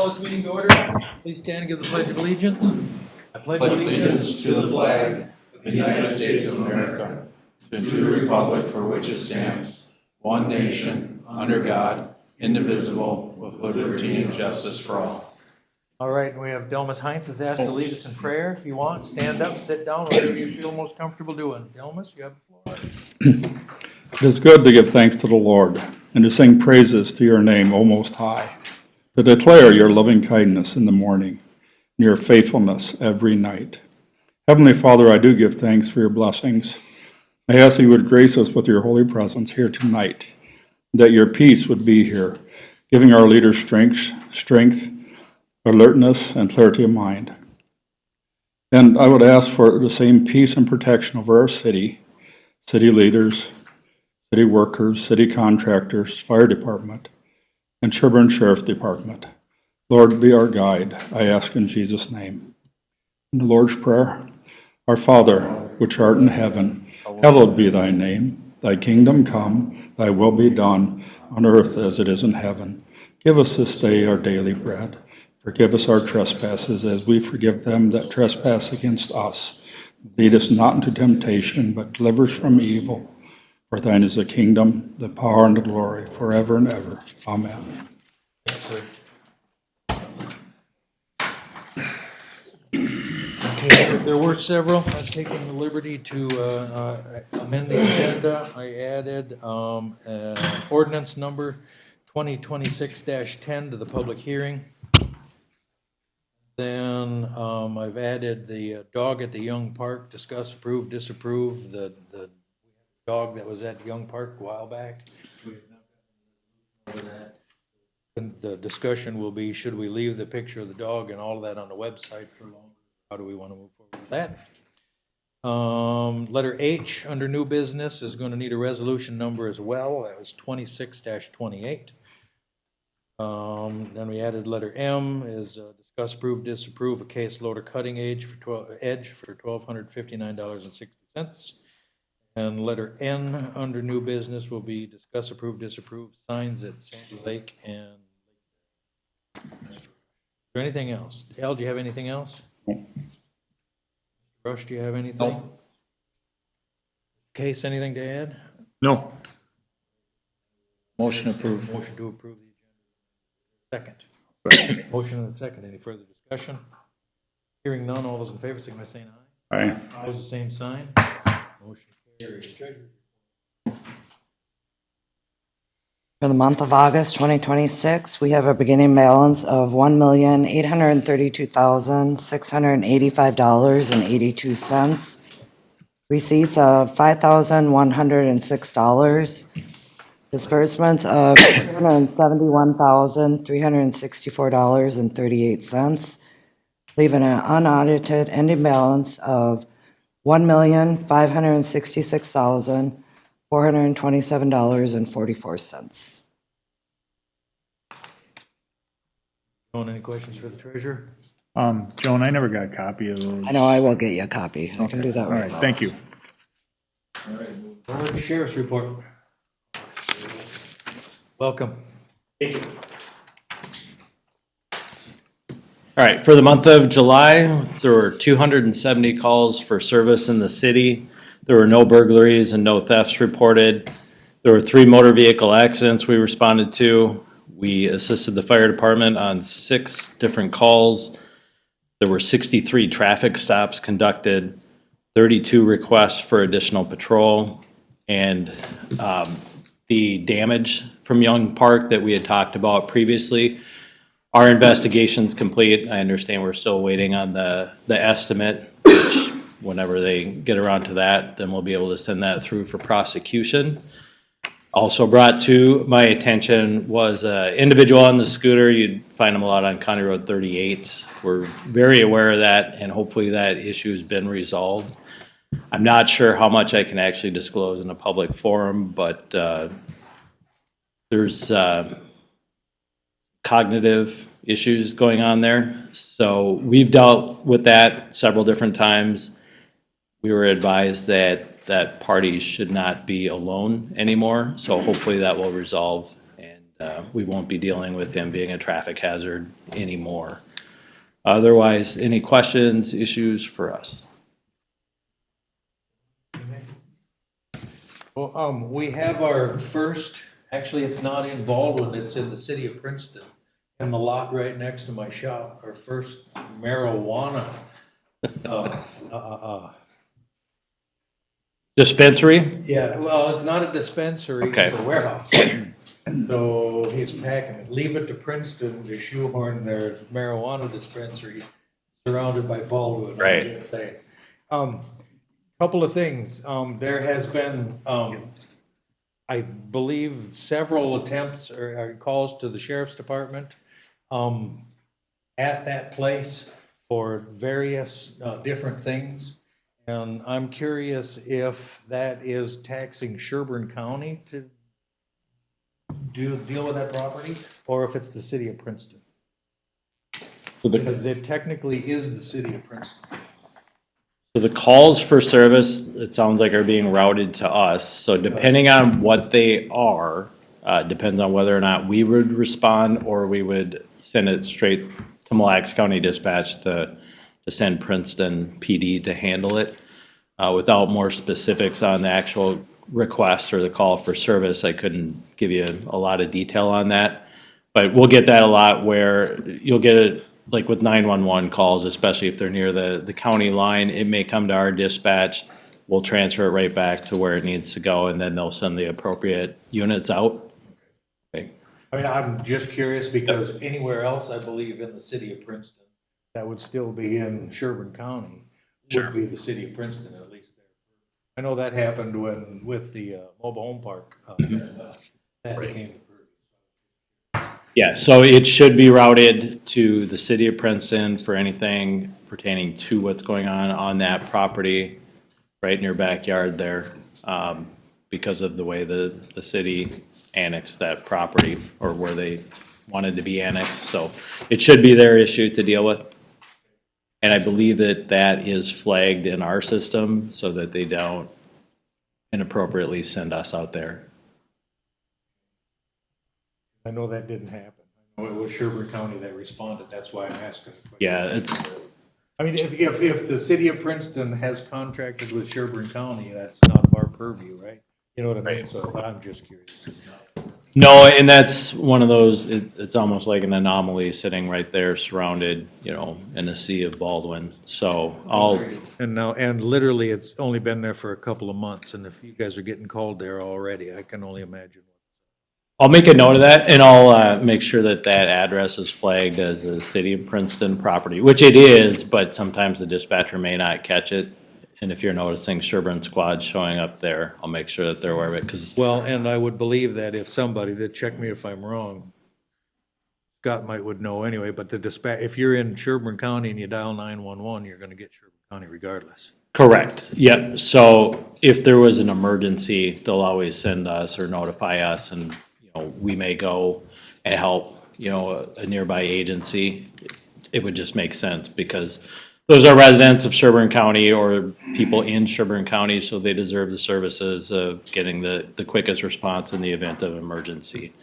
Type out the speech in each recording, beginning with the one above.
call this meeting to order. Please stand and give the Pledge of Allegiance. I pledge Allegiance to the flag of the United States of America, and to the republic for which it stands, one nation, under God, indivisible, with liberty and justice for all. All right, and we have Delmas Heinz has asked to lead us in prayer. If you want, stand up, sit down, whatever you feel most comfortable doing. Delmas, you have the floor. It is good to give thanks to the Lord and to sing praises to your name, O Most High, to declare your loving kindness in the morning and your faithfulness every night. Heavenly Father, I do give thanks for your blessings. I ask that you would grace us with your holy presence here tonight, that your peace would be here, giving our leaders strength, alertness, and clarity of mind. And I would ask for the same peace and protection over our city leaders, city workers, city contractors, fire department, and Sherburne Sheriff Department. Lord, be our guide, I ask in Jesus' name. In the Lord's Prayer, our Father, which art in heaven, hallowed be thy name. Thy kingdom come, thy will be done, on earth as it is in heaven. Give us this day our daily bread. Forgive us our trespasses as we forgive them that trespass against us. Lead us not into temptation, but deliver us from evil. For thine is the kingdom, the power, and the glory, forever and ever. Amen. Okay, there were several. I've taken the liberty to amend the agenda. I added ordinance number 2026-10 to the public hearing. Then I've added the dog at the Young Park, discuss, approve, disapprove, the dog that was at Young Park a while back. And the discussion will be, should we leave the picture of the dog and all of that on the website for long? How do we want to move forward with that? Letter H, under new business, is going to need a resolution number as well. That was 26-28. Then we added letter M, is discuss, approve, disapprove a case loader cutting edge for $1,259.60. And letter N, under new business, will be discuss, approve, disapprove signs at Sandy Lake and. Is there anything else? Al, do you have anything else? Rush, do you have anything? No. Case, anything to add? No. Motion approved. Motion to approve the agenda. Second. Motion and a second. Any further discussion? Hearing none, all those in favor, signify by saying aye. Aye. Opposed, the same sign. Motion carries. Treasurer. For the month of August 2026, we have a beginning balance of $1,832,685.82. Receipts of $5,106. Disbursements of $271,364.38, leaving an unaudited ending balance of $1,566,427.44. Joan, any questions for the treasurer? Joan, I never got a copy of those. I know, I will get you a copy. I can do that All right right, now. thank you. Forward to Sheriff's report. Welcome. Thank you. All right, for the month of July, there were 270 calls for service in the city. There were no burglaries and no thefts reported. There were 3 motor vehicle accidents we responded to. We assisted the fire department on 6 different calls. There were 63 traffic stops conducted, 32 requests for additional patrol, and the damage from Young Park that we had talked about previously. Our investigation's complete. I understand we're still waiting on the estimate, which whenever they get around to that, then we'll be able to send that through for prosecution. Also brought to my attention was an individual on the scooter. You'd find them a lot on County Road 38. We're very aware of that, and hopefully that issue has been resolved. I'm not sure how much I can actually disclose in a public forum, but there's cognitive issues going on there. So we've dealt with that several different times. We were advised that parties should not be alone anymore. So hopefully that will resolve, and we won't be dealing with him being a traffic hazard anymore. Otherwise, any questions, issues for us? Well, we have our first, actually, it's not in Baldwin, it's in the city of Princeton, in the lot right next to my shop, our first marijuana Dispensary? yeah, well, it's not a dispensary, Okay. it's a warehouse. So he's packing it, leave it to Princeton to shoehorn their marijuana dispensary surrounded by Baldwin. I'm Right. just saying. Couple of things, there has been, I believe, several attempts or calls to the sheriff's department at that place for various different things. And I'm curious if that is taxing Sherburne County to deal with that property, or if it's the city of Princeton. Because it technically is the city of Princeton. So the calls for service, it sounds like, are being routed to us. So depending on what they are, depends on whether or not we would respond or we would send it straight to Mille Lacs County Dispatch to send Princeton PD to handle it. Without more specifics on the actual request or the call for service, I couldn't give you a lot of detail on that. But we'll get that a lot where you'll get it, like with 911 calls, especially if they're near the county line, it may come to our dispatch. We'll transfer it right back to where it needs to go, and then they'll send the appropriate units out. Okay. I mean, I'm just curious because anywhere else, I believe, in the city of Princeton, that would still be in Sherburne County, would be the city of Princeton, at least there. I know that happened with the mobile home park. That became Yeah, so it should be routed to the city of Princeton for anything pertaining to what's going on that property, right in your backyard there, because of the way the city annexed that property, or where they wanted to be annexed. So it should be their issue to deal with. And I believe that is flagged in our system so that they don't inappropriately send us out there. I know that didn't happen. I know it was Sherburne County that responded. That's why I'm asking the question. Yeah, it's, I mean, if the city of Princeton has contracted with Sherburne County, that's not our purview, right? You know what I mean? Right. So, but I'm just curious. no, and that's one of those, it's almost like an anomaly sitting right there surrounded, in a sea of Baldwin. So And literally, it's only been there for a couple of months, and if you guys are getting called there already, I can only imagine. I'll make a note of that, and I'll make sure that address is flagged as a city of Princeton property, which it is, but sometimes the dispatcher may not catch it. And if you're noticing Sherburne squads showing up there, I'll make sure that they're aware of it, because Well, and I would believe that if somebody, that check me if I'm wrong, Scott would know anyway, but the dispatch, if you're in Sherburne County and you dial 911, you're gonna get Sherburne County regardless. correct, yep. So if there was an emergency, they'll always send us or notify us, and, we may go and help, a nearby agency. It would just make sense, because those are residents of Sherburne County or people in Sherburne County, so they deserve the services of getting the quickest response in the event of emergency.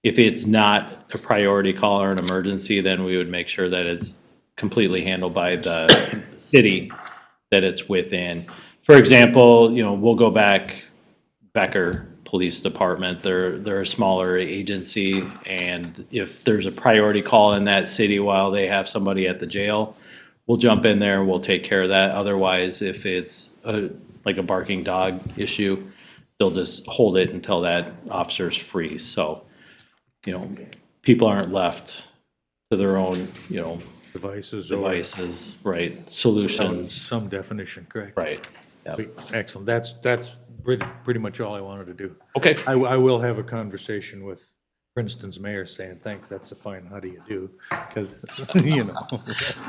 If it's not a priority call or an emergency, then we would make sure that it's completely handled by the city that it's within. For example, we'll go back, Becker Police Department, they're a smaller agency, and if there's a priority call in that city while they have somebody at the jail, we'll jump in there, we'll take care of that. Otherwise, if it's like a barking dog issue, they'll just hold it until that officer's free. So, people aren't left to their own, devices, right, solutions, Some definition, correct? right. Yep. Sweet. Excellent. That's pretty much all I wanted to do. Okay, I will have a conversation with Princeton's mayor saying, thanks, that's a fine, how do you do? Because,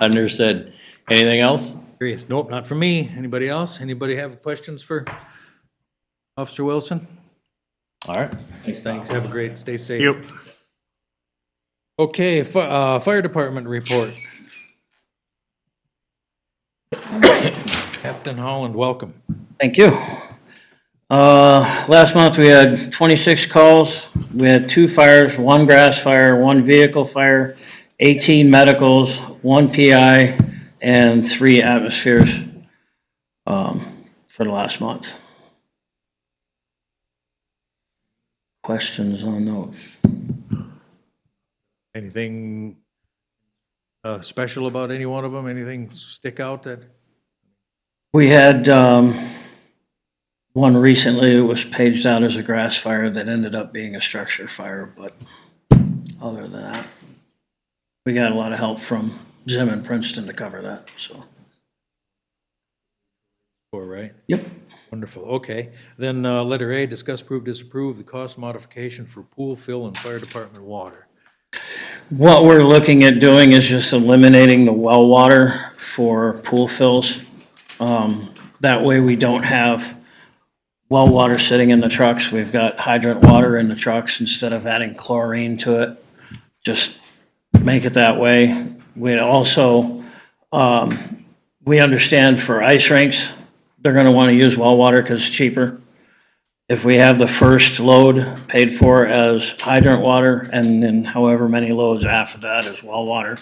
understood. Anything else? curious. Nope, not for me. Anybody else? Anybody have questions for Officer Wilson? All right. Thanks. Have a great, stay safe. Yep. Okay, fire department report. Captain Holland, welcome. Thank you. Last month we had 26 calls. We had 2 fires, 1 grass fire, 1 vehicle fire, 18 medicals, 1 PI, and 3 atmospheres for the last month. Questions on those? Anything special about any one of them? Anything stick out that? We had one recently that was paged out as a grass fire that ended up being a structure fire, but other than that, we got a lot of help from Zim and Princeton to cover that, so. Four, right? Yep. Wonderful, okay. Then letter A, discuss, approve, disapprove the cost modification for pool fill and fire department water. What we're looking at doing is just eliminating the well water for pool fills. That way we don't have well water sitting in the trucks. We've got hydrant water in the trucks instead of adding chlorine to it. Just make it that way. We also, we understand for ice rinks, they're gonna wanna use well water because it's cheaper. If we have the first load paid for as hydrant water and then however many loads after that is well water,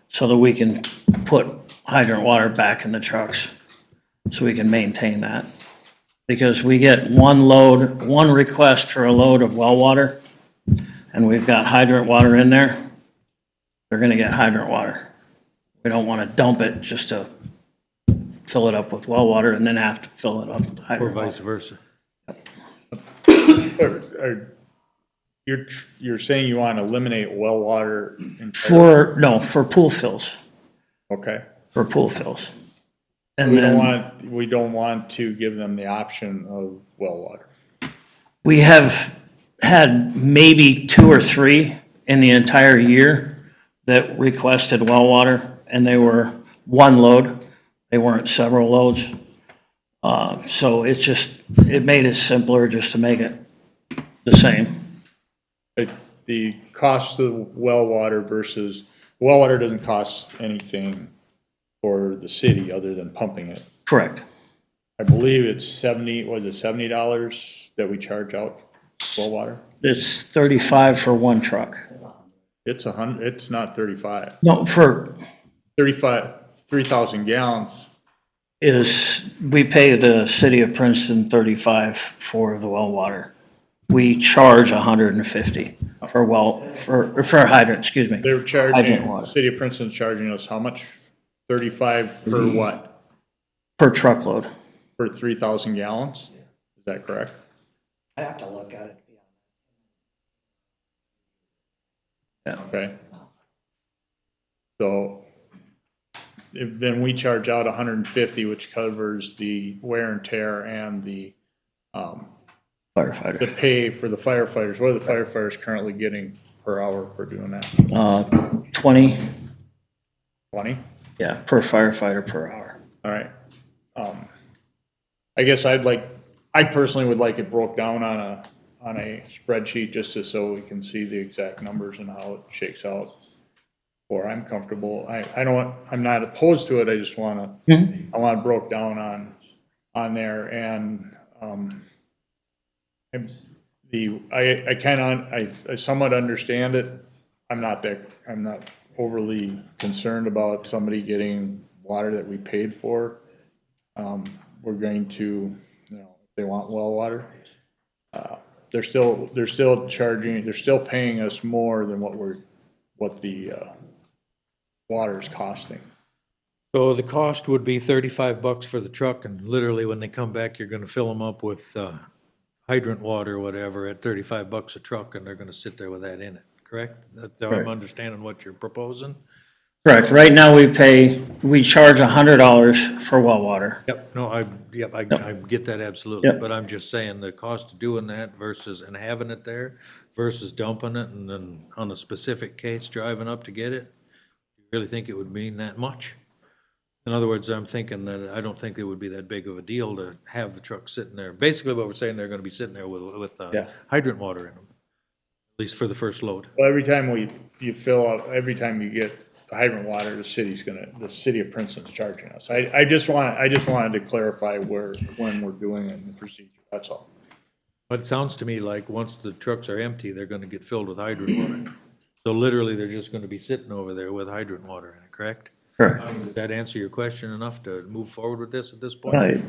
so that we can put hydrant water back in the trucks, so we can maintain that. Because we get one request for a load of well water, and we've got hydrant water in there, they're gonna get hydrant water. We don't wanna dump it just to fill it up with well water and then have to fill it up with Or hydrant vice water. versa. You're saying you want to eliminate well water entirely? For pool fills, Okay. for pool fills. And We don't then want to give them the option of well water. we have had maybe 2 or 3 in the entire year that requested well water, and they were 1 load. They weren't several loads. So it made it simpler just to make it the same. The cost of well water versus, well water doesn't cost anything for the city other than pumping it. Correct. I believe it's $70 that we charge out well water? It's 35 for 1 truck. It's it's not 35. No, 3,000 gallons. we pay the city of Princeton 35 for the well water. We charge 150 for hydrant, excuse me. They're Hydrant charging, water city of Princeton's charging us how much? 35 per what? per truckload. For 3,000 gallons? Is that correct? I have to look at it. Okay. So then we charge out 150, which covers the wear and tear and the Firefighter. pay for the firefighters. What are the firefighters currently getting per hour for doing that? 20, 20? yeah, per firefighter per hour. All right. I guess I personally would like it broke down on a spreadsheet just so we can see the exact numbers and how it shakes out. Or I'm comfortable. I'm not opposed to it. I just want it broke down on there. And I somewhat understand it. I'm not overly concerned about somebody getting water that we paid for. We're going to, if they want well water, they're still paying us more than what the water is costing. So the cost would be $35 for the truck, and literally when they come back, you're gonna fill them up with hydrant water or whatever at $35 a truck, and they're gonna sit there with that in it, correct? That's how I'm Correct. understanding what you're proposing? Correct. Right now we charge $100 for well water. Yep, no, I get that absolutely, Yep. but I'm just saying the cost of doing that versus, and having it there versus dumping it and then on a specific case driving up to get it, you really think it would mean that much? In other words, I'm thinking that I don't think it would be that big of a deal to have the truck sitting there. Basically, what we're saying, they're gonna be sitting there with Yeah. hydrant water in them, at least for the first load. Well, every time you fill up, every time you get the hydrant water, the city of Princeton's charging us. I just wanted to clarify when we're doing it in the procedure, that's all. But it sounds to me like once the trucks are empty, they're gonna get filled with hydrant water. So literally, they're just gonna be sitting over there with hydrant water in it, correct? Correct. Does that answer your question enough to move forward with this at this point? Right.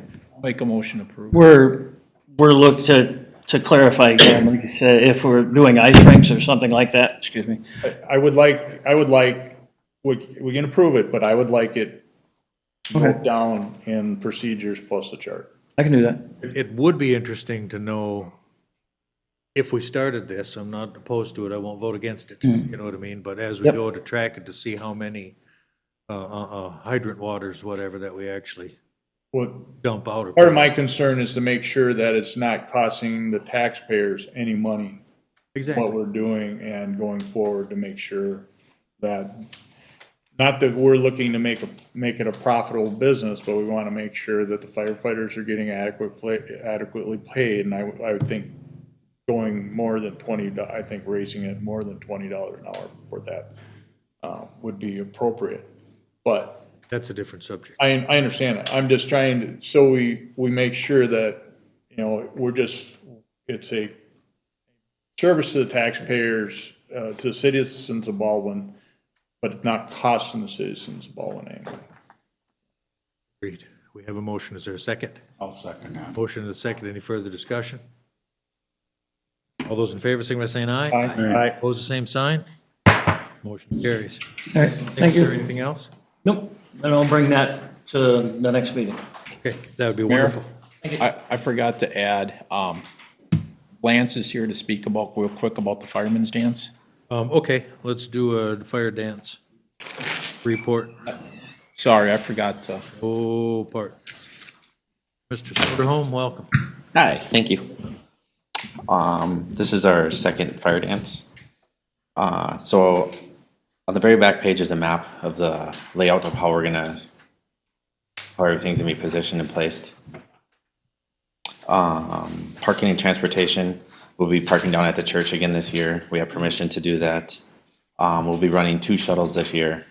Make a motion approved. We're looking to clarify again, like you said, if we're doing ice rinks or something like that, excuse me. I would like, we can approve it, but I would like it broke down in procedures plus the chart. I can do that. It would be interesting to know if we started this, I'm not opposed to it, I won't vote against it, you know what I mean? But as we Yep. go to track it to see how many hydrant waters, whatever, that we actually What, dump out. or part of my concern is to make sure that it's not costing the taxpayers any money, what Exactly. we're doing and going forward to make sure that, not that we're looking to make it a profitable business, but we want to make sure that the firefighters are getting adequately paid. And I would think going more than I think raising it more than $20 an hour for that would be appropriate. But That's a different subject. I understand that. I'm just trying to, so we make sure that, you know, it's a service to the taxpayers, to the citizens of Baldwin, but it's not costing the citizens of Baldwin anything. Agreed. We have a motion. Is there a second? I'll second that. Motion and a second. Any further discussion? All those in favor, signify by saying aye. Aye. Opposed, the same sign. Motion carries. All right, thank Is there you. anything else? Nope, and I'll bring that to the next meeting. Okay, that would be Mayor? wonderful. I forgot to add, Lance is here to speak about, real quick, about the fireman's dance. Okay, let's do a fire dance report. Sorry, I forgot to. Oh, part. Mr. Soderholm, welcome. Hi, thank you. This is our second fire dance. So on the very back page is a map of the layout of how everything's gonna be positioned and placed. Parking and transportation, we'll be parking down at the church again this year. We have permission to do that. We'll be running 2 shuttles this year.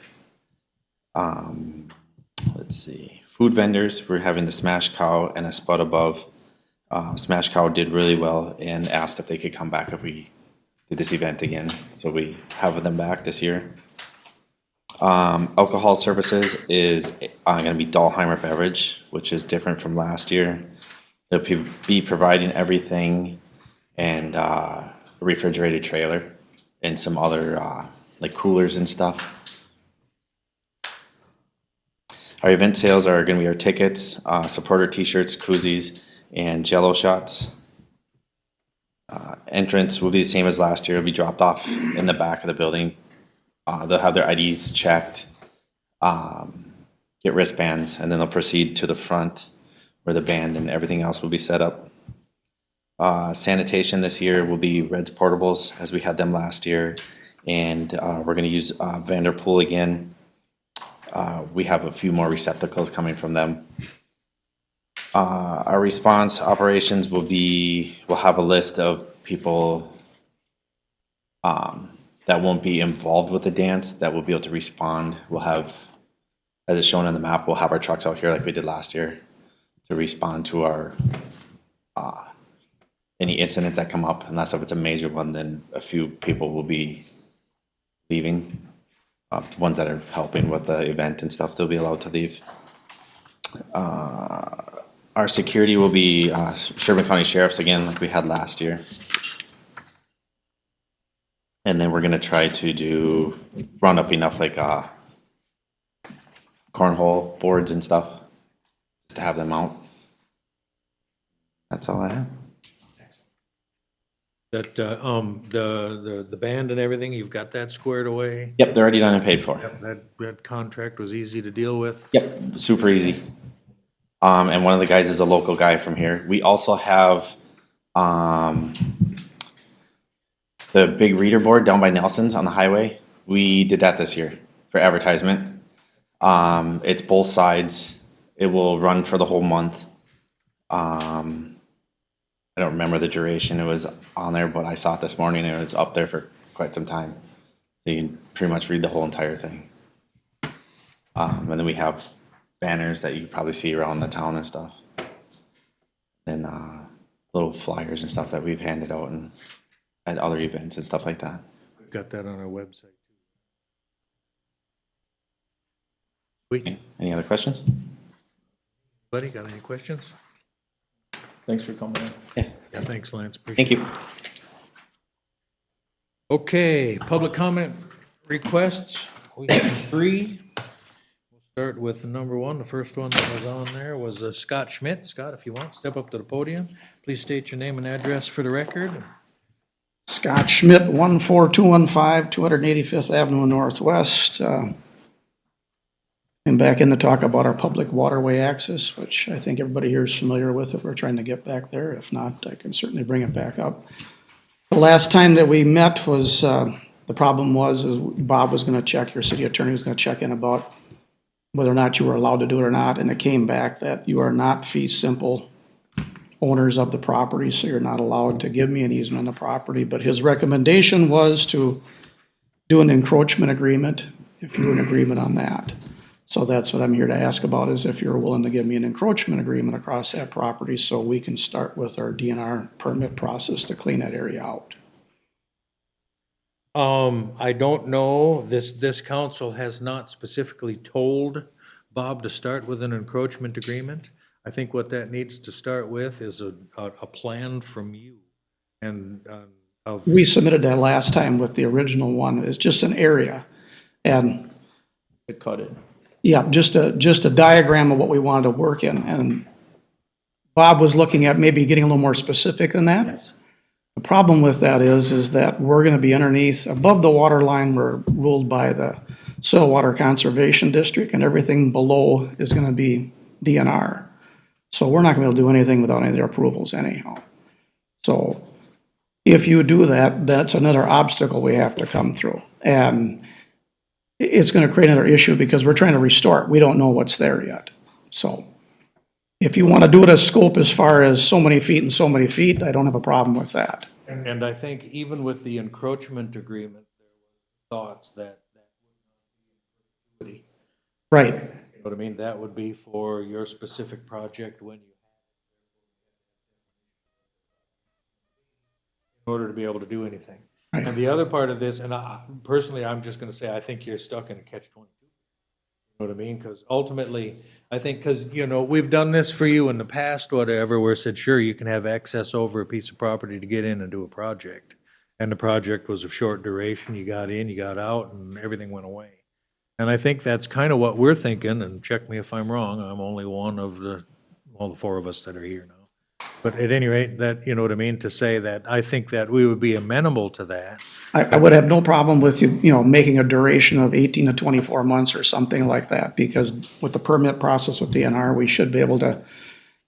Let's see, food vendors, we're having the Smash Cow and a Spud Above. Smash Cow did really well and asked if they could come back if we did this event again. So we have them back this year. Alcohol services is going to be Dahlheimer Beverage, which is different from last year. They'll be providing everything and a refrigerated trailer and some other like coolers and stuff. Our event sales are going to be our tickets, supporter t-shirts, koozies, and Jell-O shots. Entrance will be the same as last year. It'll be dropped off in the back of the building. They'll have their IDs checked, get wristbands, and then they'll proceed to the front where the band and everything else will be set up. Sanitation this year will be Red's Portables as we had them last year, and we're going to use Vanderpool again. We have a few more receptacles coming from them. Our response operations we'll have a list of people that won't be involved with the dance that will be able to respond. We'll have, as it's shown on the map, we'll have our trucks out here like we did last year to respond to our any incidents that come up. Unless if it's a major one, then a few people will be leaving. The ones that are helping with the event and stuff, they'll be allowed to leave. Our security will be Sherburne County Sheriff's again, like we had last year. And then we're gonna try to run up enough like cornhole boards and stuff, just to have them out. That's all I have. That, the band and everything, you've got that squared away? Yep, they're already done and paid for. That contract was easy to deal with? Yep, super easy. And one of the guys is a local guy from here. We also have the big reader board down by Nelson's on the highway. We did that this year for advertisement. It's both sides. It will run for the whole month. I don't remember the duration it was on there, but I saw it this morning and it was up there for quite some time. So you can pretty much read the whole entire thing. And then we have banners that you can probably see around the town and stuff. Then little flyers and stuff that we've handed out and at other events and stuff like that. We've got that on our website. Sweet. Any other questions? Buddy, got any questions? Thanks for coming in. Yeah, thanks, Lance. Appreciate Thank it. you. Okay, public comment requests. We have 3. We'll start with the number 1. The first one that was on there was Scott Schmidt. Scott, if you want, step up to the podium. Please state your name and address for the record. Scott Schmidt, 14215, 285th Avenue Northwest. And back in to talk about our public waterway access, which I think everybody here is familiar with if we're trying to get back there. If not, I can certainly bring it back up. The last time that we met was, the problem was is Bob was going to check, your city attorney was going to check in about whether or not you were allowed to do it or not, and it came back that you are not fee simple owners of the property, so you're not allowed to give me an easement on the property. But his recommendation was to do an encroachment agreement, if you're in agreement on that. So that's what I'm here to ask about, is if you're willing to give me an encroachment agreement across that property so we can start with our DNR permit process to clean that area out. I don't know, this council has not specifically told Bob to start with an encroachment agreement. I think what that needs to start with is a plan from you and of. We submitted that last time with the original one. It's just an area. And To cut it. yeah, just a diagram of what we wanted to work in. And Bob was looking at maybe getting a little more specific than that. The problem with that is that we're gonna be underneath, above the water line, we're ruled by the Soil Water Conservation District, and everything below is gonna be DNR. So we're not gonna be able to do anything without any of their approvals anyhow. So if you do that, that's another obstacle we have to come through. And it's gonna create another issue because we're trying to restore it. We don't know what's there yet. So if you wanna do it as scope as far as so many feet and so many feet, I don't have a problem with that. And I think even with the encroachment agreement, there were thoughts that would be. Right. You know what I mean? That would be for your specific project when you, in order to be able to do anything. Right. And the other part of this, and personally, I'm just gonna say, I think you're stuck in a catch-22. You know what I mean? Because ultimately, I think, because, you know, we've done this for you in the past, whatever, where it said, sure, you can have access over a piece of property to get in and do a project. And the project was of short duration, you got in, you got out, and everything went away. And I think that's kind of what we're thinking, and check me if I'm wrong, I'm only one of the 4 of us that are here now. But at any rate, that, you know what I mean, to say that I think that we would be amenable to that. I would have no problem with you, making a duration of 18 to 24 months or something like that, because with the permit process with DNR, we should be able to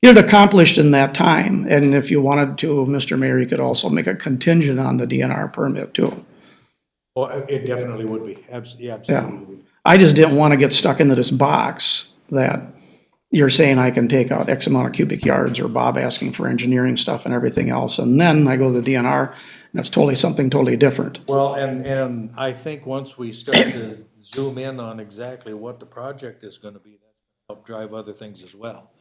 get it accomplished in that time. And if you wanted to, Mr. Mayor, you could also make a contingent on the DNR permit too. Well, it definitely would be, absolutely, Yeah. absolutely. I just didn't want to get stuck into this box that you're saying I can take out X amount of cubic yards, or Bob asking for engineering stuff and everything else. And then I go to the DNR, and that's something totally different. Well, and I think once we start to zoom in on exactly what the project is gonna be, that's gonna help drive other things as well.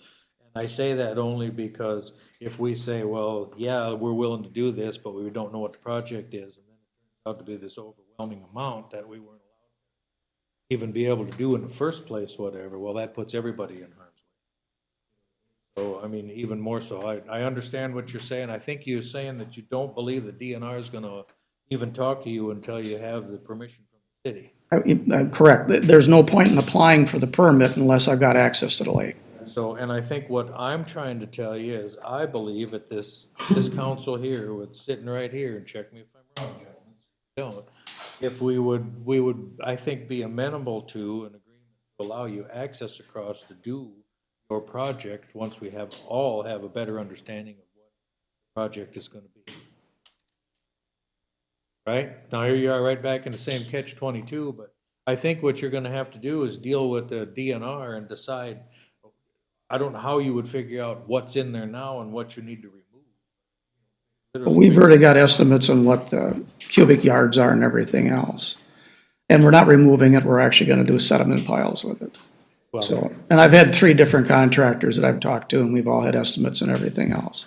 And I say that only because if we say, well, yeah, we're willing to do this, but we don't know what the project is, and then it turns out to be this overwhelming amount that we weren't allowed to even be able to do in the first place, whatever, well, that puts everybody in harm's way. So, I mean, even more so, I understand what you're saying. I think you're saying that you don't believe the DNR is gonna even talk to you until you have the permission from the city. I'm correct. There's no point in applying for the permit unless I've got access to the lake. So, and I think what I'm trying to tell you is, I believe that this council here, with sitting right here, and check me if I'm wrong, gentlemen, don't, if we would, I think, be amenable to an agreement to allow you access across to do your project once we all have a better understanding of what the project is gonna be. Right? Now, here you are right back in the same catch-22, but I think what you're gonna have to do is deal with the DNR and decide, I don't know how you would figure out what's in there now and what you need to remove. We've already got estimates on what the cubic yards are and everything else. And we're not removing it, we're actually gonna do sediment piles with it. Well, So, and I've had 3 different contractors that I've talked to, and we've all had estimates and everything else.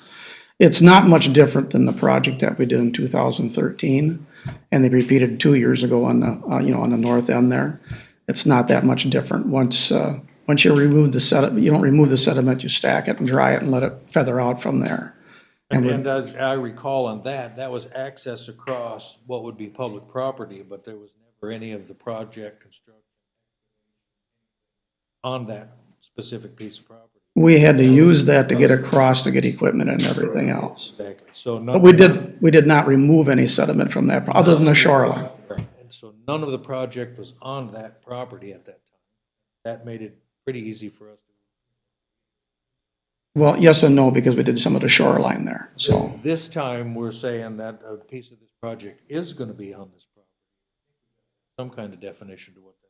It's not much different than the project that we did in 2013, and they repeated 2 years ago on the, on the north end there. It's not that much different. Once you remove the sediment, you don't remove the sediment, you stack it and dry it and let it feather out from there. And as I recall on that, that was access across what would be public property, but there was never any of the project construction on that specific piece of property. We had to use that to get across to get equipment and everything else. Exactly. So But we did not remove any sediment from that, other than the shoreline. And so none of the project was on that property at that time. That made it pretty easy for us. Well, yes and no, because we did some of the shoreline there, so. This time, we're saying that a piece of this project is gonna be on this property. Some kind of definition to what that.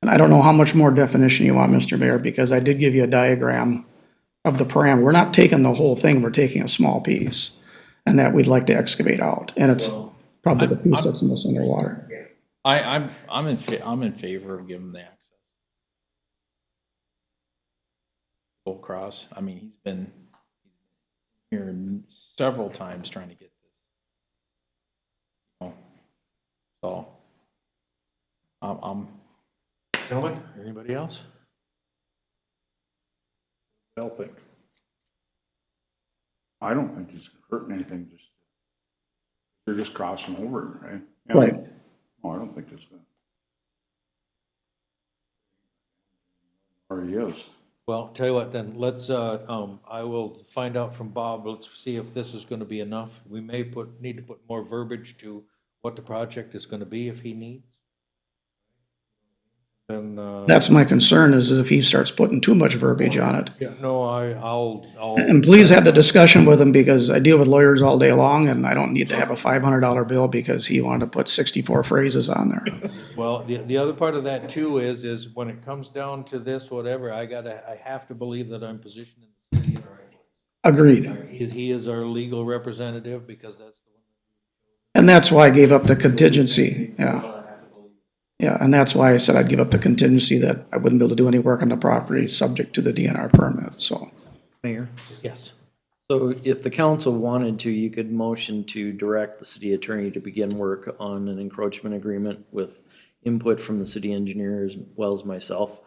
And I don't know how much more definition you want, Mr. Mayor, because I did give you a diagram of the parameter. We're not taking the whole thing, we're taking a small piece, and that we'd like to excavate out, and it's probably the piece that's most underwater. I'm in favor of giving the access. Go across. I mean, he's been here several times trying to get this. So, I'm Gentlemen, anybody else? They'll think. I don't think it's hurting anything, just, you're just crossing over, right? Yeah. Right. No, I don't think it's gonna. Already is. Well, tell you what, then, let's, I will find out from Bob, let's see if this is gonna be enough. We may need to put more verbiage to what the project is gonna be if he needs. Then, That's my concern, is if he starts putting too much verbiage on it. yeah, no, I'll. And please have the discussion with him, because I deal with lawyers all day long, and I don't need to have a $500 bill because he wanted to put 64 phrases on there. Well, the other part of that too is when it comes down to this, whatever, I have to believe that I'm positioned in the city in the right place. Agreed. He is our legal representative, because that's the one. And that's why I gave up the contingency, yeah. Yeah, and that's why I said I'd give up the contingency, that I wouldn't be able to do any work on the property subject to the DNR permit, so. Mayor, Yes. so if the council wanted to, you could motion to direct the city attorney to begin work on an encroachment agreement with input from the city engineer as well as myself.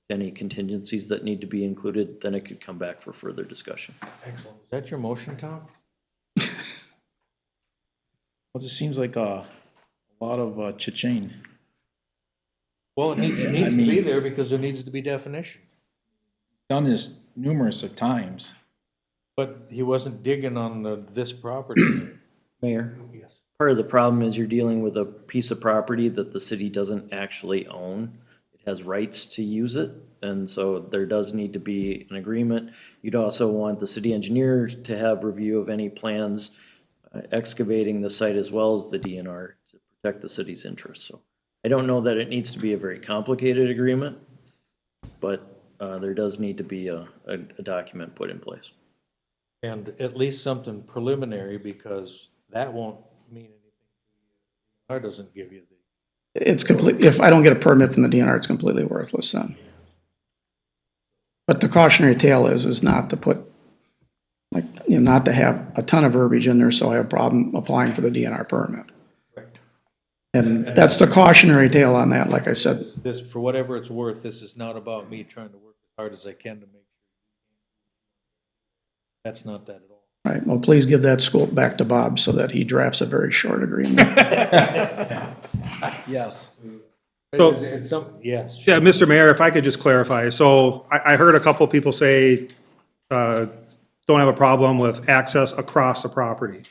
Any contingencies that need to be included, then it could come back for further discussion. Excellent. Is that your motion, Tom? Well, it just seems like a lot of cha-ching. Well, it needs to be there because there needs to be definition. Done this numerous of times. But he wasn't digging on this property. Mayor, Yes. part of the problem is you're dealing with a piece of property that the city doesn't actually own. It has rights to use it, and so there does need to be an agreement. You'd also want the city engineer to have review of any plans excavating the site as well as the DNR to protect the city's interests. So I don't know that it needs to be a very complicated agreement, but there does need to be a document put in place. And at least something preliminary, because that won't mean anything. Or doesn't give you the. It's complete, if I don't get a permit from the DNR, it's completely worthless then. But the cautionary tale is not to put, like, not to have a ton of verbiage in there, so I have a problem applying for the DNR permit. Correct. And that's the cautionary tale on that, like I said. This, for whatever it's worth, this is not about me trying to work as hard as I can to make sure. That's not that at all. Right, well, please give that scope back to Bob so that he drafts a very short agreement. Yes. So- It's some, yes. Yeah, Mr. Mayor, if I could just clarify. So I heard a couple people say, don't have a problem with access across the property.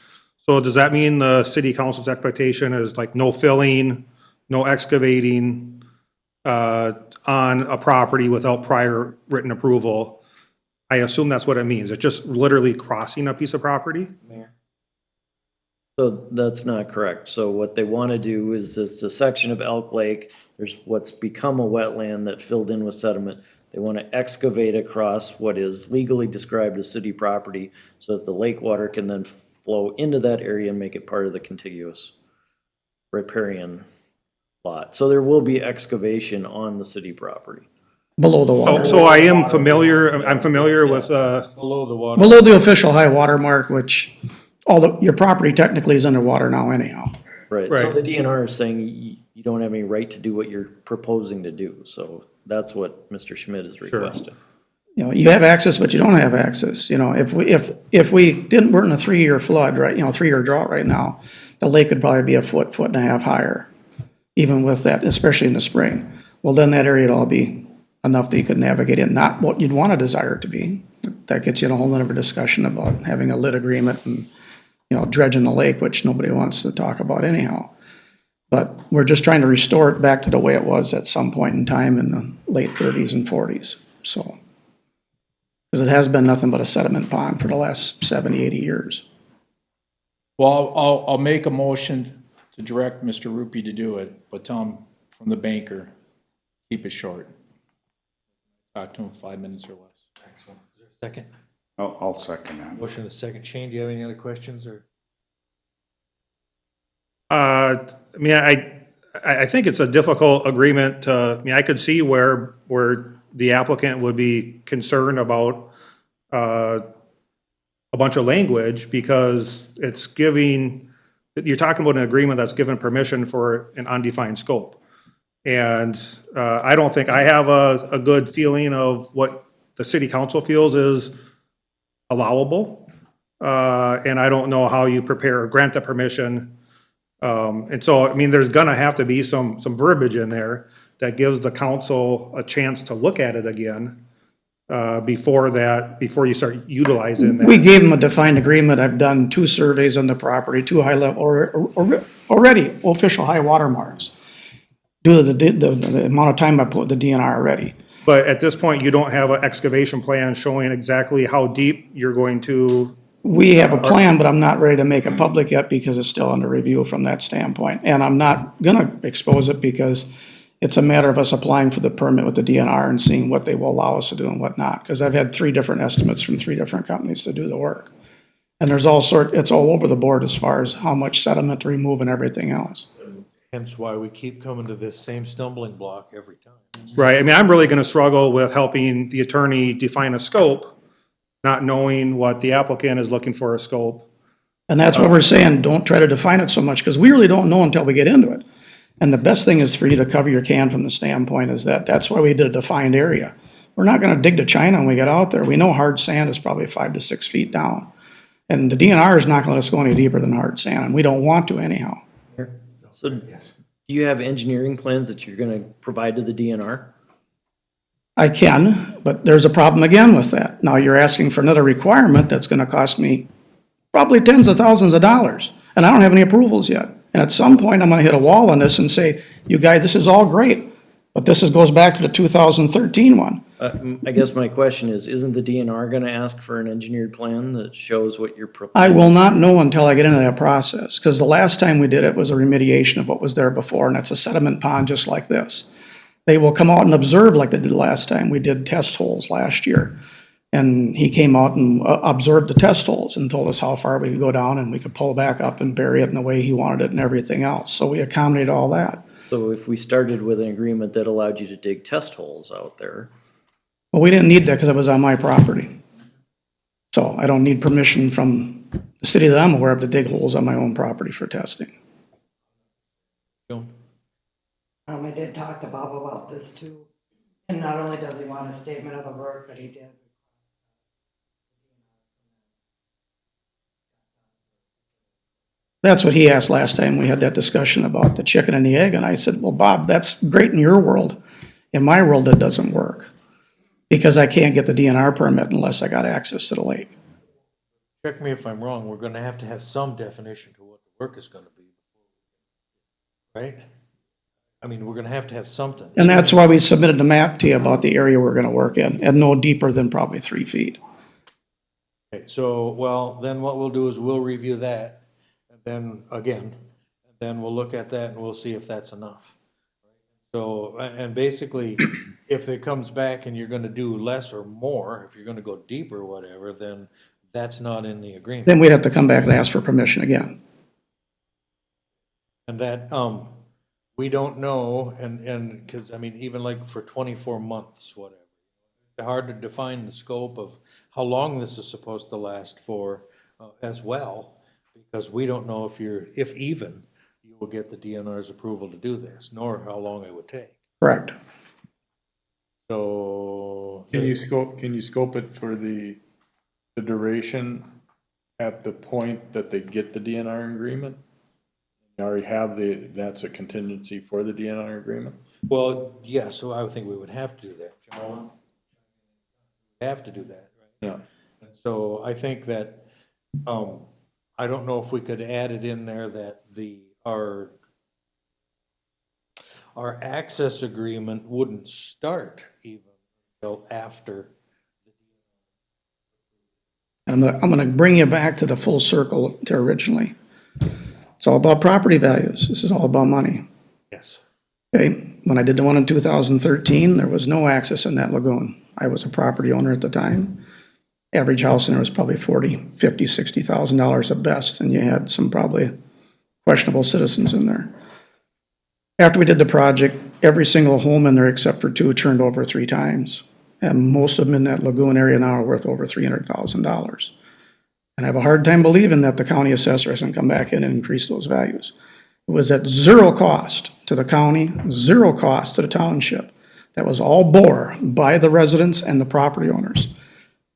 So does that mean the city council's expectation is like no filling, no excavating, on a property without prior written approval? I assume that's what it means. It's just literally crossing a piece of property? So that's not correct. So what they want to do is this a section of Elk Lake, there's what's become a wetland that filled in with sediment. They want to excavate across what is legally described as city property so that the lake water can then flow into that area and make it part of the contiguous riparian lot. So there will be excavation on the city property. below the water. So I am familiar, I'm familiar with, Below the water. Below the official high water mark, which your property technically is underwater now anyhow. Right, so Right. the DNR is saying you don't have any right to do what you're proposing to do, so that's what Mr. Schmidt is requesting. You know, you have access, but you don't have access. You know, if we we're in a 3-year flood, right, 3-year drought right now, the lake could probably be a foot and a half higher, even with that, especially in the spring. Well, then that area would all be enough that you could navigate in, not what you'd want to desire it to be. That gets you in a whole other discussion about having a lit agreement and, dredging the lake, which nobody wants to talk about anyhow. But we're just trying to restore it back to the way it was at some point in time in the late 30s and 40s, so. Because it has been nothing but a sediment pond for the last 70, 80 years. Well, I'll make a motion to direct Mr. Rupee to do it, but tell him from the banker, keep it short. Talk to him 5 minutes or less. Excellent. Is there a second? I'll second that. Motion is second. Shane, do you have any other questions or? I mean, I think it's a difficult agreement I could see where the applicant would be concerned about a bunch of language because it's you're talking about an agreement that's given permission for an undefined scope. And I don't think I have a good feeling of what the city council feels is allowable. And I don't know how you grant the permission. And so, I mean, there's gonna have to be some verbiage in there that gives the council a chance to look at it again, before you start utilizing that. We gave them a defined agreement. I've done 2 surveys on the property, 2 high level, or already official high water marks. Due to the amount of time I put the DNR already. But at this point, you don't have an excavation plan showing exactly how deep you're going to. We have a plan, but I'm not ready to make it public yet because it's still under review from that standpoint. And I'm not gonna expose it because it's a matter of us applying for the permit with the DNR and seeing what they will allow us to do and what not. Because I've had 3 different estimates from 3 different companies to do the work. And it's all over the board as far as how much sediment to remove and everything else. Hence why we keep coming to this same stumbling block every time. Right, I mean, I'm really gonna struggle with helping the attorney define a scope, not knowing what the applicant is looking for a scope. And that's what we're saying, don't try to define it so much, because we really don't know until we get into it. And the best thing is for you to cover your can from the standpoint is that's why we did a defined area. We're not gonna dig to China when we get out there. We know hard sand is probably 5 to 6 feet down. And the DNR is not gonna let us go any deeper than hard sand, and we don't want to anyhow. So do you have engineering plans that you're gonna provide to the DNR? I can, but there's a problem again with that. Now you're asking for another requirement that's gonna cost me probably tens of thousands of dollars, and I don't have any approvals yet. And at some point, I'm gonna hit a wall on this and say, you guys, this is all great, but this goes back to the 2013 one. I guess my question is, isn't the DNR gonna ask for an engineered plan that shows what you're proposing? I will not know until I get into that process, because the last time we did it was a remediation of what was there before, and that's a sediment pond just like this. They will come out and observe like they did last time. We did test holes last year. And he came out and observed the test holes and told us how far we could go down and we could pull back up and bury it in the way he wanted it and everything else. So we accommodated all that. So if we started with an agreement that allowed you to dig test holes out there, Well, we didn't need that because it was on my property. So I don't need permission from the city that I'm aware of to dig holes on my own property for testing. I did talk to Bob about this too. And not only does he want a statement of the work, but he did. That's what he asked last time we had that discussion about the chicken and the egg. And I said, well, Bob, that's great in your world. In my world, it doesn't work. Because I can't get the DNR permit unless I got access to the lake. Check me if I'm wrong, we're gonna have to have some definition to what the work is gonna be. Right? I mean, we're gonna have to have something. And that's why we submitted a map to you about the area we're gonna work in, and no deeper than probably 3 feet. Okay, so, well, then what we'll do is we'll review that, and then, again, then we'll look at that and we'll see if that's enough. So, and basically, if it comes back and you're gonna do less or more, if you're gonna go deeper or whatever, then that's not in the agreement. Then we'd have to come back and ask for permission again. And that, we don't know, and, because, I mean, even like for 24 months, whatever. It's hard to define the scope of how long this is supposed to last for as well, because we don't know if even you will get the DNR's approval to do this, nor how long it would take. Correct. So. Can you scope it for the duration at the point that they get the DNR agreement? You already have that's a contingency for the DNR agreement? Well, yes, so I would think we would have to do that, John. Have to do that, right? Yeah. And so I think that, I don't know if we could add it in there that our access agreement wouldn't start even until after. I'm gonna bring you back to the full circle to originally. It's all about property values. This is all about money. Yes. Okay, when I did the one in 2013, there was no access in that lagoon. I was a property owner at the time. Average house in there was probably $40,000, $50,000, $60,000 at best, and you had some probably questionable citizens in there. After we did the project, every single home in there except for 2 turned over 3 times. And most of them in that lagoon area now are worth over $300,000. And I have a hard time believing that the county assessor hasn't come back in and increased those values. It was at zero cost to the county, zero cost to the township. That was all bore by the residents and the property owners.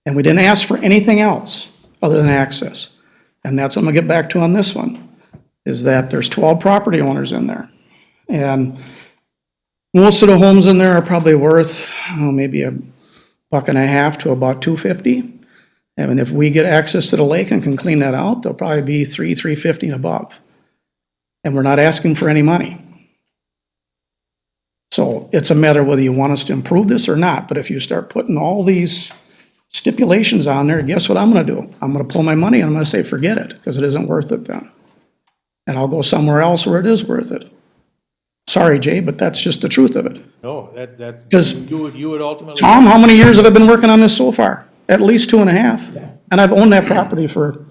And we didn't ask for anything else other than access. And that's what I'm gonna get back to on this one, is that there's 12 property owners in there. And most of the homes in there are probably worth, maybe $1.50 to about $2.50. And if we get access to the lake and can clean that out, they'll probably be $3.50 and above. And we're not asking for any money. So it's a matter of whether you want us to improve this or not, but if you start putting all these stipulations on there, guess what I'm gonna do? I'm gonna pull my money and I'm gonna say, forget it, because it isn't worth it then. And I'll go somewhere else where it is worth it. Sorry, Jay, but that's just the truth of it. No, that's, 'Cause you would ultimately. Tom, how many years have I been working on this so far? At least 2.5. And I've owned that property for,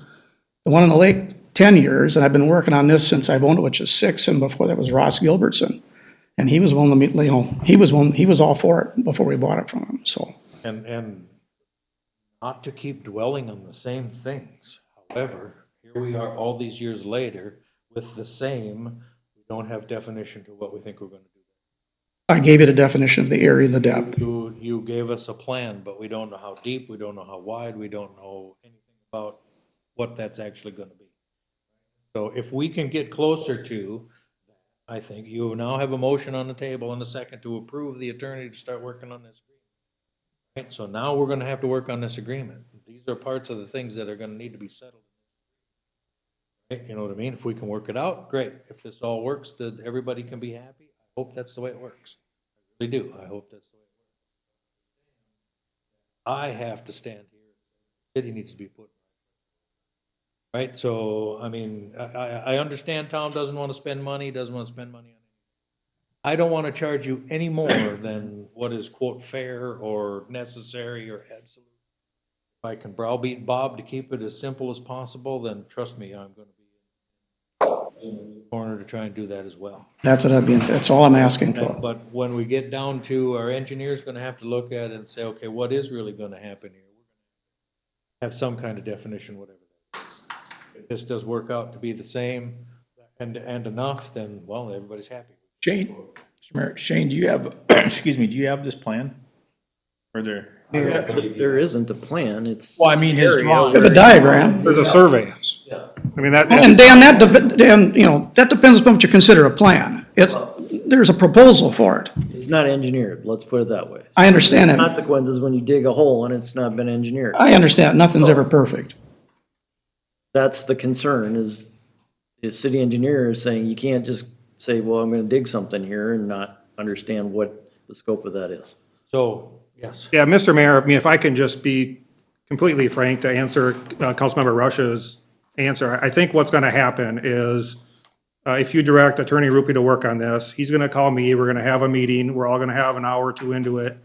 the one in the lake, 10 years, and I've been working on this since I've owned it, which is 6, and before that was Ross Gilbertson. And he was one of the, he was all for it before we bought it from him, so. And not to keep dwelling on the same things. However, here we are all these years later with the same, we don't have definition to what we think we're gonna do. I gave you the definition of the area and the depth. You gave us a plan, but we don't know how deep, we don't know how wide, we don't know anything about what that's actually gonna be. So if we can get closer to, I think you now have a motion on the table and a second to approve the attorney to start working on this. Right, so now we're gonna have to work on this agreement. These are parts of the things that are gonna need to be settled. Right, you know what I mean? If we can work it out, great. If this all works, that everybody can be happy, I hope that's the way it works. I really do, I hope that's the way it works. I have to stand here, the city needs to be put. Right, so, I mean, I understand Tom doesn't wanna spend money, doesn't wanna spend money on anything. I don't wanna charge you any more than what is quote fair or necessary or absolute. If I can browbeat Bob to keep it as simple as possible, then trust me, I'm gonna be in the corner to try and do that as well. That's that's all I'm asking for. But when we get down to, our engineer's gonna have to look at it and say, okay, what is really gonna happen here? We're gonna have some kind of definition, whatever that is. If this does work out to be the same and enough, then, well, everybody's happy. Shane, Mr. Mayor, Shane, do you have, excuse me, do you have this plan? Or there? There isn't a plan, it's. Well, I mean, his drawing. The diagram. There's a survey. I mean, that. And Dan, that depends upon what you consider a plan. There's a proposal for it. It's not engineered, let's put it that way. I understand that. Consequences when you dig a hole and it's not been engineered. I understand, nothing's ever perfect. That's the concern, is the city engineer is saying you can't just say, well, I'm gonna dig something here and not understand what the scope of that is. So, yes. Yeah, Mr. Mayor, I mean, if I can just be completely frank to answer Councilmember Rush's answer, I think what's gonna happen is if you direct Attorney Rupi to work on this, he's gonna call me, we're gonna have a meeting, we're all gonna have an hour or two into it,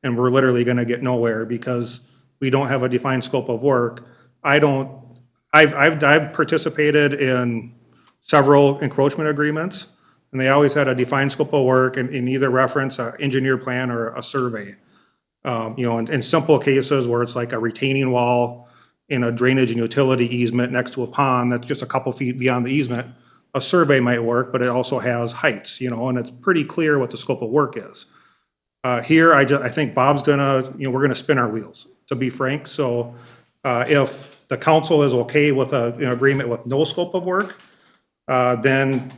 and we're literally gonna get nowhere because we don't have a defined scope of work. I've participated in several encroachment agreements. and they always had a defined scope of work and in either reference, a engineer plan or a survey. You know, in simple cases where it's like a retaining wall in a drainage and utility easement next to a pond that's just a couple feet beyond the easement, a survey might work, but it also has heights, you know, and it's pretty clear what the scope of work is. Here, I think Bob's gonna, you know, we're gonna spin our wheels, to be frank. So if the council is okay with an agreement with no scope of work, then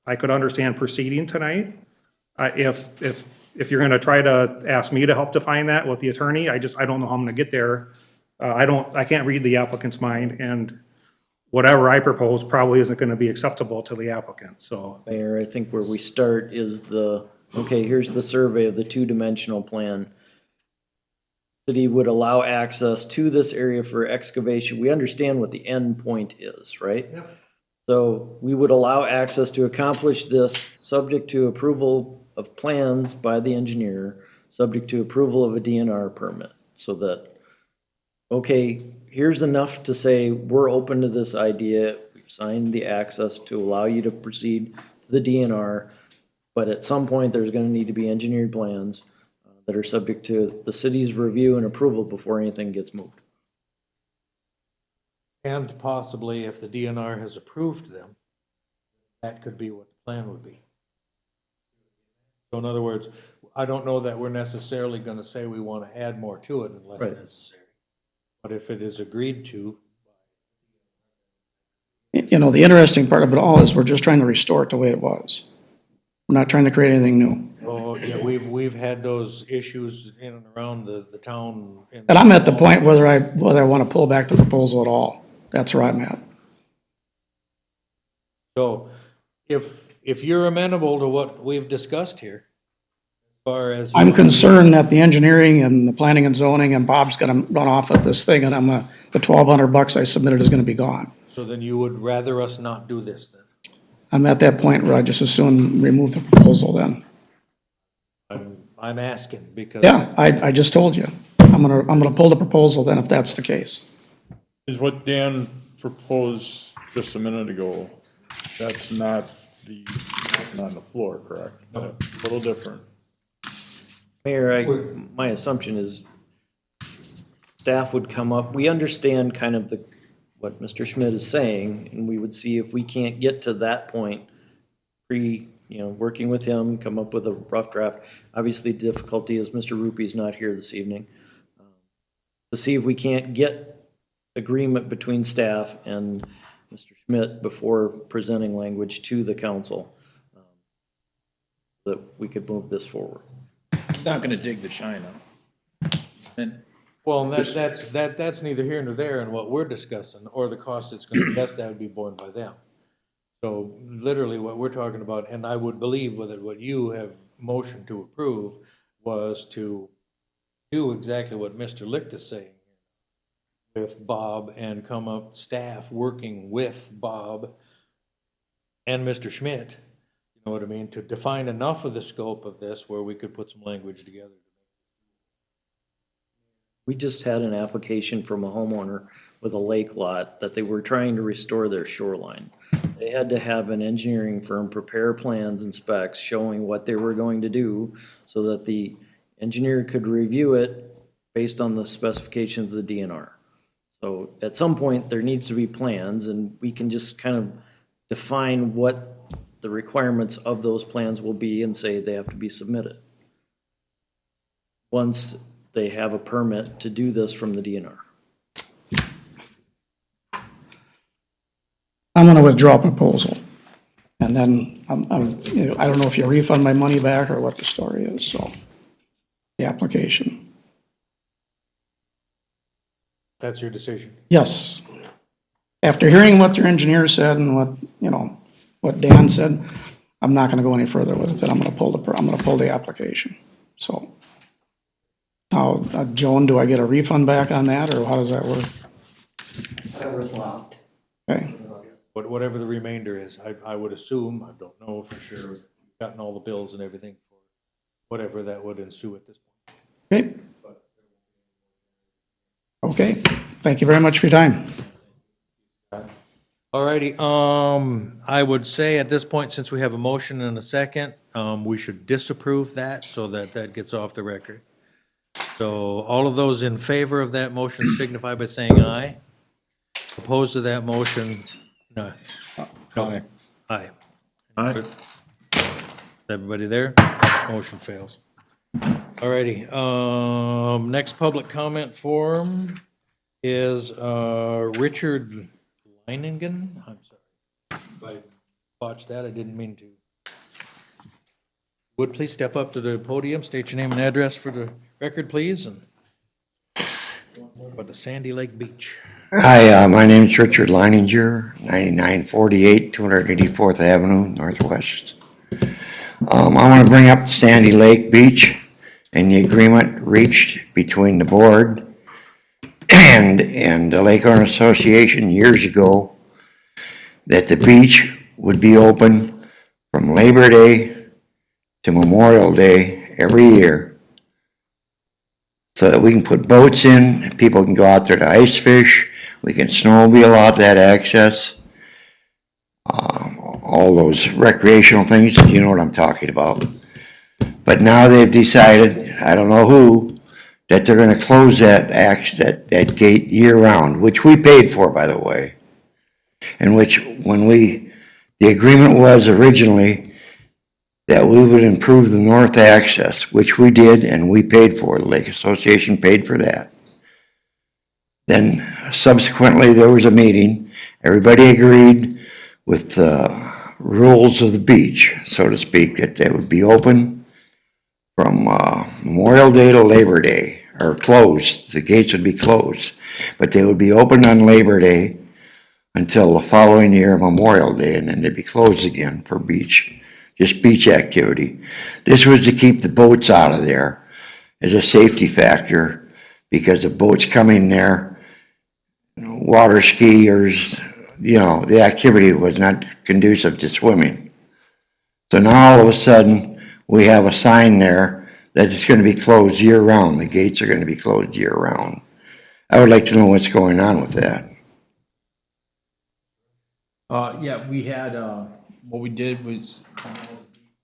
I could understand proceeding tonight. If you're gonna try to ask me to help define that with the attorney, I don't know how I'm gonna get there. I can't read the applicant's mind, and whatever I propose probably isn't gonna be acceptable to the applicant, so. Mayor, I think where we start is okay, here's the survey of the two-dimensional plan. City would allow access to this area for excavation. We understand what the end point is, right? Yep. So we would allow access to accomplish this, subject to approval of plans by the engineer, subject to approval of a DNR permit, so that, okay, here's enough to say, we're open to this idea, we've signed the access to allow you to proceed to the DNR, but at some point, there's gonna need to be engineered plans that are subject to the city's review and approval before anything gets moved. And possibly if the DNR has approved them, that could be what the plan would be. So in other words, I don't know that we're necessarily gonna say we wanna add more to it unless Right. necessary. But if it is agreed to, You know, the interesting part of it all is we're just trying to restore it the way it was. We're not trying to create anything new. oh, yeah, we've had those issues in and around the town. And I'm at the point whether I want to pull back the proposal at all. That's where I'm at. So if you're amenable to what we've discussed here, as far as. I'm concerned that the engineering and the planning and zoning and Bob's gonna run off with this thing and the $1,200 I submitted is gonna be gone. So then you would rather us not do this then? I'm at that point where I just as soon remove the proposal then. I'm asking because. Yeah, I just told you. I'm gonna pull the proposal then if that's the case. Is what Dan proposed just a minute ago, that's not on the floor, correct? No. A little different. Mayor, my assumption is staff would come up, we understand kind of what Mr. Schmidt is saying, and we would see if we can't get to that point, working with him, come up with a rough draft. Obviously, difficulty is Mr. Rupee's not here this evening. To see if we can't get agreement between staff and Mr. Schmidt before presenting language to the council, that we could move this forward. He's not gonna dig the China. Well, and that's neither here nor there in what we're discussing, or the cost it's gonna be, that would be borne by them. So literally what we're talking about, and I would believe with it, what you have motioned to approve was to do exactly what Mr. Licht is saying with Bob and come up, staff working with Bob and Mr. Schmidt, you know what I mean, to define enough of the scope of this where we could put some language together. We just had an application from a homeowner with a lake lot that they were trying to restore their shoreline. They had to have an engineering firm prepare plans and specs showing what they were going to do so that the engineer could review it based on the specifications of the DNR. So at some point, there needs to be plans, and we can just kind of define what the requirements of those plans will be and say they have to be submitted once they have a permit to do this from the DNR. I'm gonna withdraw proposal. And then I don't know if you refund my money back or what the story is, so. The application. That's your decision. Yes. After hearing what your engineer said and what Dan said, I'm not gonna go any further with it. I'm gonna pull the application. So. Now, Joan, do I get a refund back on that, or how does that work? Whatever's left. Okay. Whatever the remainder is, I would assume, I don't know for sure, we've gotten all the bills and everything for whatever that would ensue at this point. Okay. Okay, thank you very much for your time. Alrighty, I would say at this point, since we have a motion and a second, we should disapprove that so that that gets off the record. So all of those in favor of that motion signify by saying aye. Opposed to that motion, no. Aye. Aye. Aye. Everybody there? Motion fails. Alrighty, next public comment form is, Richard Leiningen? I'm sorry. If I botched that, I didn't mean to. Would please step up to the podium, state your name and address for the record, please, and about the Sandy Lake Beach. Hi, my name is Richard Leininger, 9948 284th Avenue, Northwest. I want to bring up the Sandy Lake Beach and the agreement reached between the board and the Lake Owner Association years ago that the beach would be open from Labor Day to Memorial Day every year so that we can put boats in, and people can go out there to ice fish, we can snowmobile out that access, all those recreational things, you know what I'm talking about. But now they've decided, I don't know who, that they're gonna close that gate year-round, which we paid for, by the way. And which, the agreement was originally that we would improve the north access, which we did, and we paid for, the Lake Association paid for that. Then subsequently, there was a meeting, everybody agreed with the rules of the beach, so to speak, that they would be open from Memorial Day to Labor Day, or closed, the gates would be closed, but they would be open on Labor Day until the following year, Memorial Day, and then they'd be closed again for beach, just beach activity. This was to keep the boats out of there as a safety factor, because the boats coming there, water skiers, you know, the activity was not conducive to swimming. So now all of a sudden, we have a sign there that it's going to be closed year-round. The gates are going to be closed year-round. I would like to know what's going on with that. Yeah, we had, what we did was,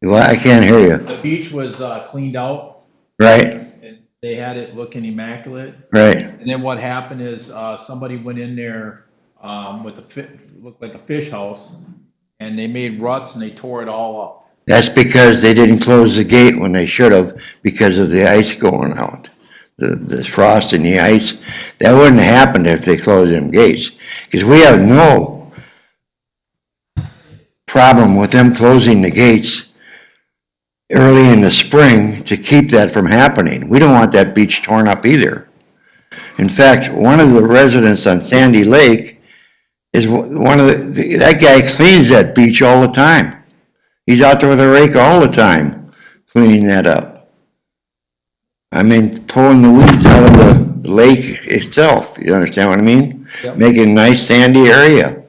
Well, I can't hear you. the beach was cleaned out, Right, and they had it looking immaculate. right. And then what happened is, somebody went in there, with looked like a fish house, and they made ruts and they tore it all up. That's because they didn't close the gate when they should have, because of the ice going out. The frost and the ice. That wouldn't have happened if they closed them gates. Because we have no problem with them closing the gates early in the spring to keep that from happening. We don't want that beach torn up either. In fact, one of the residents on Sandy Lake is that guy cleans that beach all the time. He's out there with a rake all the time, cleaning that up. I mean, pulling the weeds out of the lake itself, you understand what I mean? Yep. Making a nice sandy area,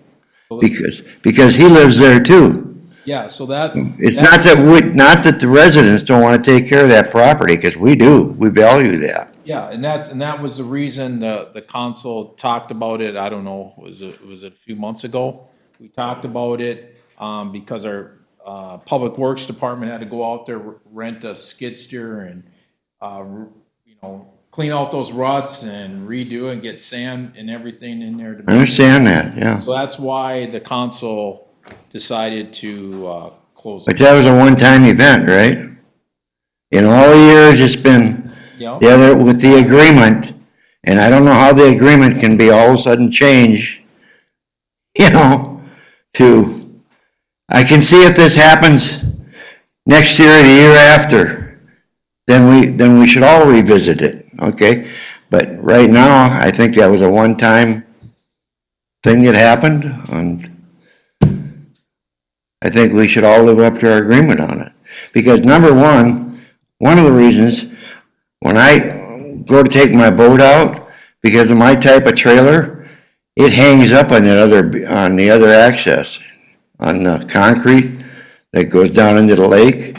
because he lives there too. Yeah, so that. It's not that the residents don't want to take care of that property, because we do, we value that. Yeah, and that was the reason the council talked about it, I don't know, was it a few months ago? We talked about it, because our, Public Works Department had to go out there, rent a skid steer and, you know, clean out those ruts and redo and get sand and everything in there. I understand that, yeah. So that's why the council decided to, close But it. that was a one-time event, right? In all the years, it's been Yeah. the other, with the agreement, and I don't know how the agreement can be all of a sudden changed, you know, I can see if this happens next year or the year after, then we should all revisit it, okay? But right now, I think that was a one-time thing that happened, and I think we should all live up to our agreement on it. Because number one of the reasons, when I go to take my boat out, because of my type of trailer, it hangs up on the other access, on the concrete that goes down into the lake.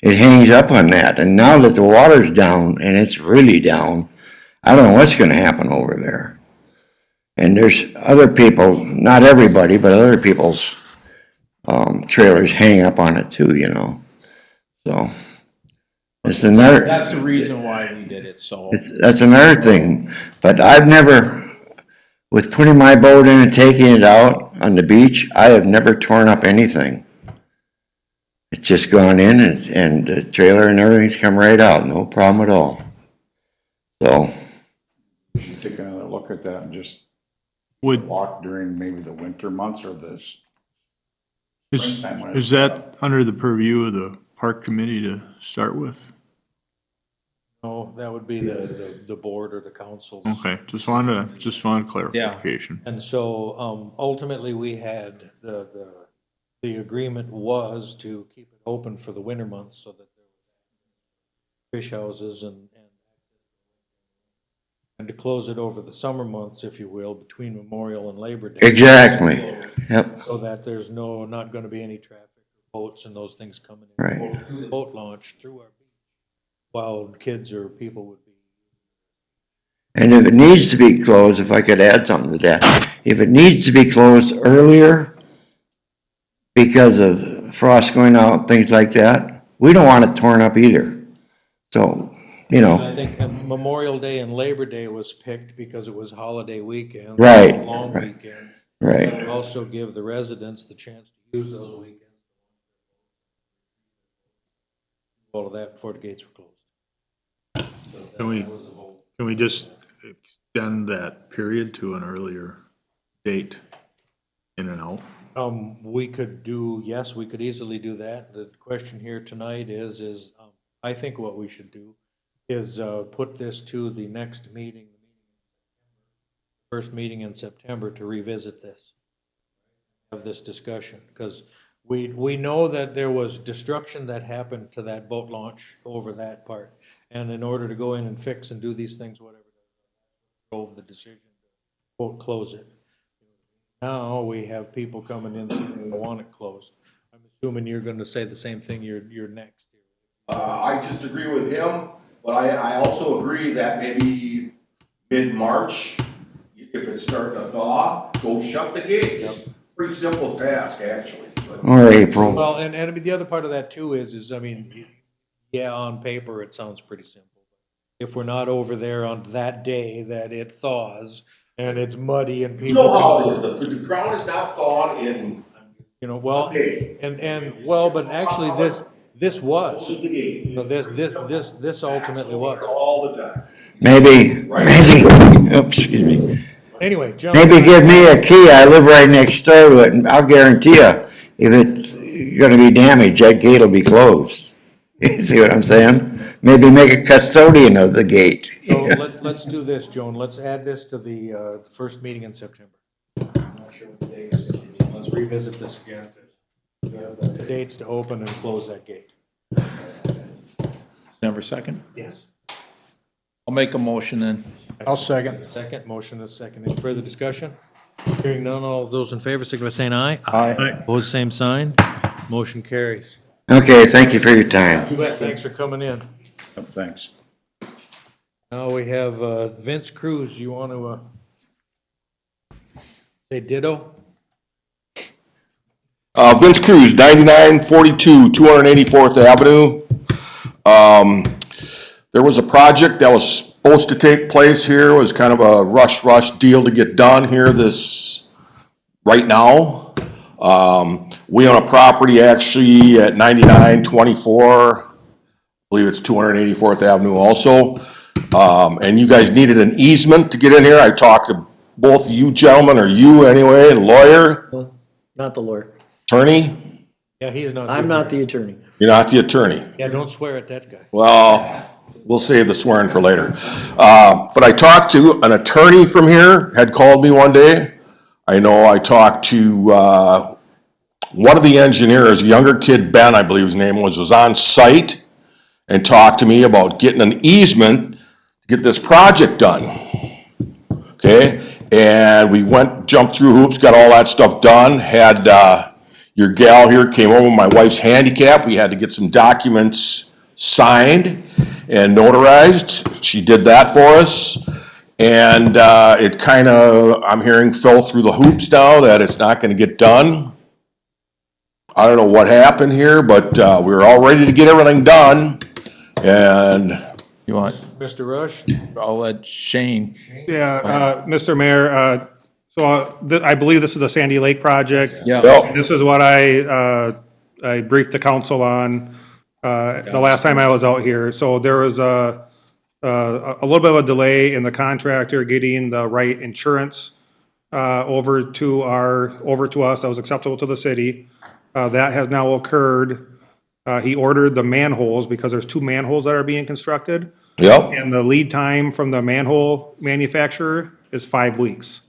It hangs up on that. And now that the water's down, and it's really down, I don't know what's gonna happen over there. And there's other people, not everybody, but other people's trailers hang up on it too, you know. So it's another. That's the reason why we did it, so. That's another thing. But I've never, with putting my boat in and taking it out on the beach, I have never torn up anything. It's just gone in and the trailer and everything's come right out, no problem at all. So. We should take another look at that and just Would, walk during maybe the winter months or this. is that under the purview of the park committee to start with? No, that would be the board or the councils. Okay, just wanted clarification. And so ultimately, we had, the agreement was to keep it open for the winter months so that there were fish houses and to close it over the summer months, if you will, between Memorial and Labor Day. Exactly, yep. So that there's not gonna be any traffic, boats and those things coming in. Right. Through the boat launch, through our beach, while kids or people would be. And if it needs to be closed, if I could add something to that, if it needs to be closed earlier because of frost going out, things like that, we don't want it torn up either. So, you know, I think Memorial Day and Labor Day was picked because it was holiday weekend. Right, Long right. weekend. right. And also give the residents the chance to use those weekends. All of that before the gates were closed. So that Can we- was the whole- Can we just extend that period to an earlier date in and out? We could do, yes, we could easily do that. The question here tonight is I think what we should do is put this to the next meeting, first meeting in September, to revisit this, have this discussion, because we know that there was destruction that happened to that boat launch over that part, and in order to go in and fix and do these things, whatever, drove the decision to, quote, close it. Now we have people coming in saying they want it closed. I'm assuming you're going to say the same thing. You're next. I just agree with him, but I also agree that maybe mid-March, if it's starting to thaw, go shut the gates. Pretty simple task, actually. But Or April. Well, and I mean, the other part of that too is I mean, yeah, on paper, it sounds pretty simple. If we're not over there on that day that it thaws and it's muddy and you people. know how it is, the ground is not thawed in You know, well, Okay. well, but actually this was. close the gate. You know, this ultimately was. All the time. Maybe, oops, excuse me. Anyway, gentlemen. Maybe give me a key, I live right next door to it, and I'll guarantee you, if it's gonna be damaged, that gate will be closed. You see what I'm saying? Maybe make a custodian of the gate. So let's do this, Joan. Let's add this to the first meeting in September. I'm not sure what the date is. Let's revisit this again. The dates to open and close that gate. December 2nd? Yes. I'll make a motion then. I'll second. Second, motion is second. Any further discussion? Hearing none, all those in favor, signify by saying aye. Aye. Opposed, same sign. Motion carries. Okay, thank you for your time. You bet. Thanks for coming in. Yep, thanks. Now we have Vince Cruz. You want to say ditto? Vince Cruz, 9942 284th Avenue. There was a project that was supposed to take place here. It was kind of a rush deal to get done here right now. We own a property actually at 9924, I believe it's 284th Avenue also. And you guys needed an easement to get in here. I talked to both you gentlemen, or you anyway, a lawyer, Not the lawyer. attorney. Yeah, he's not. I'm not the attorney. You're not the attorney. Yeah, don't swear at that guy. Well, we'll save the swearing for later. But I talked to an attorney from here, had called me one day. I know I talked to one of the engineers, a younger kid, Ben, I believe his name was on site and talked to me about getting an easement to get this project done. Okay, and we jumped through hoops, got all that stuff done, had your gal here came over, my wife's handicap, we had to get some documents signed and notarized. She did that for us. And it kind of, I'm hearing, fell through the hoops now that it's not going to get done. I don't know what happened here, but we were all ready to get everything done. And You want, Mr. Rush? I'll let Shane. Yeah, Mr. Mayor, I believe this is the Sandy Lake project. Yep. This is what I briefed the council on the last time I was out here. So there was a little bit of a delay in the contractor getting the right insurance over to us that was acceptable to the city. That has now occurred. He ordered the manholes because there's 2 manholes that are being constructed. Yep. And the lead time from the manhole manufacturer is 5 weeks.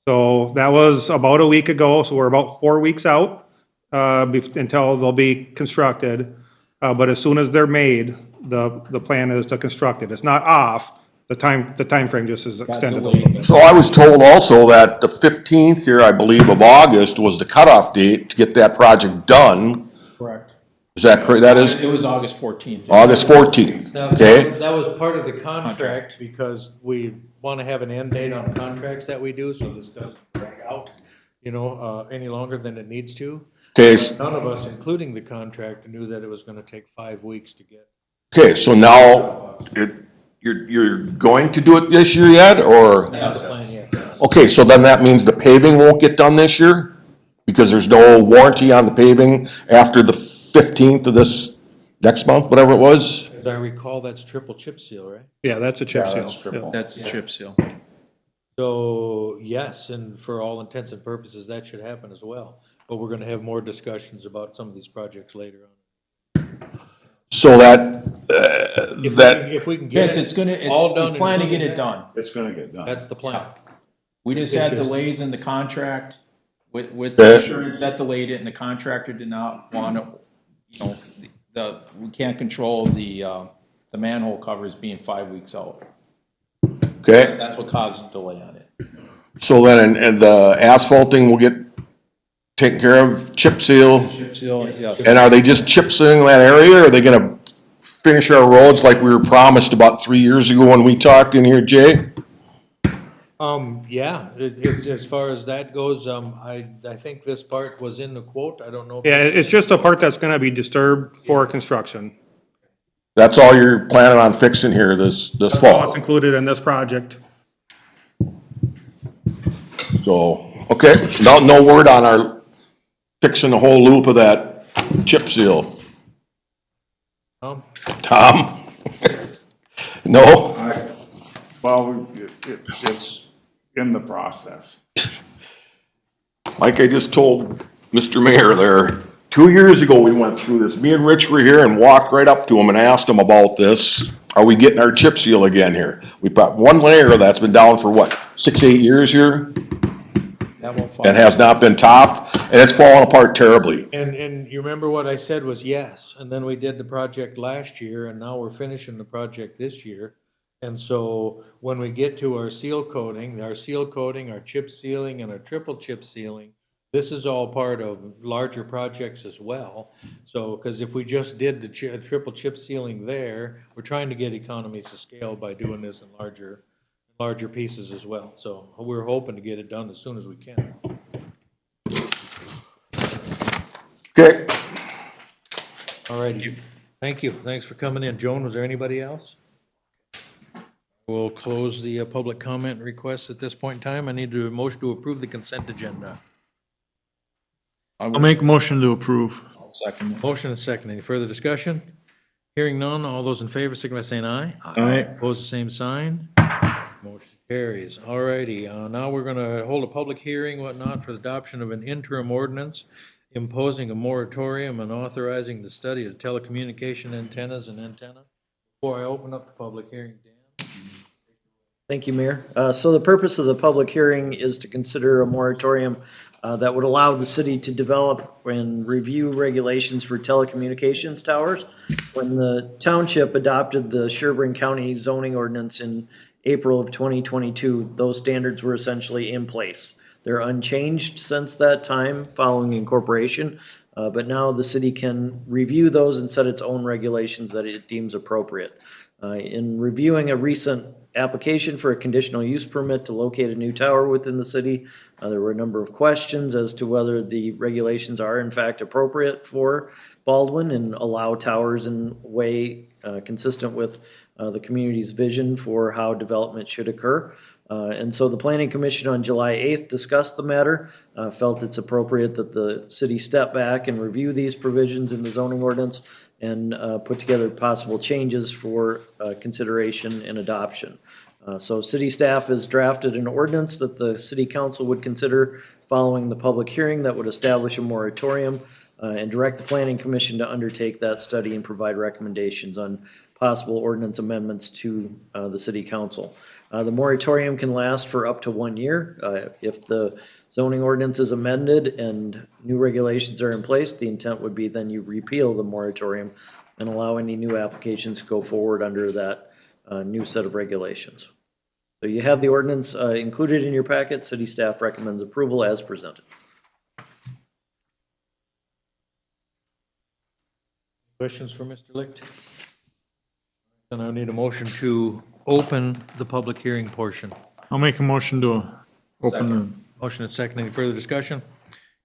So that was about a week ago, so we're about 4 weeks out until they'll be constructed. But as soon as they're made, the plan is to construct it. It's not off, the time frame just is extended a little bit. So I was told also that the 15th here, I believe, of August was the cutoff date to get that project done. Correct. Is that correct? That is It was August 14th. August 14th, Now, okay? that was part of the contract because we want to have an end date on contracts that we do, so this doesn't drag out, any longer than it needs to. Okay, But none of us, including the contractor, knew that it was going to take 5 weeks to get. okay, so now you're going to do it this year yet, or? That's the plan, yes. Okay, so then that means the paving won't get done this year? Because there's no warranty on the paving after the 15th of this next month, whatever it was? As I recall, that's triple chip seal, right? Yeah, that's a chip seal. that's triple. That's a chip seal. So, yes, and for all intents and purposes, that should happen as well. But we're going to have more discussions about some of these projects later on. So If we can get It's gonna, all done. we plan to get including it that, done. It's gonna get done. That's the plan. We just It's had just- delays in the contract with Okay. the insurance that delayed it, and the contractor did not want to, we can't control the manhole covers being 5 weeks out. okay, That's what caused the delay on it. so then, and the asphalting will get taken care of, chip seal? Chip seal, yes. And are they just chip sealing that area, or are they gonna finish our roads like we were promised about 3 years ago when we talked in here, Jay? Yeah, as far as that goes, I think this part was in the quote. I don't know. Yeah, it's just a part that's gonna be disturbed for construction. That's all you're planning on fixing here this All fall? that's included in this project. So, okay, no word on our fixing the whole loop of that chip seal? Tom? No? Well, it's in the process. Like I just told Mr. Mayor there, 2 years ago, we went through this. Me and Rich were here and walked right up to him and asked him about this. Are we getting our chip seal again here? We brought one layer that's been down for what, 6, 8 years here? And has not been topped, and it's fallen apart terribly. And you remember what I said was yes, and then we did the project last year, and now we're finishing the project this year. And so when we get to our seal coating, our chip sealing, and our triple chip sealing, this is all part of larger projects as well. So, because if we just did the triple chip sealing there, we're trying to get economies of scale by doing this in larger pieces as well. So we're hoping to get it done as soon as we can. Okay, All righty. Thank you. Thanks for coming in. Joan, was there anybody else? We'll close the public comment requests at this point in time. I need a motion to approve the consent agenda. I'll make a motion to approve. I'll second it. Motion and second. Any further discussion? Hearing none, all those in favor, signify by saying aye. Aye. Opposed, the same sign. Motion carries. All righty, now we're gonna hold a public hearing, whatnot, for the adoption of an interim ordinance imposing a moratorium and authorizing the study of telecommunication antennas and antenna. Before I open up the public hearing, Dan? Thank you, Mayor. So the purpose of the public hearing is to consider a moratorium that would allow the city to develop and review regulations for telecommunications towers. When the township adopted the Sherburne County zoning ordinance in April of 2022, those standards were essentially in place. They're unchanged since that time following incorporation, but now the city can review those and set its own regulations that it deems appropriate. In reviewing a recent application for a conditional use permit to locate a new tower within the city. There were a number of questions as to whether the regulations are in fact appropriate for Baldwin and allow towers in a way consistent with the community's vision for how development should occur. And so the Planning Commission on July 8th discussed the matter, felt it's appropriate that the city step back and review these provisions in the zoning ordinance and put together possible changes for consideration and adoption. So city staff has drafted an ordinance that the city council would consider following the public hearing that would establish a moratorium and direct the Planning Commission to undertake that study and provide recommendations on possible ordinance amendments to the city council. The moratorium can last for up to 1 year. If the zoning ordinance is amended and new regulations are in place, the intent would be then you repeal the moratorium and allow any new applications to go forward under that new set of regulations. So you have the ordinance included in your packet. City staff recommends approval as presented. Questions for Mr. Licht? Then I need a motion to open the public hearing portion. I'll make a motion to open the. Motion and second. Any further discussion?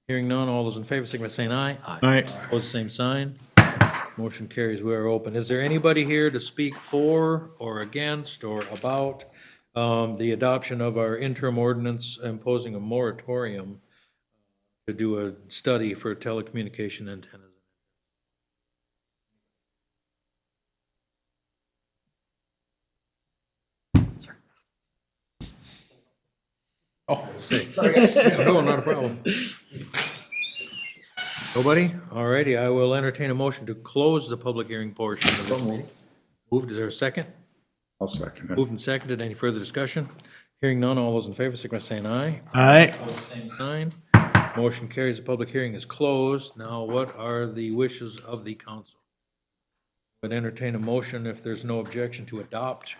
Hearing none. All those in favor, signify by saying aye. Aye. Opposed, same sign. Motion carries. We are open. Is there anybody here to speak for or against or about the adoption of our interim ordinance imposing a moratorium to do a study for telecommunication antennas? Oh, sorry, guys. No, not a problem. Nobody? All righty, I will entertain a motion to close the public hearing portion of this meeting. Moved, is there a second? I'll second it. Moved and seconded, any further discussion? Hearing none, all those in favor, signify by saying aye. Aye. Opposed, same sign. Motion carries, the public hearing is closed. Now, what are the wishes of the council? Would entertain a motion if there's no objection to adopt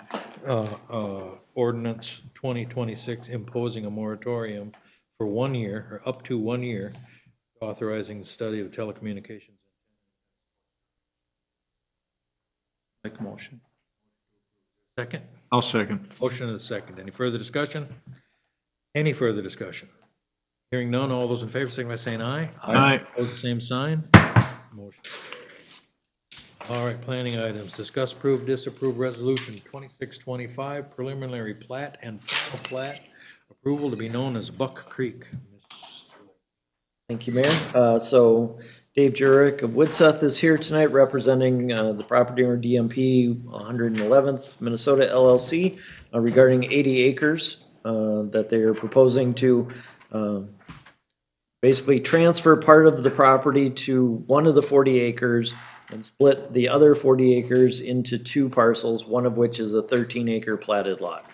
ordinance 2026 imposing a moratorium for 1 year, or up to 1 year, authorizing the study of telecommunications. Make a motion. Second? I'll second. Motion and a second. Any further discussion? Any further discussion? Hearing none, all those in favor, signify by saying aye. Aye. Opposed, the same sign. Motion. All right, planning items. Discuss, approve, disapprove resolution 2625, preliminary plat and final plat approval to be known as Buck Creek. Thank you, Mayor. So Dave Jurek of Woodseth is here tonight representing the property owner DMP 111th Minnesota LLC regarding 80 acres that they are proposing to basically transfer part of the property to one of the 40 acres and split the other 40 acres into two parcels, one of which is a 13-acre platted lot.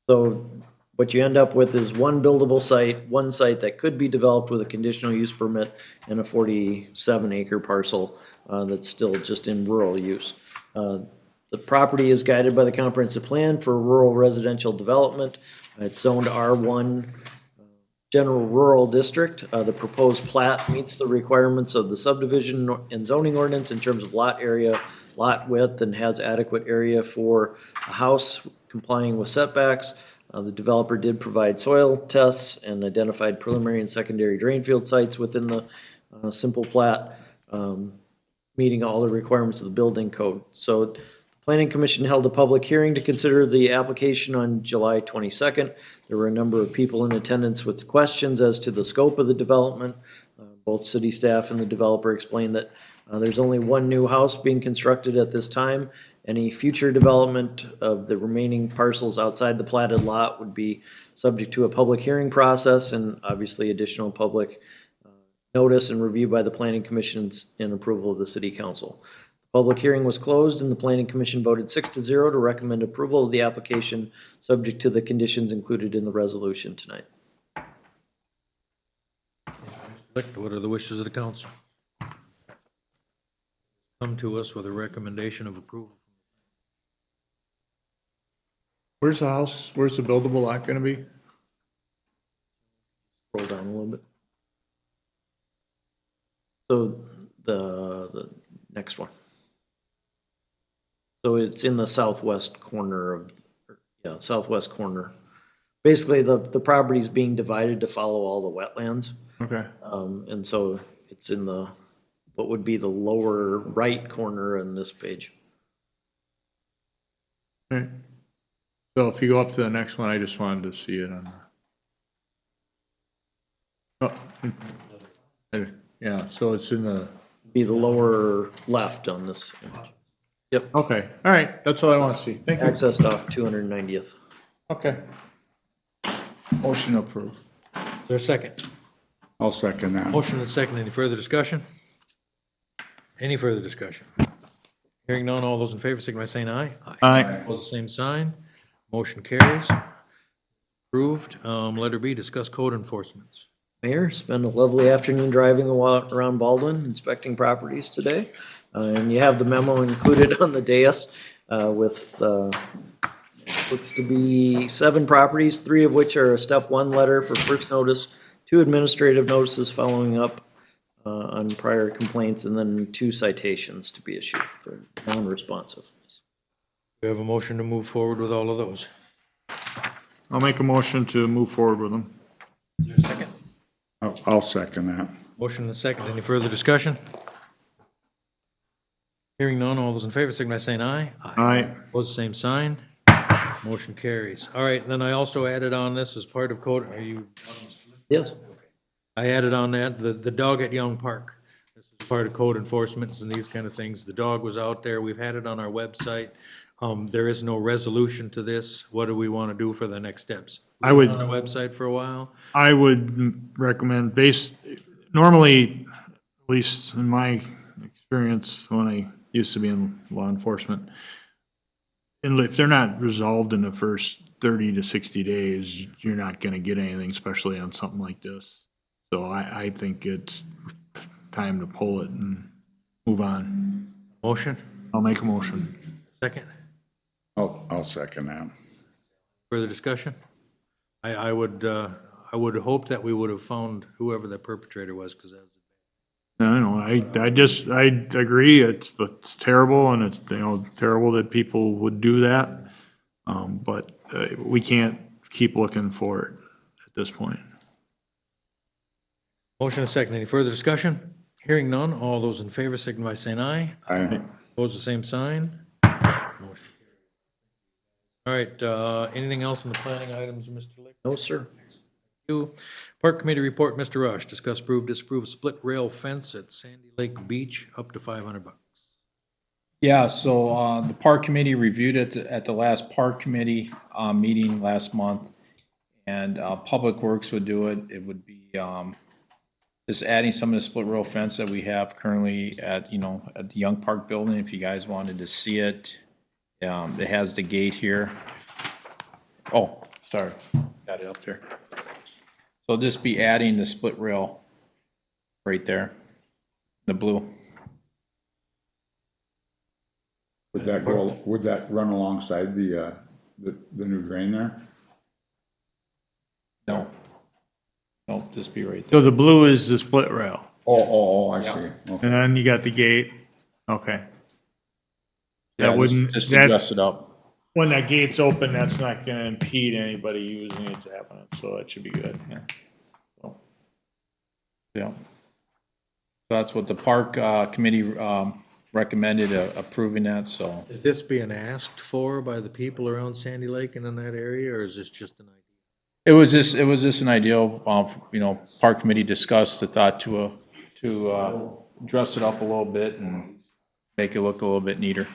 So what you end up with is one buildable site, one site that could be developed with a conditional use permit, and a 47-acre parcel that's still just in rural use. The property is guided by the comprehensive plan for rural residential development. It's zoned R1 General Rural District. The proposed plat meets the requirements of the subdivision and zoning ordinance in terms of lot area, lot width, and has adequate area for a house complying with setbacks. The developer did provide soil tests and identified preliminary and secondary drain field sites within the simple plat, meeting all the requirements of the building code. So the Planning Commission held a public hearing to consider the application on July 22nd. There were a number of people in attendance with questions as to the scope of the development. Both city staff and the developer explained that there's only one new house being constructed at this time. Any future development of the remaining parcels outside the platted lot would be subject to a public hearing process and obviously additional public notice and review by the Planning Commission and approval of the City Council. The public hearing was closed and the Planning Commission voted 6-0 to recommend approval of the application subject to the conditions included in the resolution tonight. What are the wishes of the council? Come to us with a recommendation of approval. Where's the house, where's the buildable lot gonna be? Scroll down a little bit. So the next one. So it's in the southwest corner of, southwest corner. Basically, the property's being divided to follow all the wetlands. Okay. And so it's in the, what would be the lower right corner in this page. Right. So if you go up to the next one, I just wanted to see it on the. Oh, yeah, so it's in the, Be the lower left on this image. Yep, okay, all right, that's all I want to see. Thank you. accessed off 290th. Okay. Motion approved. Is there a second? I'll second that. Motion and second. Any further discussion? Any further discussion? Hearing none, all those in favor, signify by saying aye. Aye. Opposed, the same sign. Motion carries. Approved. Letter B, discuss code enforcements. Mayor, spent a lovely afternoon driving around Baldwin, inspecting properties today. And you have the memo included on the dais with, looks to be 7 properties, 3 of which are a step 1 letter for first notice, 2 administrative notices following up on prior complaints, and then 2 citations to be issued for non-responsiveness. We have a motion to move forward with all of those. I'll make a motion to move forward with them. Second. I'll second that. Motion and second. Any further discussion? Hearing none, all those in favor, signify by saying aye. Aye. Opposed, the same sign. Motion carries. All right, then I also added on this as part of code, are you? Yes. I added on that, the dog at Young Park. This is part of code enforcement and these kind of things. The dog was out there. We've had it on our website. There is no resolution to this. What do we want to do for the next steps? I would- On our website for a while. I would recommend normally, at least in my experience when I used to be in law enforcement, and if they're not resolved in the first 30 to 60 days, you're not gonna get anything, especially on something like this. So I think it's time to pull it and move on. Motion, I'll make a motion. second. I'll second that. Further discussion? I would hope that we would have found whoever the perpetrator was, because that was. I know, I agree, it's terrible, and it's, terrible that people would do that. But we can't keep looking for it at this point. Motion and second. Any further discussion? Hearing none, all those in favor signify by saying aye. Aye. Opposed, the same sign. Motion carries. All right, anything else in the planning items, Mr. Lick? No, sir. You. Park Committee report, Mr. Rush, discuss, approve, disapprove split rail fence at Sandy Lake Beach, up to $500. Yeah, so the park committee reviewed it at the last park committee meeting last month, and Public Works would do it. It would be just adding some of the split rail fence that we have currently at, at the Young Park building, if you guys wanted to see it. It has the gate here. Oh, sorry, got it up there. So just be adding the split rail right there, the blue. Would that run alongside the new drain there? No. No, just be right there. So the blue is the split rail, Oh, I see. Okay. and then you got the gate, okay. Yeah, That wouldn't, just adjust it up. when that gate's open, that's not gonna impede anybody using it to happen, so that should be good, yeah. Yeah. So that's what the park committee recommended approving that, so. Is this being asked for by the people around Sandy Lake and in that area, or is this just an idea? It was just an ideal, park committee discussed the thought to dress it up a little bit and make it look a little bit neater.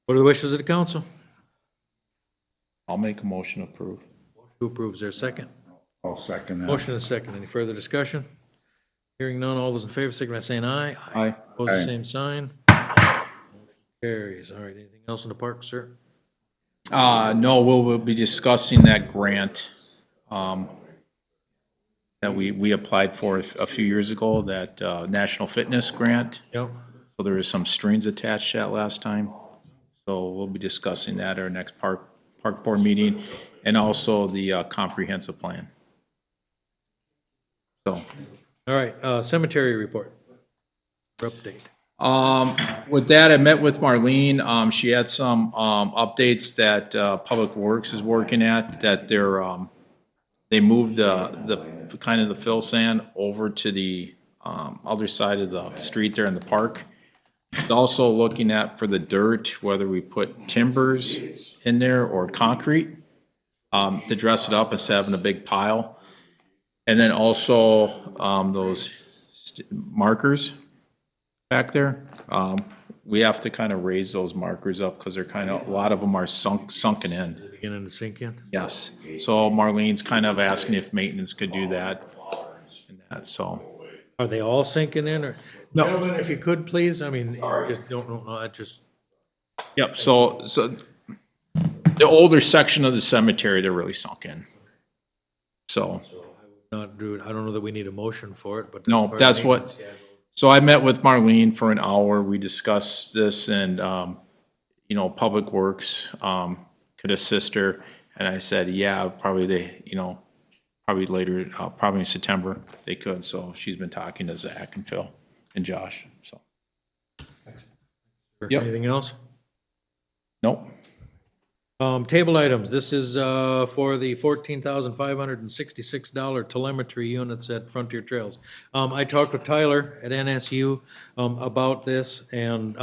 What are the wishes of the council? I'll make a motion to approve. Who approves their second? I'll second that. Motion and second. Any further discussion? Hearing none, all those in favor signify by saying aye. Aye. Opposed, the Aye. same sign. Motion carries. All right, anything else in the park, sir? No, we'll be discussing that grant, that we applied for a few years ago, that, National Fitness Grant. Yep. So there is some strings attached to that last time. So we'll be discussing that at our next park board meeting, and also the, comprehensive plan. So, All right, cemetery report. For update. With that, I met with Marlene. She had some updates that Public Works is working at, that they moved the kind of the fill sand over to the other side of the street there in the park. It's also looking at for the dirt, whether we put timbers in there or concrete to dress it up instead of having a big pile. And then also those markers back there. We have to kind of raise those markers up because they're kind of, a lot of them are sunken in. Beginning to sink in? Yes. So Marlene's kind of asking if maintenance could do that. And that, so. Are they all sinking in, or? No. Gentlemen, if you could, please, I mean, just don't, I just, Yep, so the older section of the cemetery, they're really sunk in. So, not do it, I don't know that we need a motion for it, but. no, part of that's maintenance, what, yeah. so I met with Marlene for an hour. We discussed this and, you know, Public Works could assist her. And I said, yeah, probably probably later, probably in September, they could. So she's been talking to Zach and Phil and Josh, so. Yep. Anything else? Nope. Table items, this is for the $14,566 telemetry units at Frontier Trails. I talked with Tyler at NSU about this, and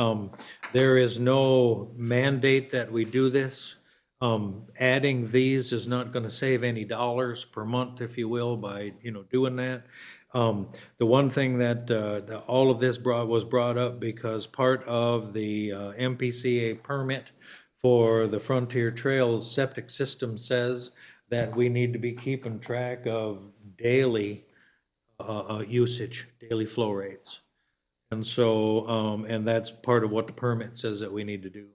there is no mandate that we do this. Adding these is not gonna save any dollars per month, if you will, by, doing that. The one thing that all of this was brought up because part of the MPCA permit for the Frontier Trails septic system says that we need to be keeping track of daily usage, daily flow rates. And so, and that's part of what the permit says that we need to do.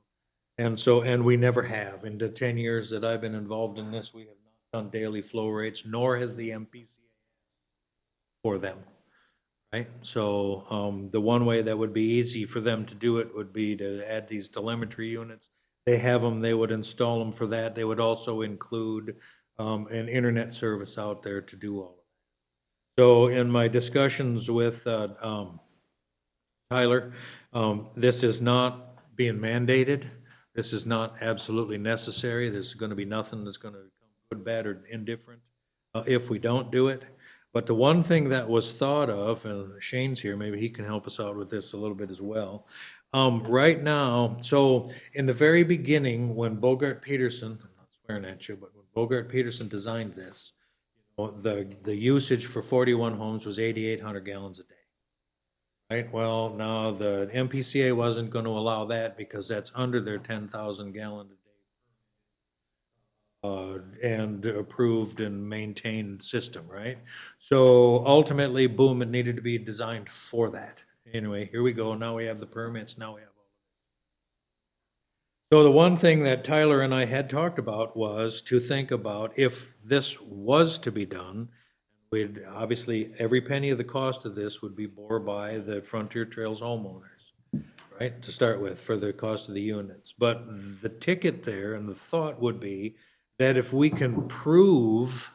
And so, and we never have. In the 10 years that I've been involved in this, we have not done daily flow rates, nor has the MPCA for them, right? So the one way that would be easy for them to do it would be to add these telemetry units. They have them, they would install them for that. They would also include an internet service out there to do all of that. So in my discussions with Tyler, this is not being mandated. This is not absolutely necessary. There's going to be nothing that's going to come good, bad, or indifferent if we don't do it. But the one thing that was thought of, and Shane's here, maybe he can help us out with this a little bit as well. Right now, so in the very beginning, when Bogart Peterson, I'm not swearing at you, but when Bogart Peterson designed this, the usage for 41 homes was 8,800 gallons a day. Right, well, now the MPCA wasn't going to allow that because that's under their 10,000 gallon a day and approved and maintained system, right? So ultimately, boom, it needed to be designed for that. Anyway, here we go. Now we have the permits. Now we have all of it. So the one thing that Tyler and I had talked about was to think about if this was to be done, we'd obviously, every penny of the cost of this would be bore by the Frontier Trails homeowners, right, to start with, for the cost of the units. But the ticket there and the thought would be that if we can prove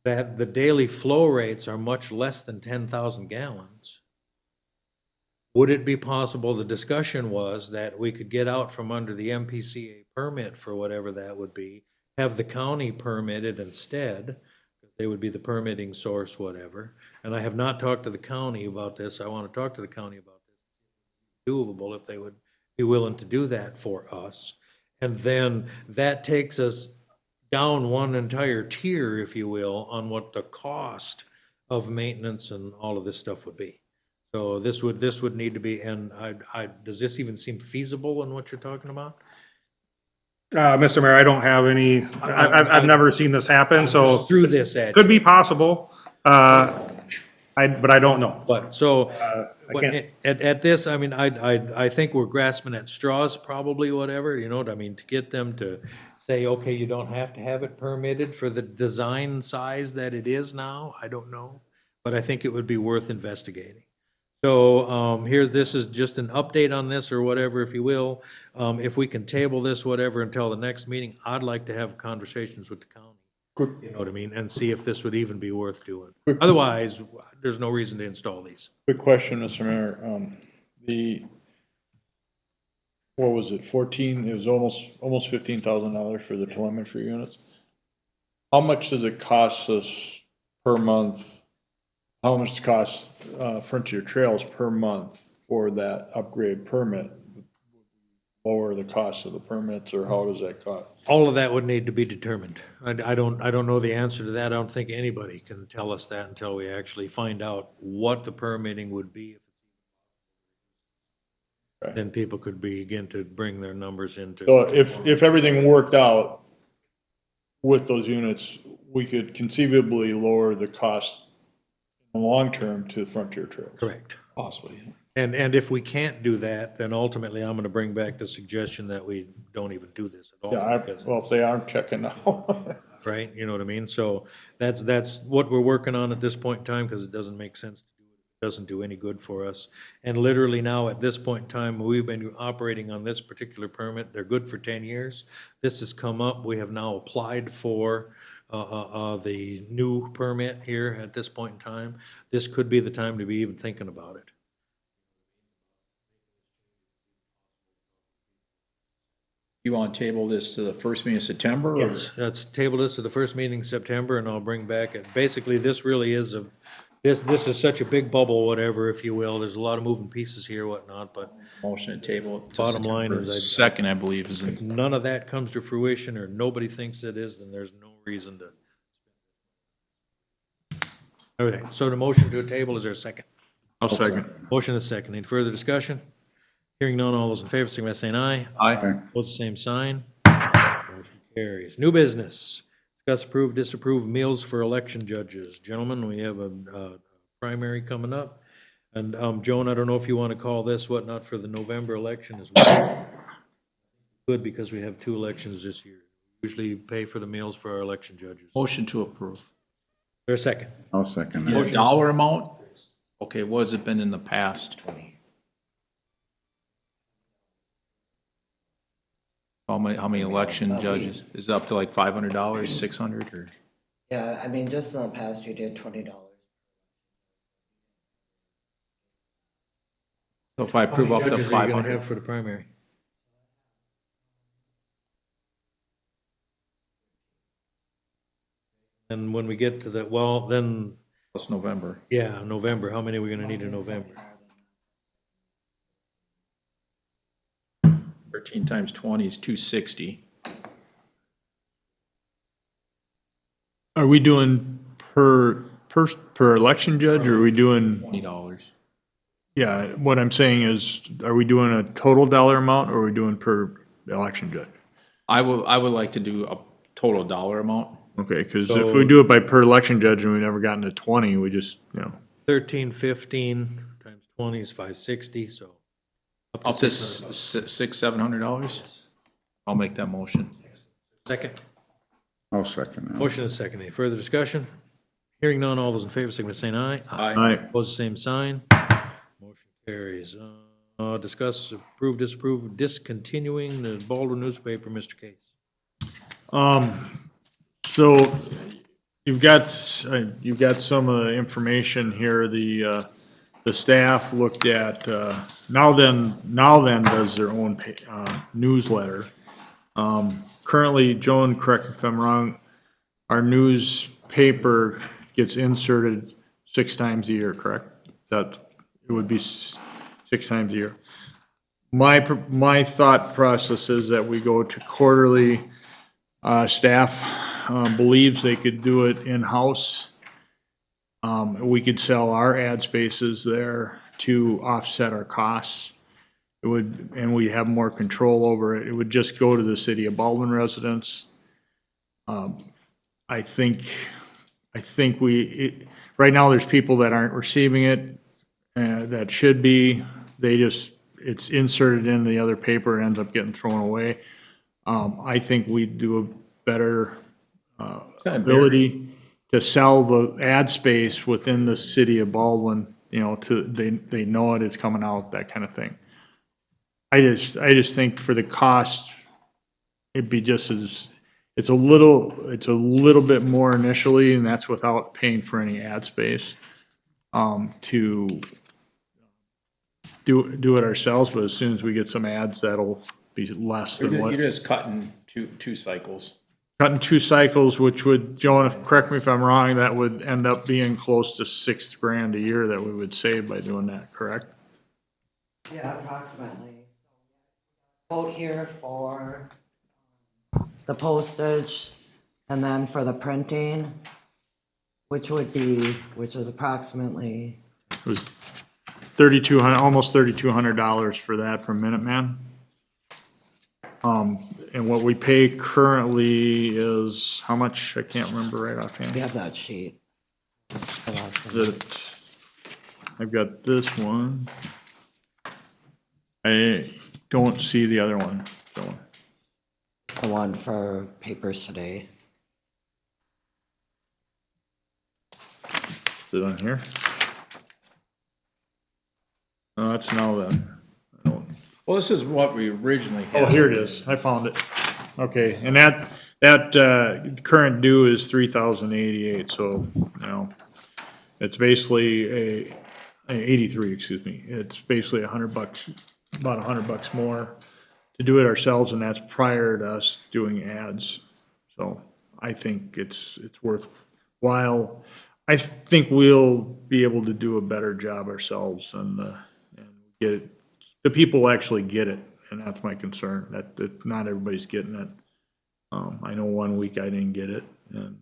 that the daily flow rates are much less than 10,000 gallons, would it be possible, the discussion was that we could get out from under the MPCA permit for whatever that would be, have the county permit it instead. They would be the permitting source, whatever. And I have not talked to the county about this. I want to talk to the county about this. Doable if they would be willing to do that for us. And then that takes us down one entire tier, if you will, on what the cost of maintenance and all of this stuff would be. So this would need to be, and does this even seem feasible in what you're talking about? Mr. Mayor, I don't have any, I've never seen this happen, so. Through this ad. Could be possible, but I don't know. But so, I can't. at this, I mean, I think we're grasping at straws, probably, whatever, you know what I mean, to get them to say, okay, you don't have to have it permitted for the design size that it is now, I don't know, but I think it would be worth investigating. So here, this is just an update on this or whatever, if you will. If we can table this, whatever, until the next meeting, I'd like to have conversations with the county You know what I mean? And see if this would even be worth doing. Otherwise, there's no reason to install these. Quick question, Mr. Mayor. What was it, 14, it was almost $15,000 for the telemetry units? How much does it cost us per month? How much does it cost Frontier Trails per month for that upgrade permit? Lower the cost of the permits, or how does that cost? All of that would need to be determined. I don't know the answer to that. I don't think anybody can tell us that until we actually find out what the permitting would be. Then people could begin to bring their numbers into. So if everything worked out with those units, we could conceivably lower the cost in the long term to Frontier Trails. Correct. Possibly. And if we can't do that, then ultimately I'm gonna bring back the suggestion that we don't even do this at all. Yeah, because well, if they aren't checking out. right? You know what I mean? So that's what we're working on at this point in time, because it doesn't make sense to do it. It doesn't do any good for us. And literally now, at this point in time, we've been operating on this particular permit. They're good for 10 years. This has come up. We have now applied for the new permit here at this point in time. This could be the time to be even thinking about it. You want to table this to the first meeting of September? or- Yes, let's table this to the first meeting in September, and I'll bring back, basically, this really is this is such a big bubble, whatever, if you will. There's a lot of moving pieces here, whatnot, but Motion to table it to Bottom line September is second, I believe, is if in. none of that comes to fruition, or nobody thinks it is, then there's no reason to. Okay, so the motion to a table, is there a second? I'll second. Motion is second. Any further discussion? Hearing none, all those in favor, signify by saying aye. Aye. Opposed, the same sign. Motion carries. New business. Discuss, approve, disapprove meals for election judges. Gentlemen, we have a primary coming up. And Joan, I don't know if you want to call this whatnot for the November election as well. Good, because we have 2 elections this year. Usually pay for the meals for our election judges. Motion to approve. There a second? I'll second Yeah, that. dollar amount? Okay, what has it been in the past? How many election judges? Is it up to like $500, 600, or? Yeah, I mean, just in the past, you did $20. So if I approve How up many to judges are you gonna 500? have for the primary? And when we get to the, well, then, Plus November. yeah, November, how many are we gonna need in November? 13 times 20 is 260. Are we doing per election judge, or are we doing, $20. yeah, what I'm saying is, are we doing a total dollar amount, or are we doing per election judge? I would like to do a total dollar amount. Okay, because So- if we do it by per election judge and we never gotten to 20, we just, 1315 times 20 is 560, so. Up to $600. $700? I'll make that motion. Second. I'll second that. Motion is second. Any further discussion? Hearing none, all those in favor, signify by saying aye. Aye. Opposed, the same sign. Motion carries. Discuss, approve, disapprove, discontinuing the Baldwin newspaper, Mr. Case. So you've got some of the information here. The staff looked at, Now Then does their own newsletter. Currently, Joan, correct me if I'm wrong, our newspaper gets inserted 6 times a year, correct? That, it would be 6 times a year. My thought process is that we go to quarterly. Staff believes they could do it in-house. We could sell our ad spaces there to offset our costs. It would, and we have more control over it. It would just go to the city of Baldwin residents. I think right now there's people that aren't receiving it, that should be. It's inserted in the other paper, ends up getting thrown away. I think we do a better ability to sell the ad space within the city of Baldwin, they know it's coming out, that kind of thing. I just think for the cost, it'd be just as, it's a little bit more initially, and that's without paying for any ad space, to do it ourselves, but as soon as we get some ads, that'll be less than what. You're just cutting two cycles. Cutting 2 cycles, which would, Joan, correct me if I'm wrong, that would end up being close to $6,000 a year that we would save by doing that, correct? Yeah, approximately. Quote here for the postage and then for the printing, which is approximately, It was $3,200, almost $3,200 for that from Minuteman. And what we pay currently is, how much? I can't remember right offhand. we have that sheet. I've got this one. I don't see the other one, so. The one for papers today. Is it on here? No, that's now then. I don't. Well, this is what we originally had. Oh, here it is. I found it. Okay, and that current due is $3,088, so, you know, it's basically 83, excuse me. It's basically $100, about $100 more to do it ourselves, and that's prior to us doing ads. So I think it's worthwhile. I think we'll be able to do a better job ourselves and get it. The people actually get it, and that's my concern, that not everybody's getting it. I know 1 week I didn't get it, and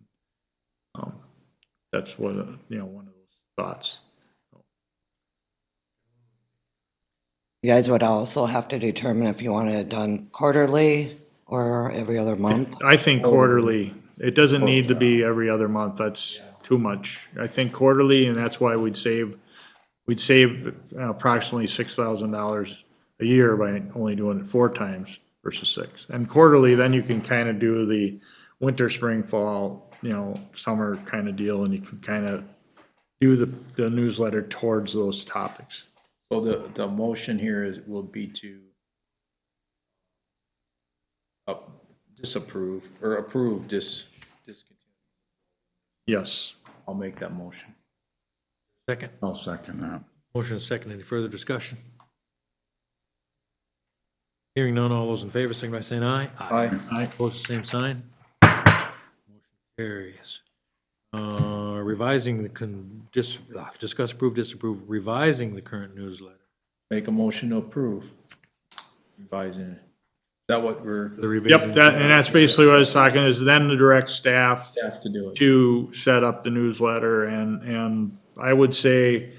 that's what, one of those thoughts. You guys would also have to determine if you want it done quarterly or every other month. I think quarterly. It doesn't need to be every other month. That's too much. I think quarterly, and that's why we'd save approximately $6,000 a year by only doing it 4 times versus 6. And quarterly, then you can kind of do the winter, spring, fall, summer kind of deal, and you can kind of do the newsletter towards those topics. So the motion here will be to disapprove or approve discontinue. Yes. I'll make that motion. Second. I'll second that. Motion is second. Any further discussion? Hearing none, all those in favor, signify by saying aye. Aye. Opposed, the same sign. Motion carries. Revising discuss, approve, disapprove, revising the current newsletter. Make a motion to approve. Revising it. Is that what we're? The revision. Yep, and that's basically what I was talking, is then to direct staff Staff to do it. to set up the newsletter, and I would say,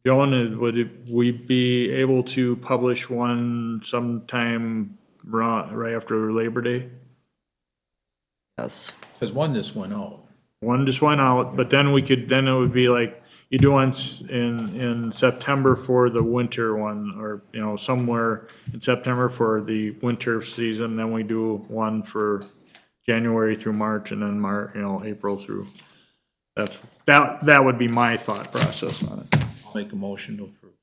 Joan, would we be able to publish one sometime right after Labor Day? Yes. Because one just went out. One just went out, but then it would be like, you do one in September for the winter one, or, somewhere in September for the winter season, then we do one for January through March, and then April through. That would be my thought process on it. I'll make a motion to approve.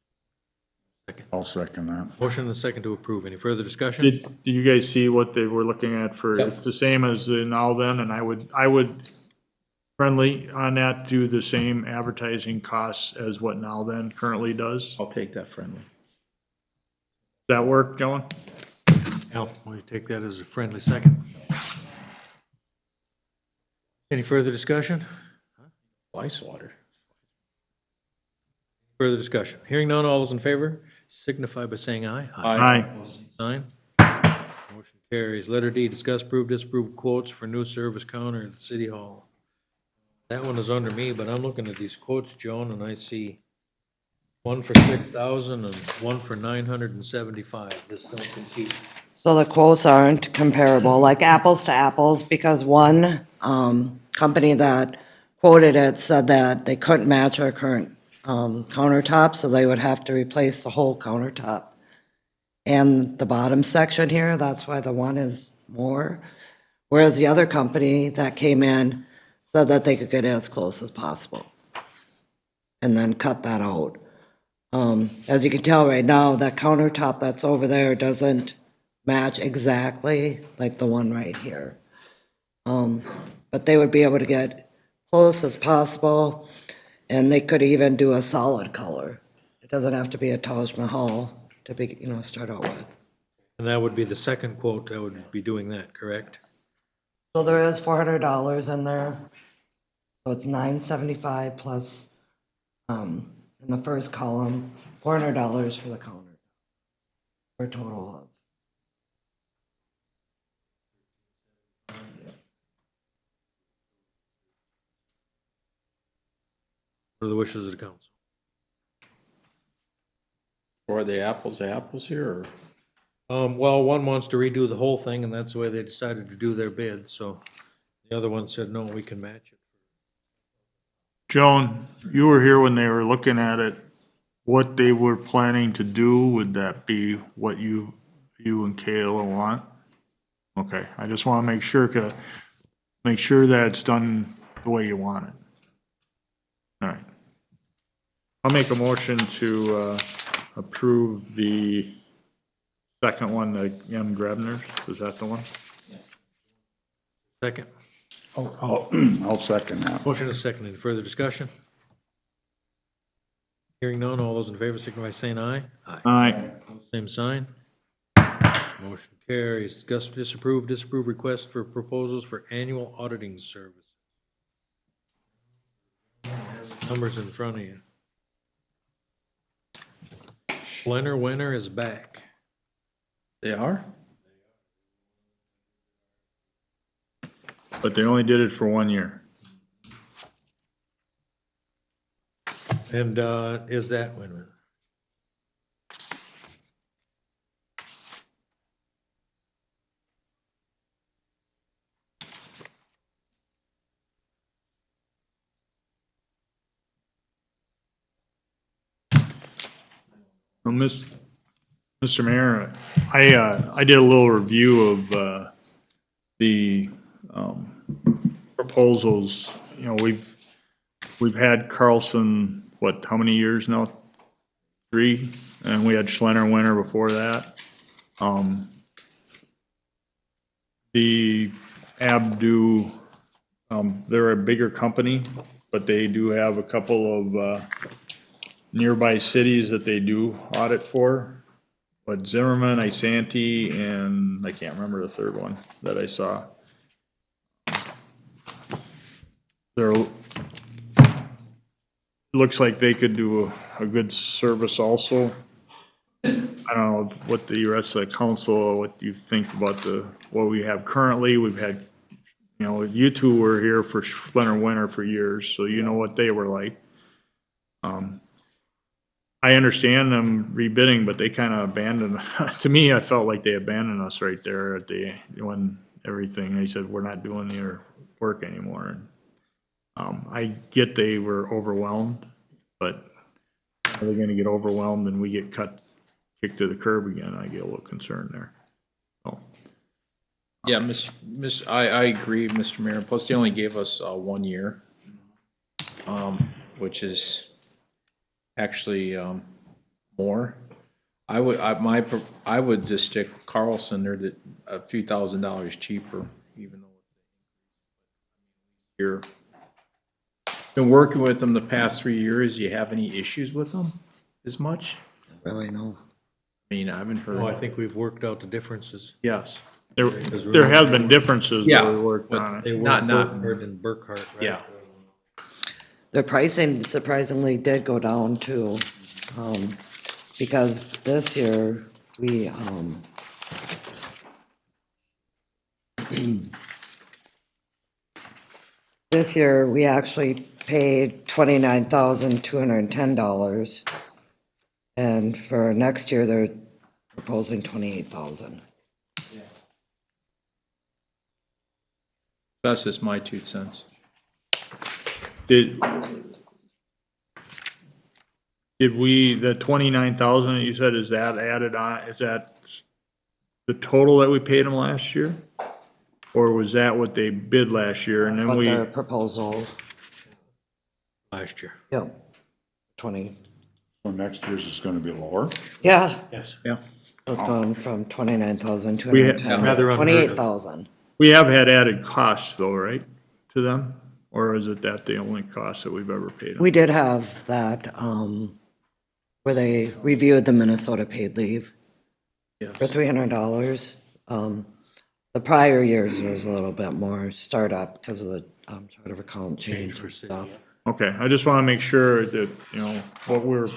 I'll second that. Motion and a second to approve. Any further discussion? Did you guys see what they were looking at for, it's the same as the now then, and I would friendly on that, do the same advertising costs as what now then currently does. I'll take that friendly. Does that work, Joan? Al, will you take that as a friendly second? Any further discussion? Ice water. Further discussion? Hearing none, all those in favor signify by saying aye. Aye. Sign. Motion carries. Letter D, discuss, approve, disapprove quotes for new service counter at City Hall. That one is under me, but I'm looking at these quotes, Joan, and I see one for 6,000 and one for 975. This don't compete. So the quotes aren't comparable, like apples to apples, because one company that quoted it said that they couldn't match our current countertop, so they would have to replace the whole countertop. And the bottom section here, that's why the one is more. Whereas the other company that came in said that they could get it as close as possible and then cut that out. As you can tell right now, that countertop that's over there doesn't match exactly like the one right here. But they would be able to get close as possible, and they could even do a solid color. It doesn't have to be a Taj Mahal to be, start out with. And that would be the second quote that would be doing that, correct? So there is $400 in there. So it's $975 plus, in the first column, $400 for the counter. For a total of. What are the wishes of the council? Or are they apples to apples here, or? Well, one wants to redo the whole thing, and that's the way they decided to do their bid, so the other one said, no, we can match it. Joan, you were here when they were looking at it. What they were planning to do, would that be what you and Kayla want? Okay, I just want to make sure that it's done the way you want it. All right. I'll make a motion to approve the second one, the M. Grebner's. Is that the one? Second. I'll second that. Motion is second. Any further discussion? Hearing none, all those in favor signify by saying aye. Aye. Same sign. Motion carries. Disapprove request for proposals for annual auditing service. Numbers in front of you. Schlenner Winter is back. They are? But they only did it for 1 year. And is that, wait a minute. Well, Mr. Mayor, I did a little review of the proposals. You know, we've had Carlson, what, how many years now? 3, and we had Schlenner Winter before that. The Abdu, they're a bigger company, but they do have a couple of nearby cities that they do audit for. But Zimmerman, Isanti, and I can't remember the third one that I saw. They're, looks like they could do a good service also. I don't know what the rest of the council, what do you think about what we have currently? We've had, you know, you two were here for Schlenner Winter for years, so you know what they were like. I understand them rebidding, but they kind of abandoned, to me, I felt like they abandoned us right there when everything, they said, we're not doing your work anymore. I get they were overwhelmed, but are they gonna get overwhelmed and we get kicked to the curb again? I get a little concerned there. So. Yeah, I agree, Mr. Mayor. Plus, they only gave us 1 year, which is actually more. I would just stick Carlson. They're a few $1,000s cheaper, even though you're been working with them the past 3 years. Do you have any issues with them as much? Really, no. I mean, I haven't heard. No, I think we've worked out the differences. Yes. There have been differences Yeah, where we worked but on it. They were Not- Burkhardt and Burkhart, right? Yeah. The pricing surprisingly did go down too, because this year we, this year we actually paid $29,210. And for next year, they're proposing $28,000. That's just my 2 cents. Did we, the 29,000 that you said, is that added on, is that the total that we paid them last year? Or was that what they bid last year and then But we? their proposal, Last year. yep, 20, So next year's is gonna be lower? yeah. Yes. Yeah. It's gone from 29,210 rather to unheard of. 28,000. We have had added costs though, right, to them? Or is it that the only cost that we've ever paid them? We did have that, where they reviewed the Minnesota paid leave for $300. The prior years was a little bit more startup because of the chart of account change and stuff. Okay, I just want to make sure that, you know, what we're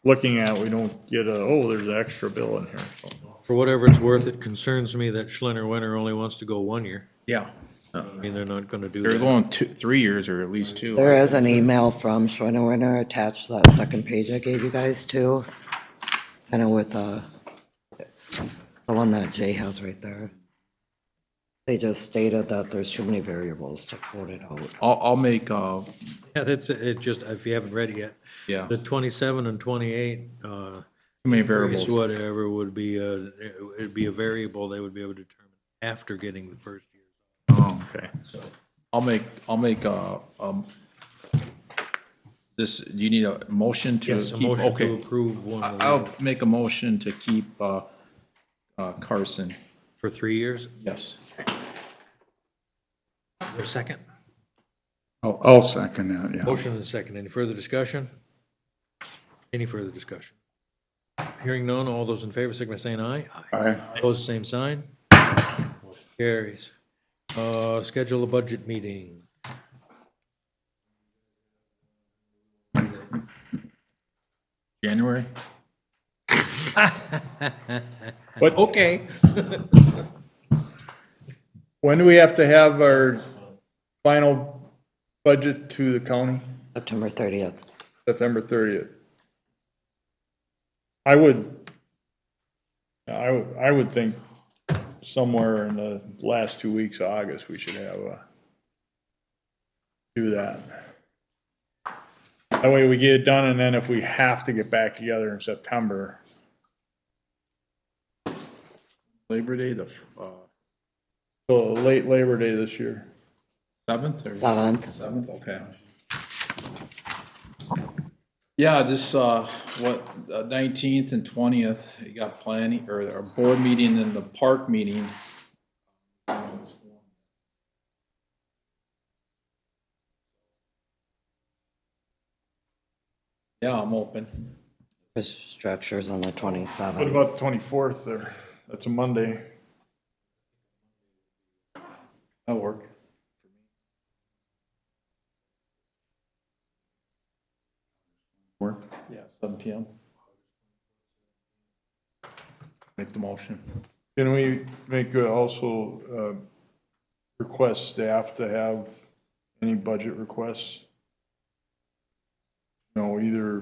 looking at, we don't get there's an extra bill in here. So. For whatever it's worth, it concerns me that Schlenner Winter only wants to go 1 year. Yeah. I mean, they're not gonna do They're that. going 3 years or at least 2. There is an email from Schwinner attached to that second page I gave you guys too. Kind of with the one that Jay has right there. They just stated that there's too many variables to quote it out. I'll make, Yeah, that's, it just, if you haven't read it yet. yeah, The 27 and 28, too many variables. whatever would be, it'd be a variable they would be able to determine after getting the first year. Oh, okay. I'll make, this, do you need a motion to Yes, a keep? motion to Okay. approve one of the- I'll make a motion to keep, Carson. for 3 years. Yes. Is there a second? I'll second that, yeah. Motion and a second. Any further discussion? Any further discussion? Hearing none, all those in favor, signify by saying aye. Aye. Opposed, same sign. Motion carries. Schedule a budget meeting. January? But Okay. when do we have to have our final budget to the county? September 30th. September 30th. I would think somewhere in the last 2 weeks of August, we should have, do that. That way we get it done, and then if we have to get back together in September. Labor Day, so late Labor Day this year. 7th or? 7th. 7th, okay. Yeah, this, 19th and 20th, you got planning, or our board meeting and the park meeting. Yeah, I'm open. This structure's on the What 27th. about the 24th there? That's a Monday. That'll work. Work? Yeah, 7 PM. Make the motion. Can we make also request staff to have any budget requests? You know, either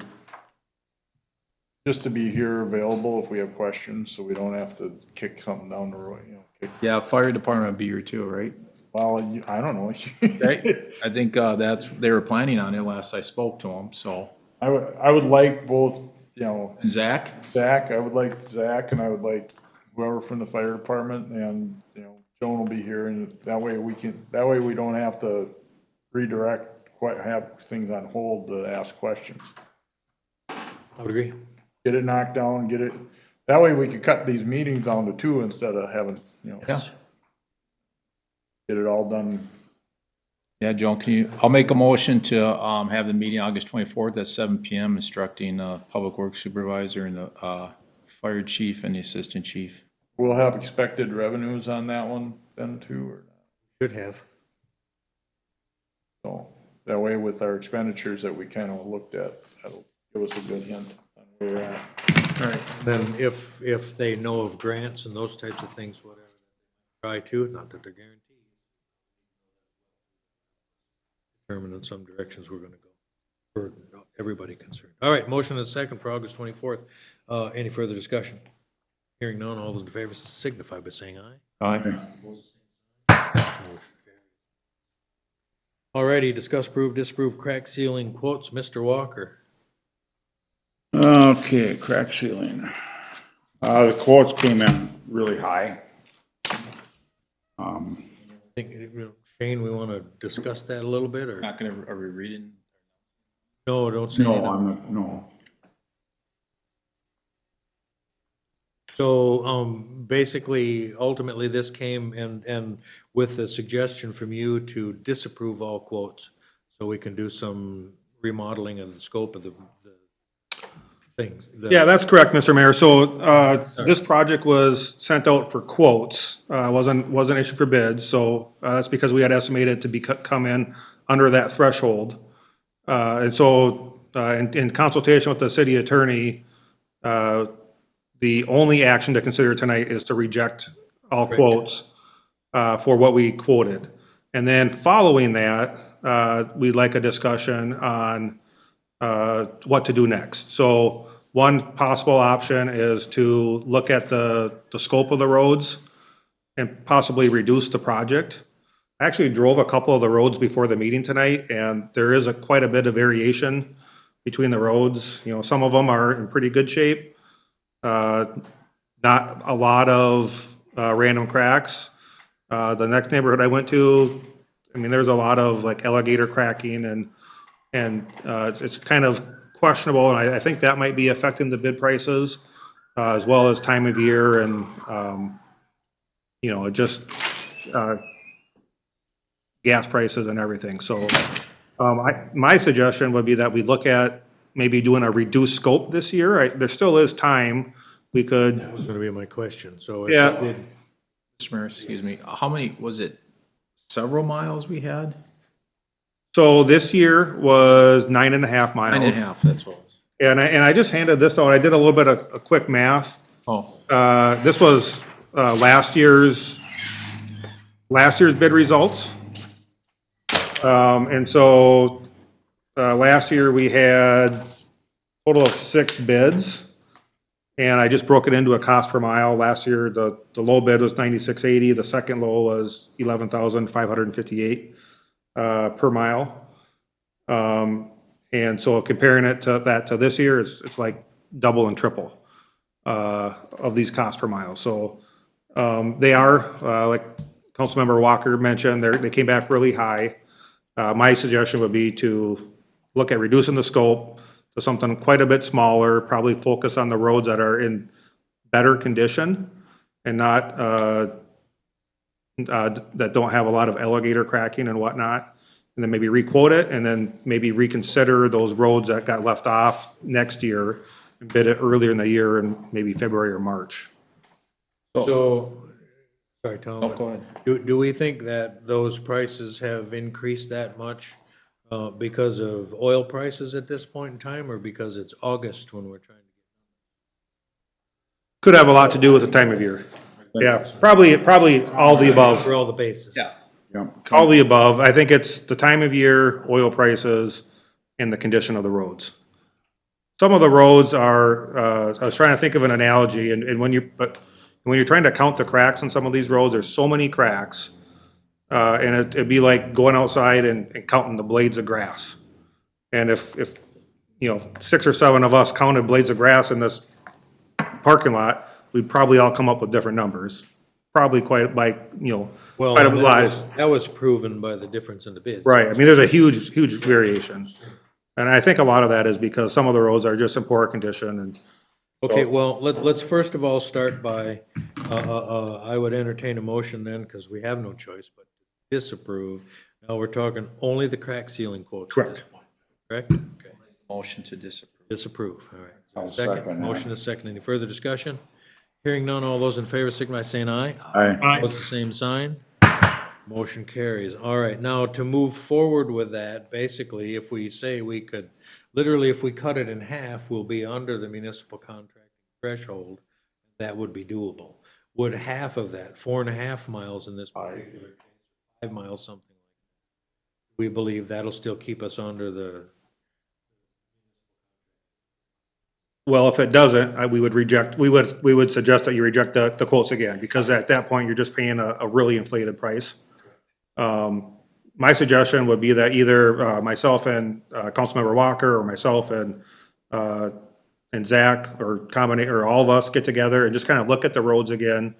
just to be here available if we have questions, so we don't have to kick something down the road, you know. Yeah, fire department will be here too, right? Well, I don't know. I think they were planning on it last I spoke to them, so. I would like both, you know, And Zach? I would like Zach, and I would like whoever from the fire department, and, you know, Joan will be here, and that way we don't have to redirect, quite have things on hold to ask questions. I would agree. Get it knocked down, that way we could cut these meetings down to 2 instead of having, you know. Yes. Get it all done. Yeah, Joan, I'll make a motion to have the meeting August 24th at 7 PM, instructing Public Works Supervisor and the Fire Chief and the Assistant Chief. We'll have expected revenues on that one then too, or not? Should have. So, that way with our expenditures that we kind of looked at, that'll give us a good hint on where we're at. All right. Then if they know of grants and those types of things, whatever, try to, not that they're guaranteed. Determine in some directions we're gonna go for everybody concerned. All right, motion and second for August 24th. Any further discussion? Hearing none, all those in favor signify by saying aye. Aye. All righty, discuss, approve, disapprove crack ceiling quotes. Mr. Walker. Okay, crack ceiling. The quotes came in really high. Shane, we want to discuss that a little bit, or? Not gonna, are we reading? No, don't say No, anything. no. So, basically, ultimately, this came and with the suggestion from you to disapprove all quotes, so we can do some remodeling of the scope of the things. Yeah, that's correct, Mr. Mayor. So, this project was sent out for quotes, wasn't issued for bids, so, that's because we had estimated to come in under that threshold. And so, in consultation with the city attorney, the only action to consider tonight is to reject all quotes, for what we quoted. And then following that, we'd like a discussion on, what to do next. So one possible option is to look at the scope of the roads and possibly reduce the project. I actually drove a couple of the roads before the meeting tonight, and there is quite a bit of variation between the roads. You know, some of them are in pretty good shape. Not a lot of random cracks. The next neighborhood I went to, I mean, there's a lot of like alligator cracking and it's kind of questionable, and I think that might be affecting the bid prices, as well as time of year and, you know, just gas prices and everything. So my suggestion would be that we look at maybe doing a reduced scope this year. There still is time. We could. That was gonna be my question, so. Yeah. Mr. Mayor, excuse me, how many, was it several miles we had? So this year was 9.5 miles. 9.5, that's what it was. And I just handed this out. I did a little bit of a quick math. Oh, This was last year's bid results. And so last year we had a total of 6 bids. And I just broke it into a cost per mile. Last year, the low bid was $96.80. The second low was $11,558 per mile. And so comparing it to this year, it's like double and triple of these costs per mile. So they are, like Councilmember Walker mentioned, they came back really high. My suggestion would be to look at reducing the scope to something quite a bit smaller, probably focus on the roads that are in better condition and not, that don't have a lot of alligator cracking and whatnot. And then maybe requote it and then maybe reconsider those roads that got left off next year and bid it earlier in the year in maybe February or March. So, sorry, Tom. no, go ahead. Do we think that those prices have increased that much because of oil prices at this point in time, or because it's August when we're trying to? Could have a lot to do with the time of year. Yeah, probably all the above. For all the bases. Yeah. Yeah. All the above. I think it's the time of year, oil prices, and the condition of the roads. Some of the roads are, I was trying to think of an analogy, and when you're trying to count the cracks on some of these roads, there's so many cracks. And it'd be like going outside and counting the blades of grass. And if, you know, 6 or 7 of us counted blades of grass in this parking lot, we'd probably all come up with different numbers. Probably quite like, you know, Well, quite a lot. that was proven by the difference in the bids. Right, I mean, there's a huge variation. And I think a lot of that is because some of the roads are just in poor condition and. Okay, well, let's first of all start by, I would entertain a motion then, because we have no choice, but disapprove. Now, we're talking only the crack ceiling quotes. at this Correct. point, Correct? Okay. Motion to disapprove. Disapprove, all right. I'll second that. Motion is second. Any further discussion? Hearing none, all those in favor signify by saying aye. Aye. What's the same sign? Motion carries. All right, now to move forward with that, basically, if we say we could, literally, if we cut it in half, we'll be under the municipal contracting threshold. That would be doable. Would half of that, 4.5 miles in this particular case, 5 miles, something like that, we believe that'll still keep us under the. Well, if it doesn't, we would suggest that you reject the quotes again, because at that point, you're just paying a really inflated price. My suggestion would be that either myself and Councilmember Walker, or myself and Zach, or all of us get together and just kind of look at the roads again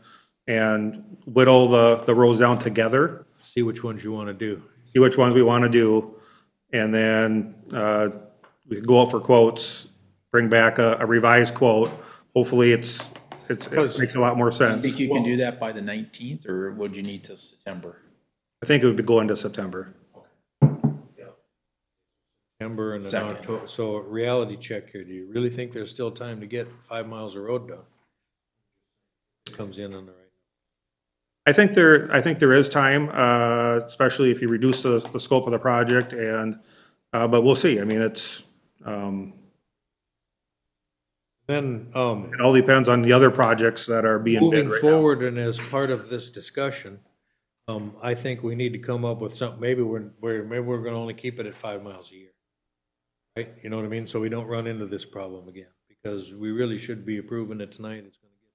and whittle the roads down together. See which ones you want to do. See which ones we want to do, and then we can go out for quotes, bring back a revised quote. Hopefully it's it makes a lot more Do you sense. think you can do that by the 19th, or would you need till September? I think it would go into September. September and then Second. October, so reality check here, do you really think there's still time to get 5 miles of road done? Comes in on the right. I think there is time, especially if you reduce the scope of the project and, but we'll see. I mean, it's, Then, it all depends on the other projects that are being bid moving right now. forward and as part of this discussion, I think we need to come up with something, maybe we're gonna only keep it at 5 miles a year. Right, you know what I mean, so we don't run into this problem again, because we really should be approving it tonight, it's gonna get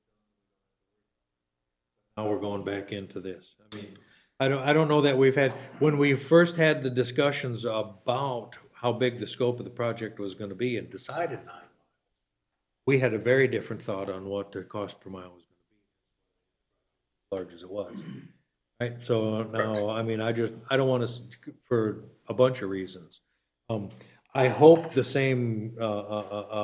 done. Now we're going back into this, I mean, I don't know that we've had, when we first had the discussions about how big the scope of the project was gonna be and decided 9 miles, we had a very different thought on what the cost per mile was gonna be, large as it was. Right, so now, I mean, I don't want us, for a bunch of reasons. I hope the same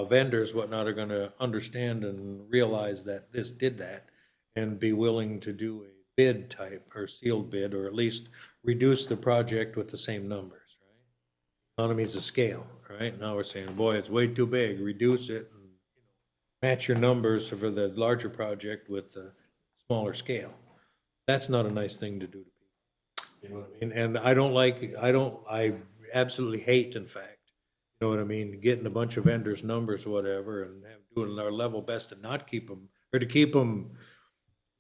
vendors, whatnot, are gonna understand and realize that this did that and be willing to do a bid type or sealed bid, or at least reduce the project with the same numbers, right? Economies of scale, right? Now we're saying, boy, it's way too big, reduce it and match your numbers for the larger project with the smaller scale. That's not a nice thing to do to people. You know what I mean? And I absolutely hate, in fact, you know what I mean, getting a bunch of vendors' numbers or whatever and doing our level best to not keep them, or to keep them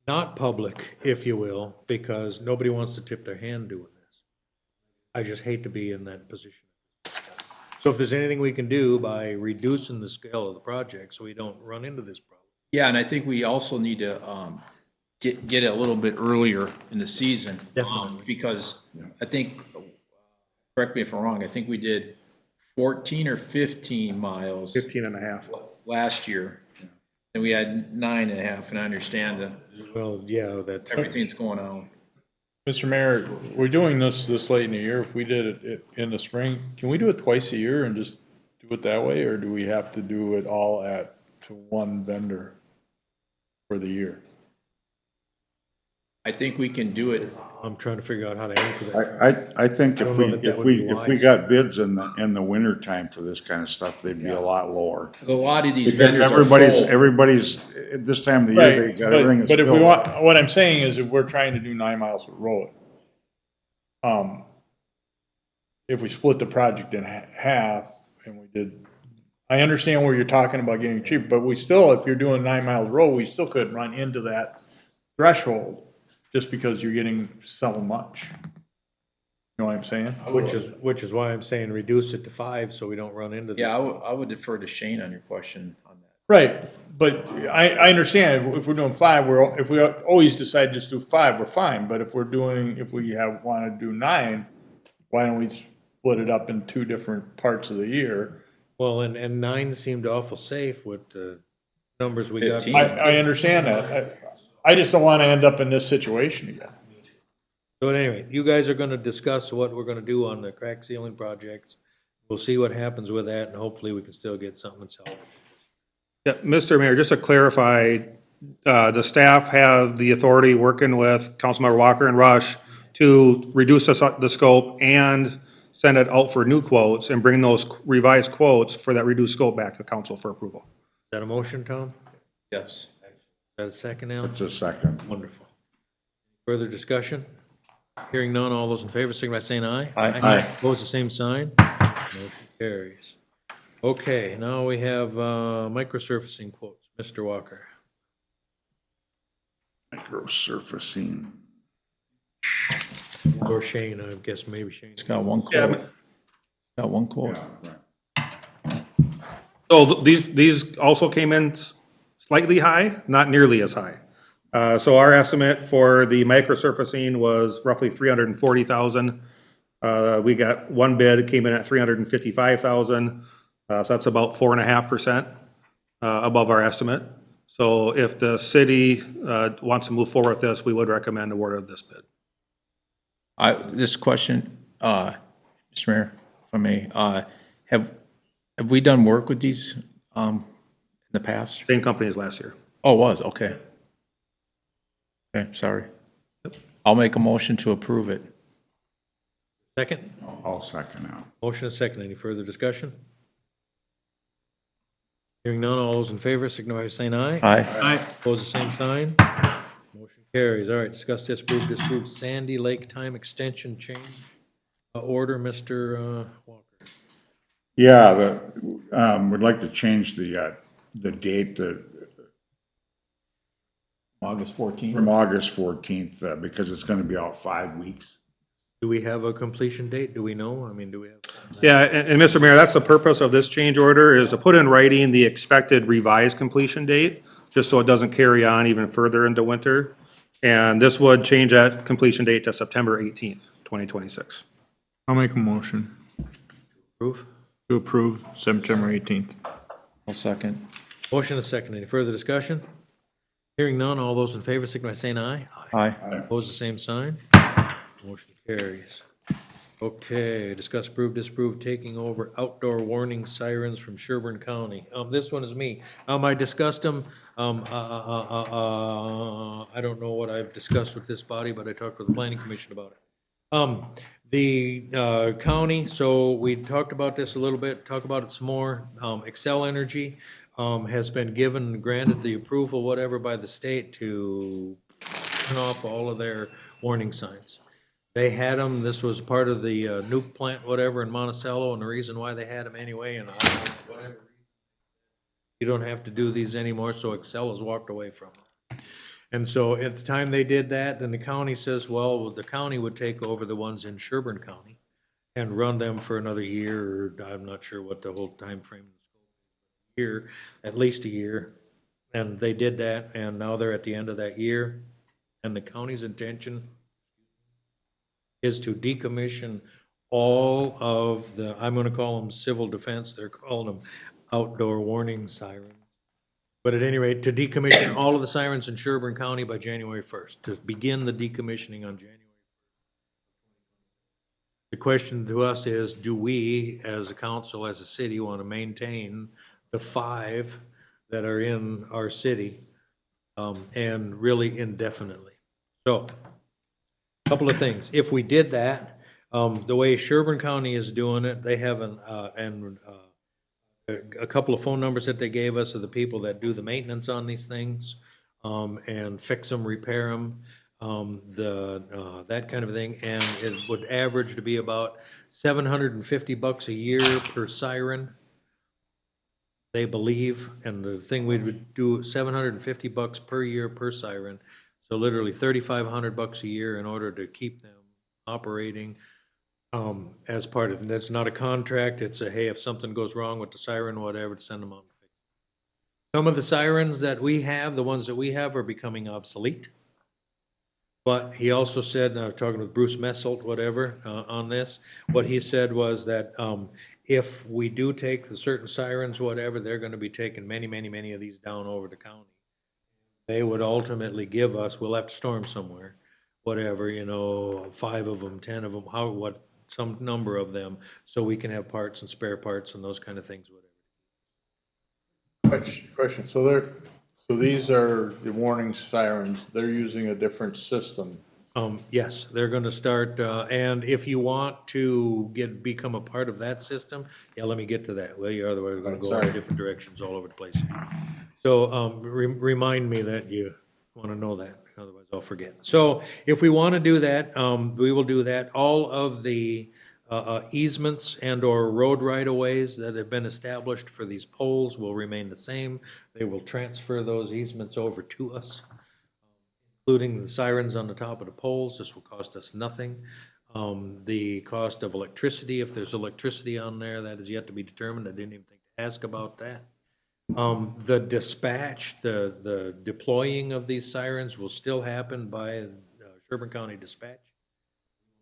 not public, if you will, because nobody wants to tip their hand doing this. I just hate to be in that position. So if there's anything we can do by reducing the scale of the project so we don't run into this problem. Yeah, and I think we also need to get it a little bit earlier in the season. Definitely. Because I think, correct me if I'm wrong, I think we did 14 or 15 miles 15 and a half. last year. And we had 9.5, and I understand that Well, yeah, that's. everything's going on. Mr. Mayor, we're doing this late in the year. If we did it in the spring, can we do it twice a year and just do it that way? Or do we have to do it all to one vendor for the year? I think we can do it. I'm trying to figure out how to answer that. I think I if don't know we, that that if would we, be if we wise. got bids in the winter time for this kind of stuff, they'd be a lot lower. A lot of these Because vendors are everybody's, at this time of the year, they got everything is But if we filled. want, what I'm saying is if we're trying to do 9 miles of road, if we split the project in half and we did, I understand where you're talking about getting cheap, but we still, if you're doing 9 miles of road, we still could run into that threshold just because you're getting so much. You know what I'm saying? Which is why I'm saying reduce it to 5 so we don't run into this. Yeah, I would defer to Shane on your question on that. Right, but I understand if we're doing 5, if we always decide just do 5, we're fine, but if we want to do 9, why don't we split it up in 2 different parts of the year? Well, and 9 seemed awful safe with the numbers we got. 15. I understand that. I just don't want to end up in this situation again. So anyway, you guys are gonna discuss what we're gonna do on the crack ceiling projects. We'll see what happens with that, and hopefully we can still get something solved. Yeah, Mr. Mayor, just to clarify, the staff have the authority working with Councilmember Walker and Rush to reduce the scope and send it out for new quotes and bring those revised quotes for that reduced scope back to council for approval. Is that a motion, Tom? Yes. Is that a second now? It's a second. Wonderful. Further discussion? Hearing none, all those in favor, signify by saying aye. Aye. Opposed, the same sign. Motion carries. Okay, now we have microsurfacing quotes. Mr. Walker. Microsurfacing. Or Shane, I guess maybe Shane. It's got one Yeah, quote. Got one quote. So these also came in slightly high, not nearly as high. So our estimate for the microsurfacing was roughly 340,000. We got one bid, it came in at 355,000. So that's about 4.5% above our estimate. So if the city wants to move forward with this, we would recommend award of this bid. This question, Mr. Mayor, if I may, have we done work with these in the past? Same company as last year. Oh, it was, okay. Okay, sorry. I'll make a motion to approve it. Second? I'll second now. Motion is second. Any further discussion? Hearing none, all those in favor signify by saying aye. Aye. Opposed, the same sign. Motion carries. All right, discuss, disapprove Sandy Lake time extension change order, Mr. Walker. Yeah, we'd like to change the date August 14th. from August 14th, because it's gonna be out 5 weeks. Do we have a completion date? Do we know? I mean, do we have? Yeah, and Mr. Mayor, that's the purpose of this change order, is to put in writing the expected revised completion date, just so it doesn't carry on even further into winter. And this would change that completion date to September 18th, 2026. I'll make a motion Approve? to approve September 18th. I'll second. Motion is second. Any further discussion? Hearing none, all those in favor signify by saying aye. Aye. Opposed, the same sign. Motion carries. Okay, discuss, approve, disapprove, taking over outdoor warning sirens from Sherburne County. This one is me. I discussed them. I don't know what I've discussed with this body, but I talked with the planning commission about it. The county, so we talked about this a little bit, talk about it some more. Excel Energy has been given, granted the approval, whatever, by the state to turn off all of their warning signs. They had them, this was part of the nuke plant, whatever, in Monticello, and the reason why they had them anyway, and I don't know, whatever reason, you don't have to do these anymore, so Excel has walked away from them. And so at the time they did that, then the county says, well, the county would take over the ones in Sherburne County and run them for another year, or I'm not sure what the whole time frame is. Year, at least a year. And they did that, and now they're at the end of that year. And the county's intention is to decommission all of the, I'm gonna call them civil defense, they're calling them outdoor warning sirens. But at any rate, to decommission all of the sirens in Sherburne County by January 1st, to begin the decommissioning on January 1st. The question to us is, do we, as a council, as a city, want to maintain the 5 that are in our city, and really indefinitely? So, a couple of things. If we did that, the way Sherburne County is doing it, they have a couple of phone numbers that they gave us of the people that do the maintenance on these things, and fix them, repair them, that kind of thing. And it would average to be about $750 a year per siren, they believe. And the thing we would do, $750 per year per siren. So literally $3,500 a year in order to keep them operating, as part of it. That's not a contract, it's a, hey, if something goes wrong with the siren, whatever, to send them out and fix it. Some of the sirens that we have, the ones that we have, are becoming obsolete. But he also said, and I was talking with Bruce Messelt, whatever, on this, what he said was that if we do take the certain sirens, whatever, they're gonna be taking many, many, many of these down over the county. They would ultimately give us, we'll have to store them somewhere, whatever, 5 of them, 10 of them, some number of them, so we can have parts and spare parts and those kind of things, whatever. Question, so these are the warning sirens, they're using a different system. Yes, they're gonna start, and if you want to become a part of that system, yeah, let me get to that. Well, you are, we're gonna go in different directions all over the place. So, remind me that you wanna know that, otherwise I'll forget. So, if we wanna do that, we will do that. All of the easements and/or road right-of-ways that have been established for these poles will remain the same. They will transfer those easements over to us, including the sirens on the top of the poles. This will cost us nothing. The cost of electricity, if there's electricity on there, that is yet to be determined. I didn't even think to ask about that. The dispatch, the deploying of these sirens will still happen by Sherburne County Dispatch.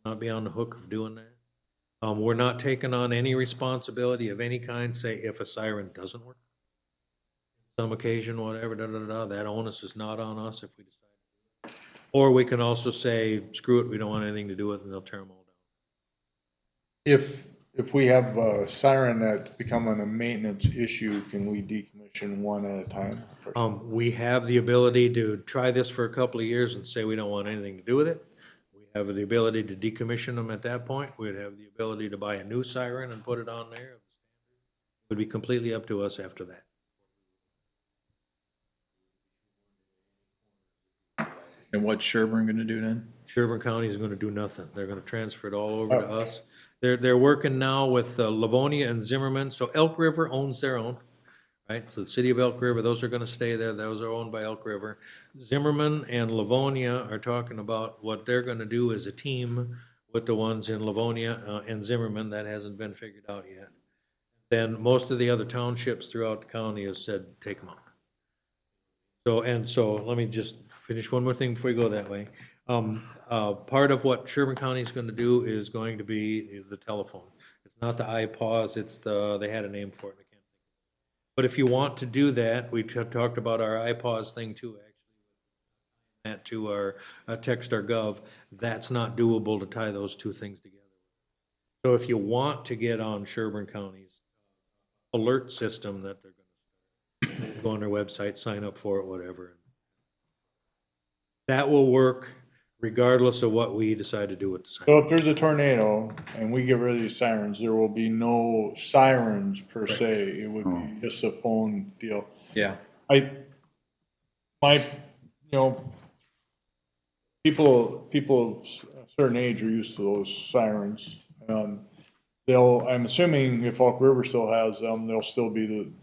Not be on the hook of doing that. We're not taking on any responsibility of any kind, say if a siren doesn't work. Some occasion, whatever, that onus is not on us if we decide. Or we can also say, screw it, we don't want anything to do with it, and they'll tear them all down. if we have a siren that's becoming a maintenance issue, can we decommission one at a time? We have the ability to try this for a couple of years and say we don't want anything to do with it. We have the ability to decommission them at that point. We'd have the ability to buy a new siren and put it on there. It would be completely up to us after that. And what's Sherburne gonna do then? Sherburne County is gonna do nothing. They're gonna transfer it all over to us. They're working now with Livonia and Zimmerman, so Elk River owns their own, right? So the city of Elk River, those are gonna stay there, those are owned by Elk River. Zimmerman and Livonia are talking about what they're gonna do as a team with the ones in Livonia and Zimmerman. That hasn't been figured out yet. Then most of the other townships throughout the county have said, take them out. So let me just finish one more thing before we go that way. Part of what Sherburne County is gonna do is going to be the telephone. It's not the iPause, it's they had a name for it, I can't think of it. But if you want to do that, we talked about our iPause thing too, actually. That to our text.gov, that's not doable to tie those two things together. So if you want to get on Sherburne County's alert system that they're gonna go on their website, sign up for it, whatever. That will work regardless of what we decide to do with the siren. So if there's a tornado and we get rid of these sirens, there will be no sirens per se. It would be just a phone deal. Yeah. People of a certain age are used to those sirens. I'm assuming if Elk River still has them, they'll still be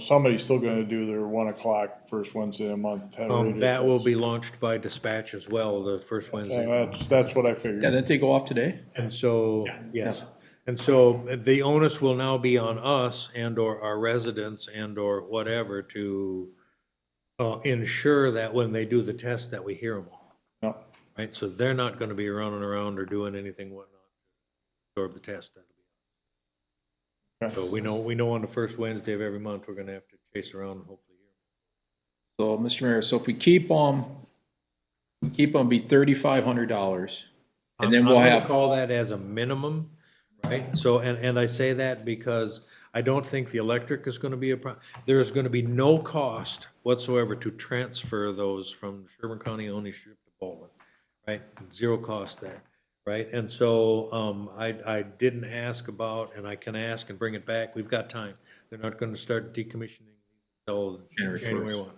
somebody's still gonna do their 1 o'clock first Wednesday of the month. That will be launched by dispatch as well, the first Wednesday. That's what I figured. Yeah, didn't they go off today? And so, yes, and so the onus will now be on us and/or our residents and/or whatever to ensure that when they do the test that we hear them all. Yeah. Right, so they're not gonna be running around or doing anything whatnot to absorb the test. So we know on the first Wednesday of every month, we're gonna have to chase around and hopefully hear. So, Mr. Mayor, so if we keep them be $3,500, and then we'll I'm gonna have. call that as a minimum, right? So, and I say that because I don't think the electric is gonna be a problem. There's gonna be no cost whatsoever to transfer those from Sherburne County ownership to Bolton, right? Zero cost there, right? And so, I didn't ask about, and I can ask and bring it back, we've got time. They're not gonna start decommissioning until January 1.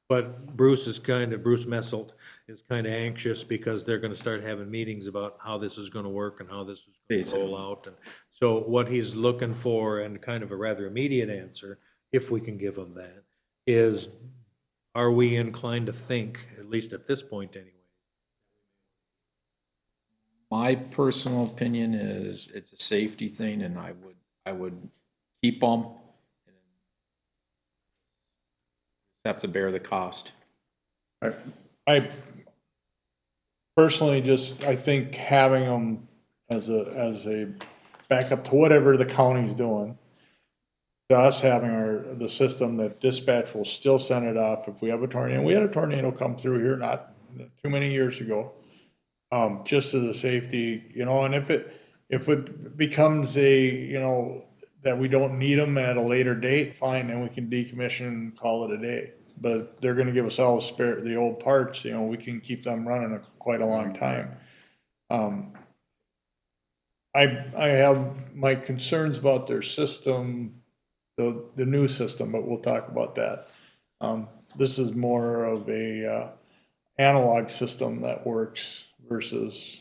But Bruce Messelt is kind of anxious because they're gonna start having meetings about how this is gonna work and how this is gonna roll out. And so what he's looking for, and kind of a rather immediate answer, if we can give him that, is are we inclined to think, at least at this point anyway? My personal opinion is it's a safety thing, and I would keep them. Have to bear the cost. I personally I think having them as a backup to whatever the county's doing, to us having the system that dispatch will still send it off if we have a tornado. We had a tornado come through here not too many years ago. Just as a safety, and if it becomes that we don't need them at a later date, fine, then we can decommission and call it a day. But they're gonna give us all the old parts, we can keep them running quite a long time. I have my concerns about their system, the new system, but we'll talk about that. This is more of a analog system that works versus,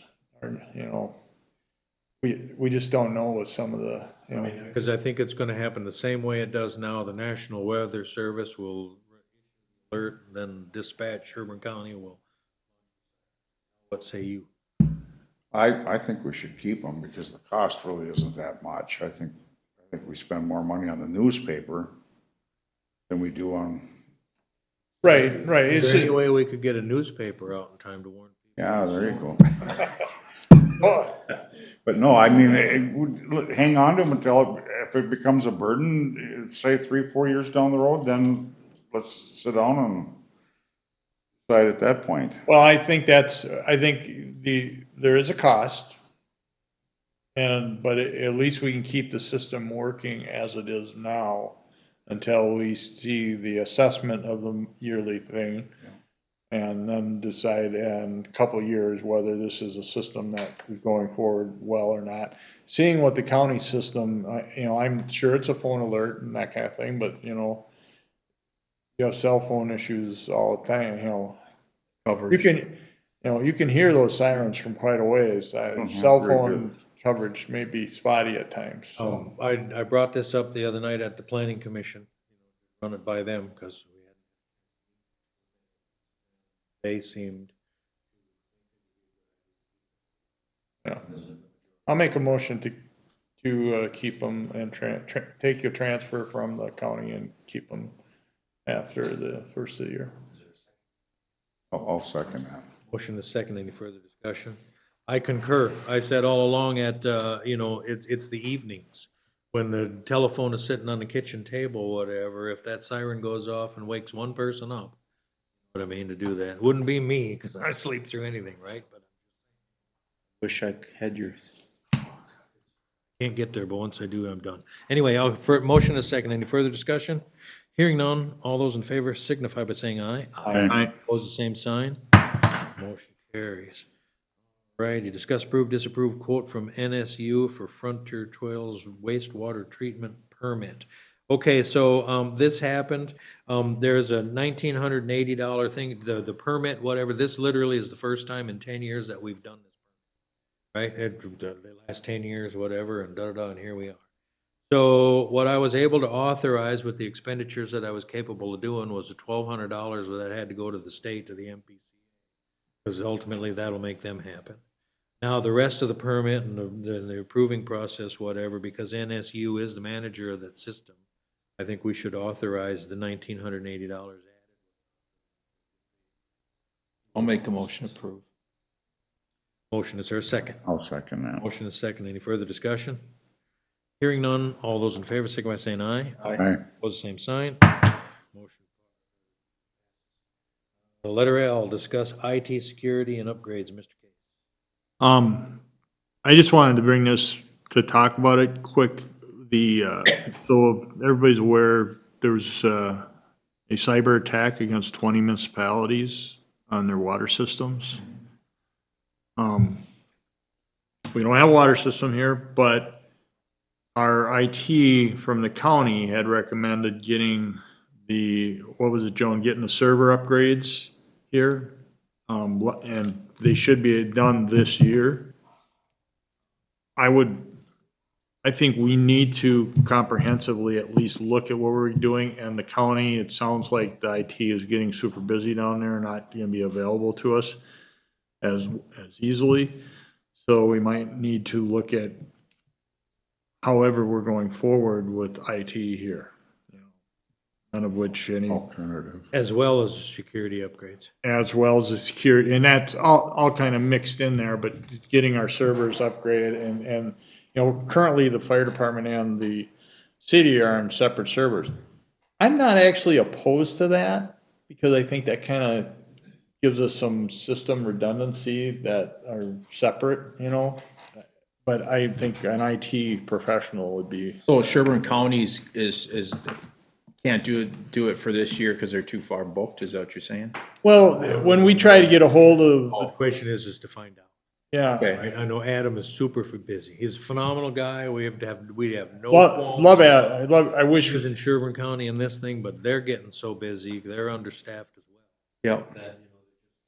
we just don't know with some of the, Because I think it's gonna happen the same way it does now. The National Weather Service will alert, then dispatch Sherburne County will. What say you? I think we should keep them because the cost really isn't that much. I think we spend more money on the newspaper than we do on. Right. Is there any way we could get a newspaper out in time to warn people? Yeah, there you go. But no, I mean, hang on to them until, if it becomes a burden, say 3-4 years down the road, then let's sit down and decide at that point. Well, I think there is a cost. but at least we can keep the system working as it is now until we see the assessment of the yearly thing. And then decide in a couple of years whether this is a system that is going forward well or not. Seeing what the county system, I'm sure it's a phone alert and that kind of thing, but, you have cell phone issues all the time, You can, you can hear those sirens from quite a ways. Cell very phone coverage may be spotty at times, so. I brought this up the other night at the planning commission, run it by them, because they seemed. Yeah. I'll make a motion to keep them and take a transfer from the county and keep them after the first of the year. I'll second that. Motion is second. Any further discussion? I concur. I said all along it's the evenings when the telephone is sitting on the kitchen table, whatever, if that siren goes off and wakes one person up, what I mean, to do that. Wouldn't be me, because I sleep through anything, right? But Wish I had yours. can't get there, but once I do, I'm done. Anyway, motion is second. Any further discussion? Hearing none, all those in favor signify by saying aye. Aye. Opposed, the same sign. Motion carries. Righty, discuss, approve, disapprove quote from NSU for Frontier Trails wastewater treatment permit. Okay, so this happened. There's a $1,980 thing, the permit, whatever. This literally is the first time in 10 years that we've done this, right? The last 10 years, whatever, and da-da-da, and here we are. So what I was able to authorize with the expenditures that I was capable of doing was the $1,200 that had to go to the state, to the MPC, because ultimately that'll make them happen. Now, the rest of the permit and the approving process, whatever, because NSU is the manager of that system, I think we should authorize the $1,980 added. I'll make a motion to approve. Motion, is there a second? I'll second that. Motion is second. Any further discussion? Hearing none, all those in favor, signify by saying aye. Aye. Opposed, same sign. Motion. The letter L, discuss IT security and upgrades, Mr. Case. I just wanted to bring this to talk about it quick. So everybody's aware, there was a cyber attack against 20 municipalities on their water systems. We don't have a water system here, but our IT from the county had recommended getting getting the server upgrades here. And they should be done this year. I think we need to comprehensively at least look at what we're doing, and the county, it sounds like the IT is getting super busy down there, not gonna be available to us as easily. So we might need to look at however we're going forward with IT here. None of which any. Alternative. As well as security upgrades. As well as the security, and that's all kind of mixed in there, but getting our servers upgraded and currently the fire department and the city are on separate servers. I'm not actually opposed to that, because I think that kind of gives us some system redundancy that are separate, but I think an IT professional would be. So Sherburne County's is can't do it for this year because they're too far booked, is that what you're saying? Well, when we try to get a hold of. The question is to find out. Yeah. Right? I know Adam is super busy. He's a phenomenal guy. We have no. I wish. He was in Sherburne County in this thing, but they're getting so busy. They're understaffed as well. Yep. That,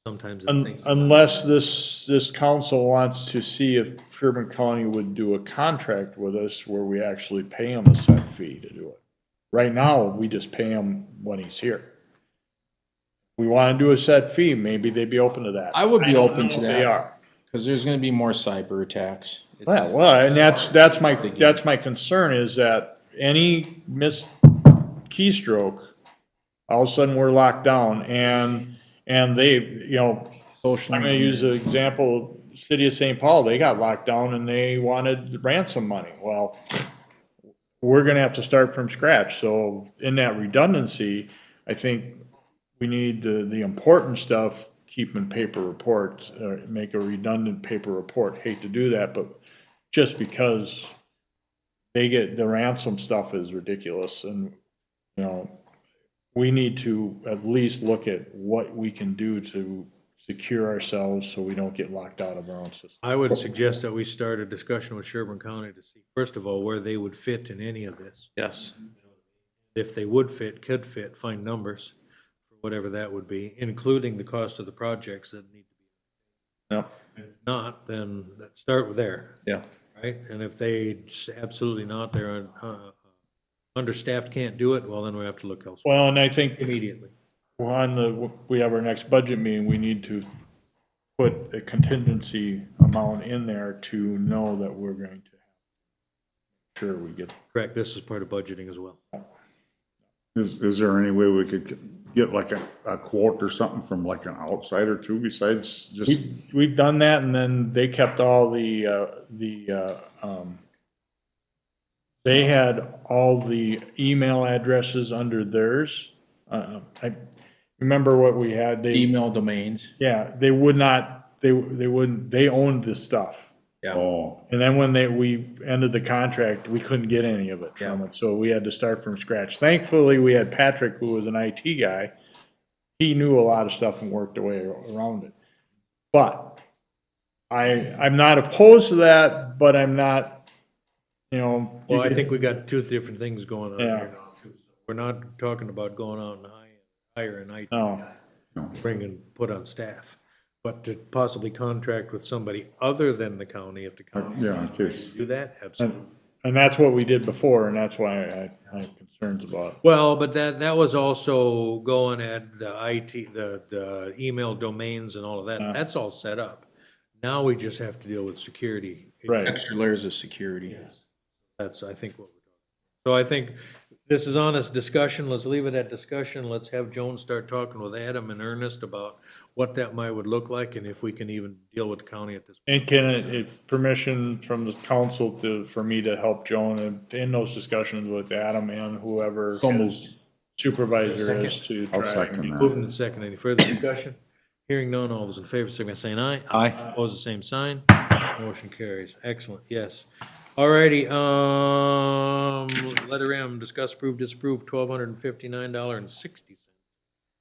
sometimes Unless this council wants to see if Sherburne County would do a contract with us where we actually pay him a set fee to do it. Right now, we just pay him when he's here. We want to do a set fee, maybe they'd be open to that. I would be don't open know to if that. They are. Because there's gonna be more cyber attacks. Well, and that's my concern, is that any missed keystroke, all of a sudden we're locked down, and they, I'm gonna use the example, City of St. Paul, they got locked down and they wanted ransom money. Well, we're gonna have to start from scratch, so in that redundancy, I think we need the important stuff, keep in paper reports, make a redundant paper report. Hate to do that, but just because the ransom stuff is ridiculous, and, you know, we need to at least look at what we can do to secure ourselves so we don't get locked out of our own system. I would suggest that we start a discussion with Sherburne County to see, first of all, where they would fit in any of this. Yes. If they would fit, could fit, find numbers for whatever that would be, including the cost of the projects that need to be. Yep. And if not, then start with there, Yeah. right? And if they absolutely not, they're understaffed, can't do it, well, then we have to look elsewhere Well, and I think immediately. we have our next budget meeting, we need to put a contingency amount in there to know that we're going to make sure we get. Correct, this is part of budgeting as well. Is there any way we could get like a quote or something from like an outsider too, besides just? We've done that, and then they kept all they had all the email addresses under theirs. I remember what we had, Email domains. yeah, they would not, they wouldn't, they owned this stuff. Yeah. Oh, And then when we ended the contract, we couldn't get any of it from it, so we had to start from scratch. Thankfully, we had Patrick, who was an IT guy. He knew a lot of stuff and worked a way around it. But I'm not opposed to that, but I'm not, you know. Well, I think we got two different things going on Yeah. here now, too. We're not talking about going out and hire an IT No. guy, bring and put on staff, but to possibly contract with somebody other than the county, if the county yeah, in case. do that, absolutely. And that's what we did before, and that's why I have concerns about it. Well, but that was also going at the IT, the email domains and all of that. That's all set up. Now we just have to deal with security. Right. Extra layers of security. That's, I think, what we're talking. So I think this is honest discussion. Let's leave it at discussion. Let's have Joan start talking with Adam and Ernest about what that would look like and if we can even deal with the county at this point. And can it permission from the council for me to help Joan in those discussions with Adam and whoever his supervisor is to I'll try. second that. Moving to second. Any further discussion? Hearing none. All those in favor, signify by saying aye. Aye. Opposed, the same sign. Motion carries. Excellent. Yes. Alrighty, letter M, discuss, approve, disapprove, $1,259.60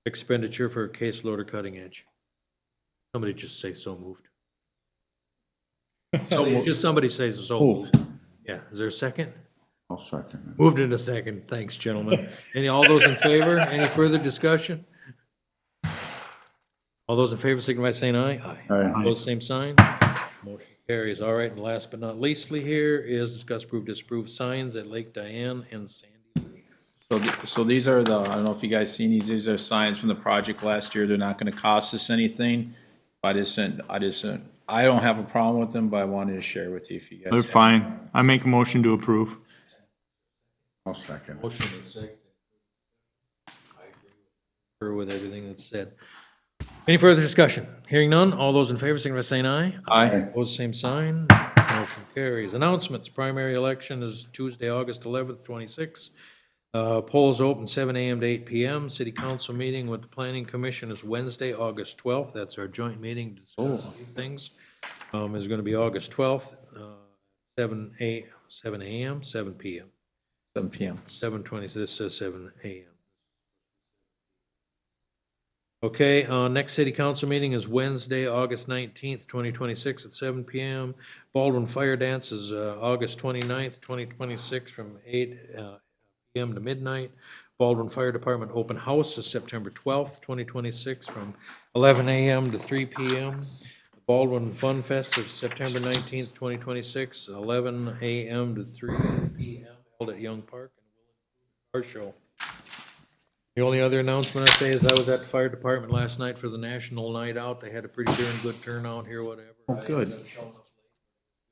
expenditure for a case loader cutting edge. Somebody just say so moved. Just somebody say so moved. Yeah, is there a second? I'll second it. Moved in a second. Thanks, gentlemen. All those in favor? Any further discussion? All those in favor, signify by saying aye. Aye. Opposed, same sign. Motion carries. All right, and last but not leastly here is discuss, approve, disapprove signs at Lake Diane and Sandy Lake. So these are the, I don't know if you guys seen these are signs from the project last year. They're not gonna cost us anything. I don't have a problem with them, but I wanted to share with you if you guys. They're have- fine. I make a motion to approve. I'll second it. Motion and second. I agree with everything that's said. Any further discussion? Hearing none, all those in favor, signify by saying aye. Aye. Opposed, same sign. Motion carries. Announcements, primary election is Tuesday, August 11th, 26. Polls open 7 a.m. to 8 p.m. City council meeting with the planning commission is Wednesday, August 12th. That's our joint meeting to discuss these things. Is going to be August 12th, 7 a.m., 7 p.m. 7 PM. 7:20, so this says 7 a.m. Okay, next city council meeting is Wednesday, August 19th, 2026 at 7 p.m. Baldwin Fire Dance is August 29th, 2026 from 8 p.m. to midnight. Baldwin Fire Department Open House is September 12th, 2026 from 11 a.m. to 3 p.m. Baldwin Fun Fest is September 19th, 2026, 11 a.m. to 3 p.m. held at Young Park and Car Show. The only other announcement I say is I was at the fire department last night for the National Night Out. They had a pretty darn good turnout here, whatever. Oh, good.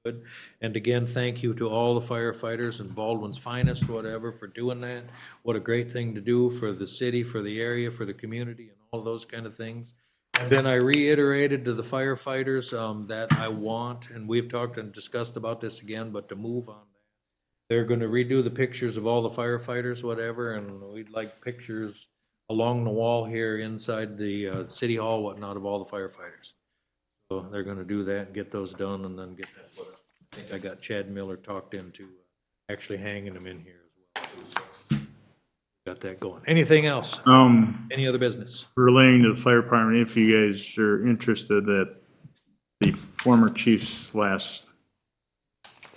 Good. And again, thank you to all the firefighters and Baldwin's Finest, whatever, for doing that. What a great thing to do for the city, for the area, for the community, and all those kind of things. And then I reiterated to the firefighters that I want, and we've talked and discussed about this again, but to move on. They're gonna redo the pictures of all the firefighters, whatever, and we'd like pictures along the wall here inside the city hall, whatnot, of all the firefighters. So they're gonna do that and get those done and then get that put up. I think I got Chad Miller talked into actually hanging them in here as well. So, got that going. Anything else? Any other business? Relaying to the fire department, if you guys are interested, that the former chief's last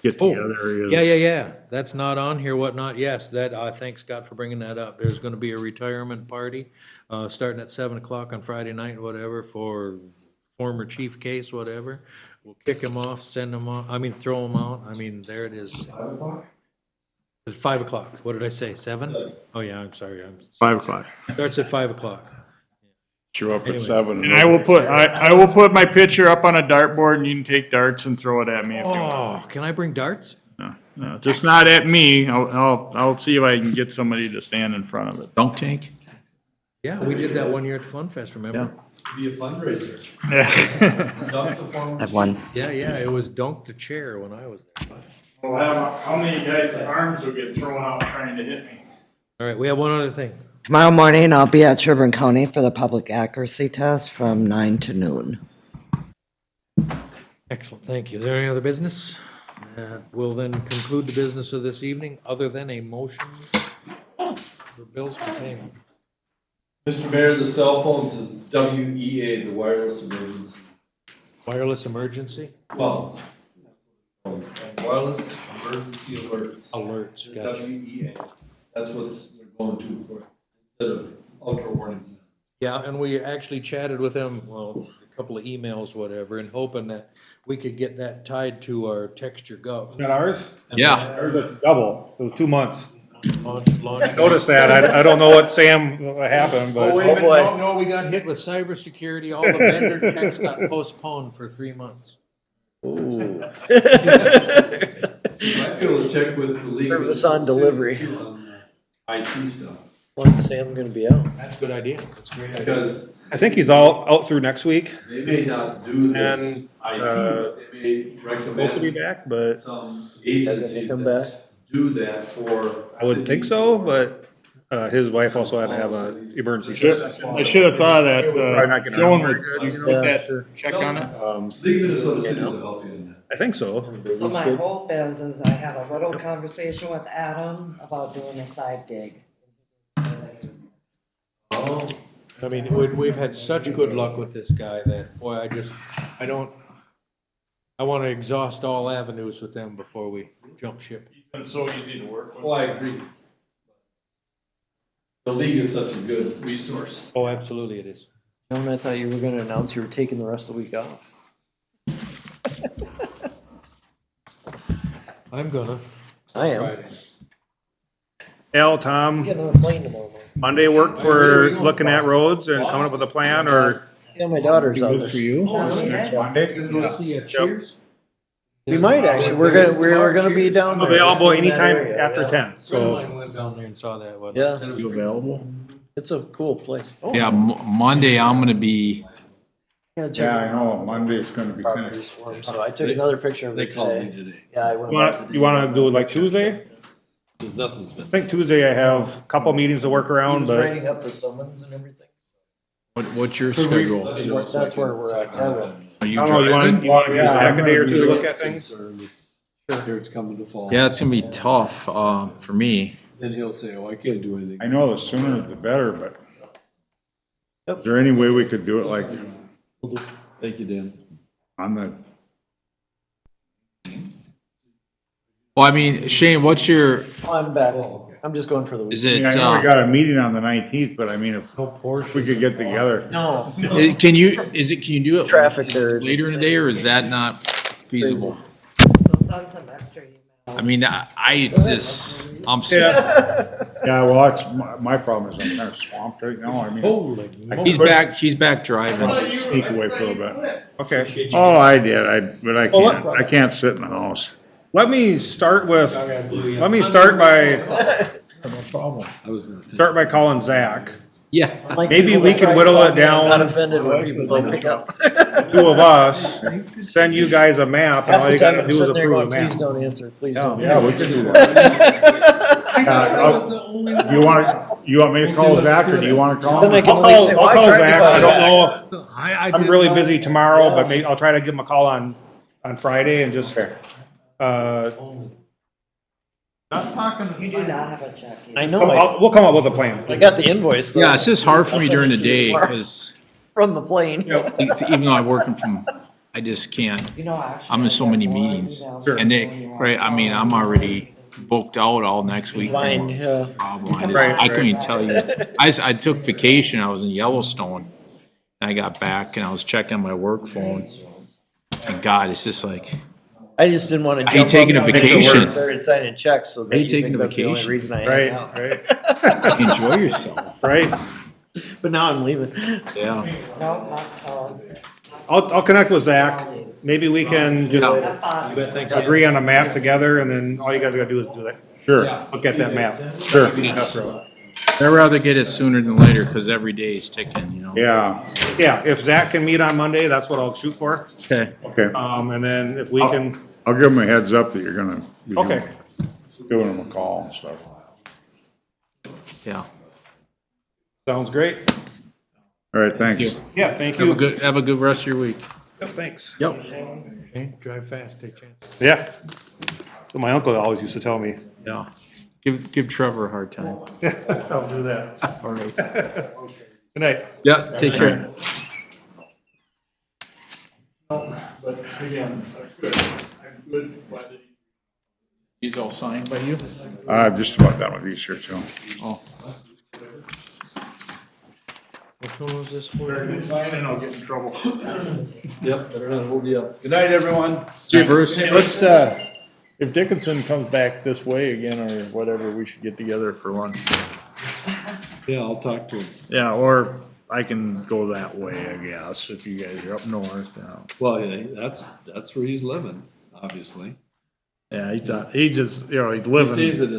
get together is. Yeah. That's not on here, whatnot. Yes, that, I thank Scott for bringing that up. There's gonna be a retirement party, starting at 7 o'clock on Friday night, whatever, for former chief case, whatever. We'll kick him off, send him off, throw him out. There it is. 5 o'clock? It's 5 o'clock. What did I say, 7? Oh, yeah, I'm sorry. 5 o'clock. Starts at 5 o'clock. Show up Anyway. at 7. And I will put my picture up on a dartboard and you can take darts and throw it at me if you want. Oh, can I bring darts? No, just not at me. I'll see if I can get somebody to stand in front of it. Dunk tank? Yeah, we did that one year at the Fun Fest, remember? Be a fundraiser. That one. Yeah, it was dunk the chair when I was there. Well, how many guys' arms will get thrown out trying to hit me? All right, we have one other thing. Tomorrow morning, I'll be at Sherburne County for the public accuracy test from 9 to noon. Excellent, thank you. Is there any other business? We'll then conclude the business of this evening, other than a motion for bills for payment. Mr. Mayor, the cell phones is WEA, the wireless emergency. Wireless emergency? Well, wireless emergency alerts. Alerts, gotcha. WEA. That's what's they're going to for, instead of ultra warnings. Yeah, and we actually chatted with them, well, a couple of emails, whatever, and hoping that we could get that tied to our Texture Gov. Is that ours? Yeah. Ours is double. It was 2 months. Launch. Noticed that. I don't know what happened, Oh, but. wait a minute, no, we got hit with cybersecurity, all the vendor checks got postponed for 3 months. Ooh. Might be able to check with the league. Service on delivery. IT stuff. When's Sam gonna be out? That's a good idea, that's a great idea. Because I think he's all out through next week. they may not do this And, IT, but they may Supposed to be recommend back, but some agencies come that back? do that for. I would think so, but, his wife also had to have an emergency. I should have thought that, Probably not gonna Joan be would very good, you put know? that check on it. League of Minnesota Cities will help you in that. I think so. So my hope is I had a little conversation with Adam about doing a side gig. We've had such good luck with this guy that, boy, I want to exhaust all avenues with them before we jump ship. It's so easy to work with. Well, I agree. The league is such a good resource. Oh, absolutely it is. John, I thought you were gonna announce you were taking the rest of the week off. I'm gonna. I am. Friday. Al, Tom, Getting on a plane tomorrow morning. Monday work for looking at roads and coming up with a plan, or? Yeah, my daughter's out there. you. Monday? Gonna go see a Cheers? We might actually, we're gonna be down there. Available in that anytime area, after yeah. 10, Friend of so. mine went down there and saw that one. Yeah. Said it was You pretty- available? It's a cool place. Oh, Yeah, Monday I'm gonna be, yeah, check Yeah, I know, Monday's gonna be properties finished. for him. So I took another picture of They it called me today. today. Yeah, I went back to You wanna do it like Tuesday? Because nothing's I been. think Tuesday I have a couple meetings to work He around, was but writing up the summons and everything. what's your schedule? That's where we're at. Are I you don't know, driving? you wanna use Yeah, back I'm a day or gonna two to be- look at things? Here it's coming to fall. Yeah, it's gonna be tough, for me. Then he'll say, oh, I can't do anything. I know the sooner the better, but Yep. is there any way we could do it like Thank you, Dan. on the, Well, I mean, Shane, what's your, Oh, I'm back. I'm just going for the is weekend. it, I know we got a meeting on the 19th, but I mean, if we could get together. No. can you do it? Traffic there is Later in the day, or is that not feasible? So send some extra emails. I mean, I'm Yeah, well, that's, my problem is I'm kind of swamped right now, I mean, Holy he's back driving. sneak away for a little bit. Okay. Oh, I did, but Well, I can't sit in the house. Let me start by, start by calling Zach. Yeah. Maybe we can whittle it down. Not offended when people don't pick up. Two of us, send you guys a map, and Half all the you time gotta I'm do is sitting there approve a going, please map. don't answer, please don't. Yeah, answer." we could do that. You want me to call Zach, or do you wanna call Then I him? can at least say, well, I'll I call tried to Zach, call I you don't back. know, I'm really busy tomorrow, but maybe I'll try to give him a call on Friday and just Stop talking. You do not have a check either. I know, We'll come up with a plan. I got the invoice though. Yeah, it's just hard for I'll me send during it the to you day tomorrow. because From the plane. even though I'm working from, I just can't. You know, actually. I'm in so I many get more meetings. emails And they, when you're on right, I mean, I'm already booked out all next week. Find, Problem. I just, Right, I couldn't right. even tell you. I took vacation. I was in Yellowstone. And I got back and I was checking my work phone. And God, it's just like, I just didn't want to I hate jump taking up a and vacation. started signing checks, so that hate you taking think a that's the only vacation. reason I Right, hang out. right, enjoy yourself. right. But now I'm leaving. Yeah. No, not Todd. I'll connect with Zach. Maybe we can just Have fun. agree on a map together, and then all you guys gotta do is do that. Sure, Look at that map. sure. I'd rather get it sooner than later because every day is ticking, you know? Yeah, Yeah, if Zach can meet on Monday, that's what I'll shoot for. Okay. okay. And then if we can, I'll give them a heads up that you're gonna be okay, giving them a call and stuff. Yeah. sounds great. All right, thanks. Yeah, thank Have a you. good, have a good rest of your week. Yep, thanks. Yep. Okay, drive fast, take chances. Yeah. So my uncle always used to tell me. Yeah. Give Trevor a hard time. I'll do that. All right. Good night. Yeah, take care. But again, that's good. I'm good. He's all signed by you? I'm just about done with these here too. Oh. Which one was this for? Sign and I'll get in trouble. Yep, better not hold you up. Good night, everyone. See you, Bruce. Let's, if Dickinson comes back this way again or whatever, we should get together for lunch. Yeah, I'll talk to him. Yeah, or I can go that way, I guess, if you guys are up north, you know. Well, yeah, that's where he's living, obviously. Yeah, he just, you know, he's He living. stays at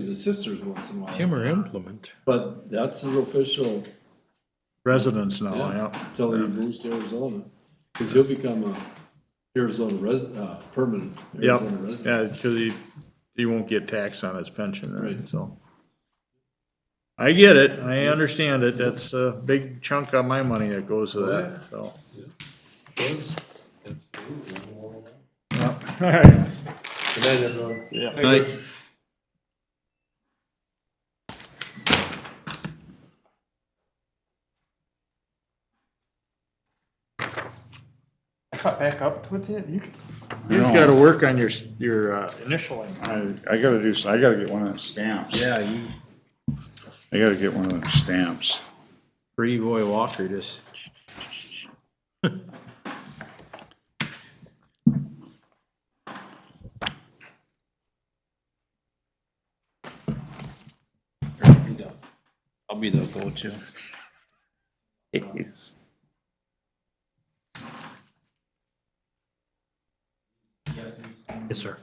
his sister's once in a while. Timber implement. But that's his official Residence now, yeah. until he moves to Arizona. Cause he'll become a Arizona permanent Yep, Arizona resident. yeah, because he won't get taxed on his pension, right, Right. so. I get it, I understand it, that's a big chunk of my money that goes to that, so. Yeah, all right. Good night, everyone. Yeah. Night. Caught back up with it, you've gotta work on your initialing. I gotta get one of them stamps. Yeah, you I gotta get one of them stamps. pretty boy Walker just. I'll be the go-to. Yes, sir.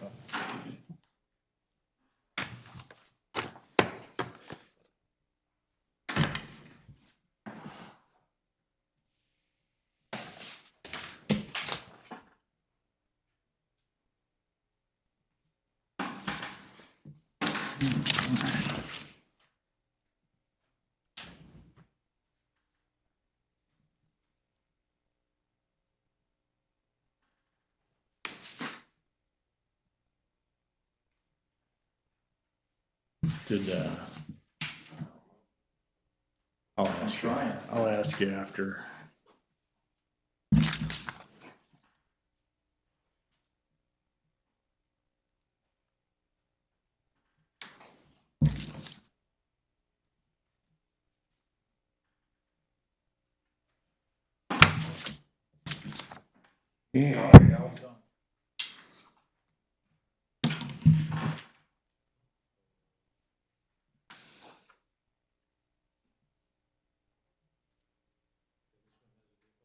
I'll ask you after.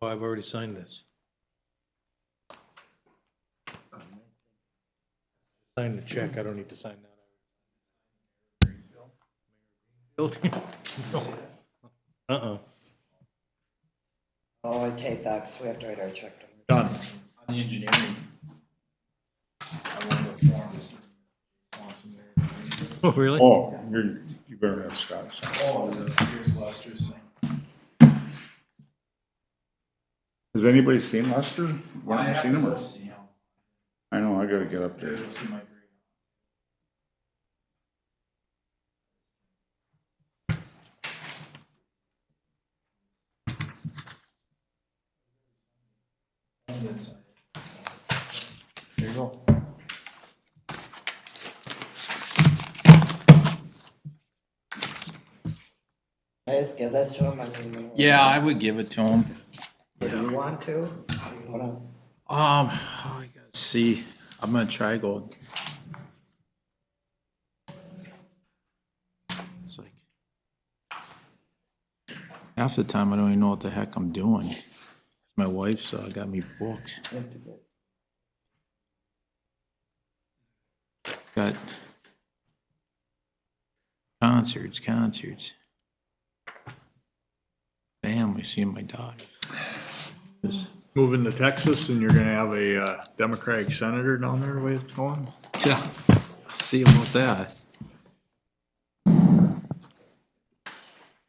Oh, I've already signed this. Sign the check, I don't need to sign that. Uh-uh. Oh, I take that, because we have to write our check. Done. On the engineering. I wonder if forms. Oh, really? Oh, you better have Scott sign. Oh, here's Lester's thing. Has anybody seen Lester? You haven't seen him? I I know, I gotta get up there. There you go. I just give this to him, I mean. Yeah, I would give it to him. Do you want to? Or you wanna- I gotta see. I'm gonna try go. It's like half the time I don't even know what the heck I'm doing. My wife's got me booked. Got concerts. Family, seeing my daughters. Just, Moving to Texas and you're gonna have a Democratic senator down there the way it's going? yeah, see about that.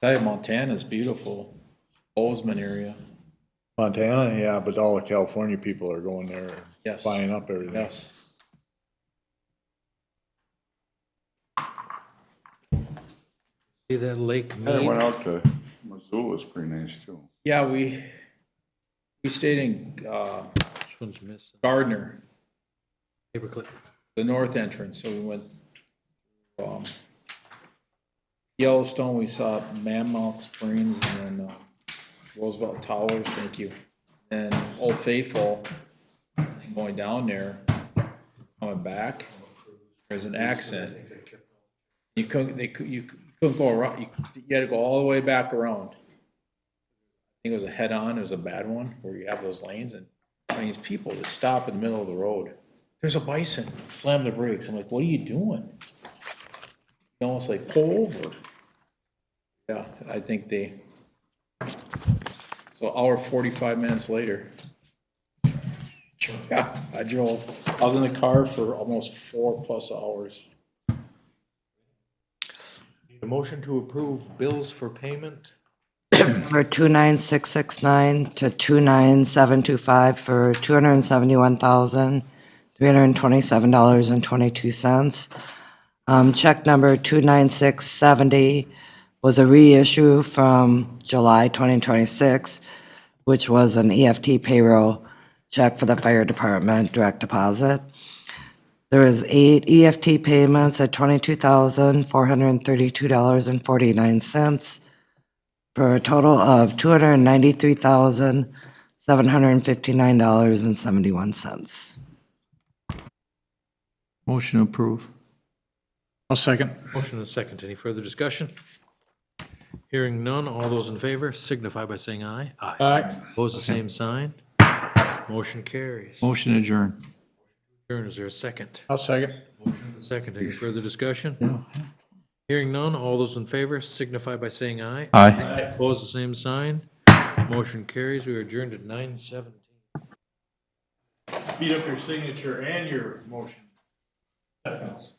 Tell you, Montana's beautiful. Bozeman area. Montana, yeah, but all the California people are going there and Yes. buying up everything. Yes. See that Lake I went Mead? out to Missoula, it's pretty nice too. Yeah, we stayed in Which one's missing? Gardner, Paperclip. the north entrance, so we went Yellowstone, we saw Mammoth Springs, and then Roosevelt Towers, thank you. And Old Faithful, going down there, coming back, there's an accident. You couldn't go around, you had to go all the way back around. I think it was a head-on, it was a bad one, where you have those lanes, and these people just stop in the middle of the road. There's a bison, slam the brakes, I'm like, what are you doing? You almost like pull over. Yeah, I think so hour 45 minutes later. Yeah, I was in the car for almost 4+ hours. Need a motion to approve bills for payment? For 29669 to 29725 for $271,327.22. Check number 29670 was a reissue from July 2026, which was an EFT payroll check for the fire department, direct deposit. There was 8 EFT payments at $22,432.49 for a total of $293,759.71. Motion to approve. I'll second. Motion and a second. Any further discussion? Hearing none, all those in favor signify by saying aye. Aye. Opposed, the same sign. Motion carries. Motion adjourned. Adjourn, is there a second? I'll second. Motion and a second. Any further discussion? Hearing none, all those in favor signify by saying aye. Aye. Opposed, the same sign. Motion carries. We are adjourned at 9:17. Speed up your signature and your motion. Seconds.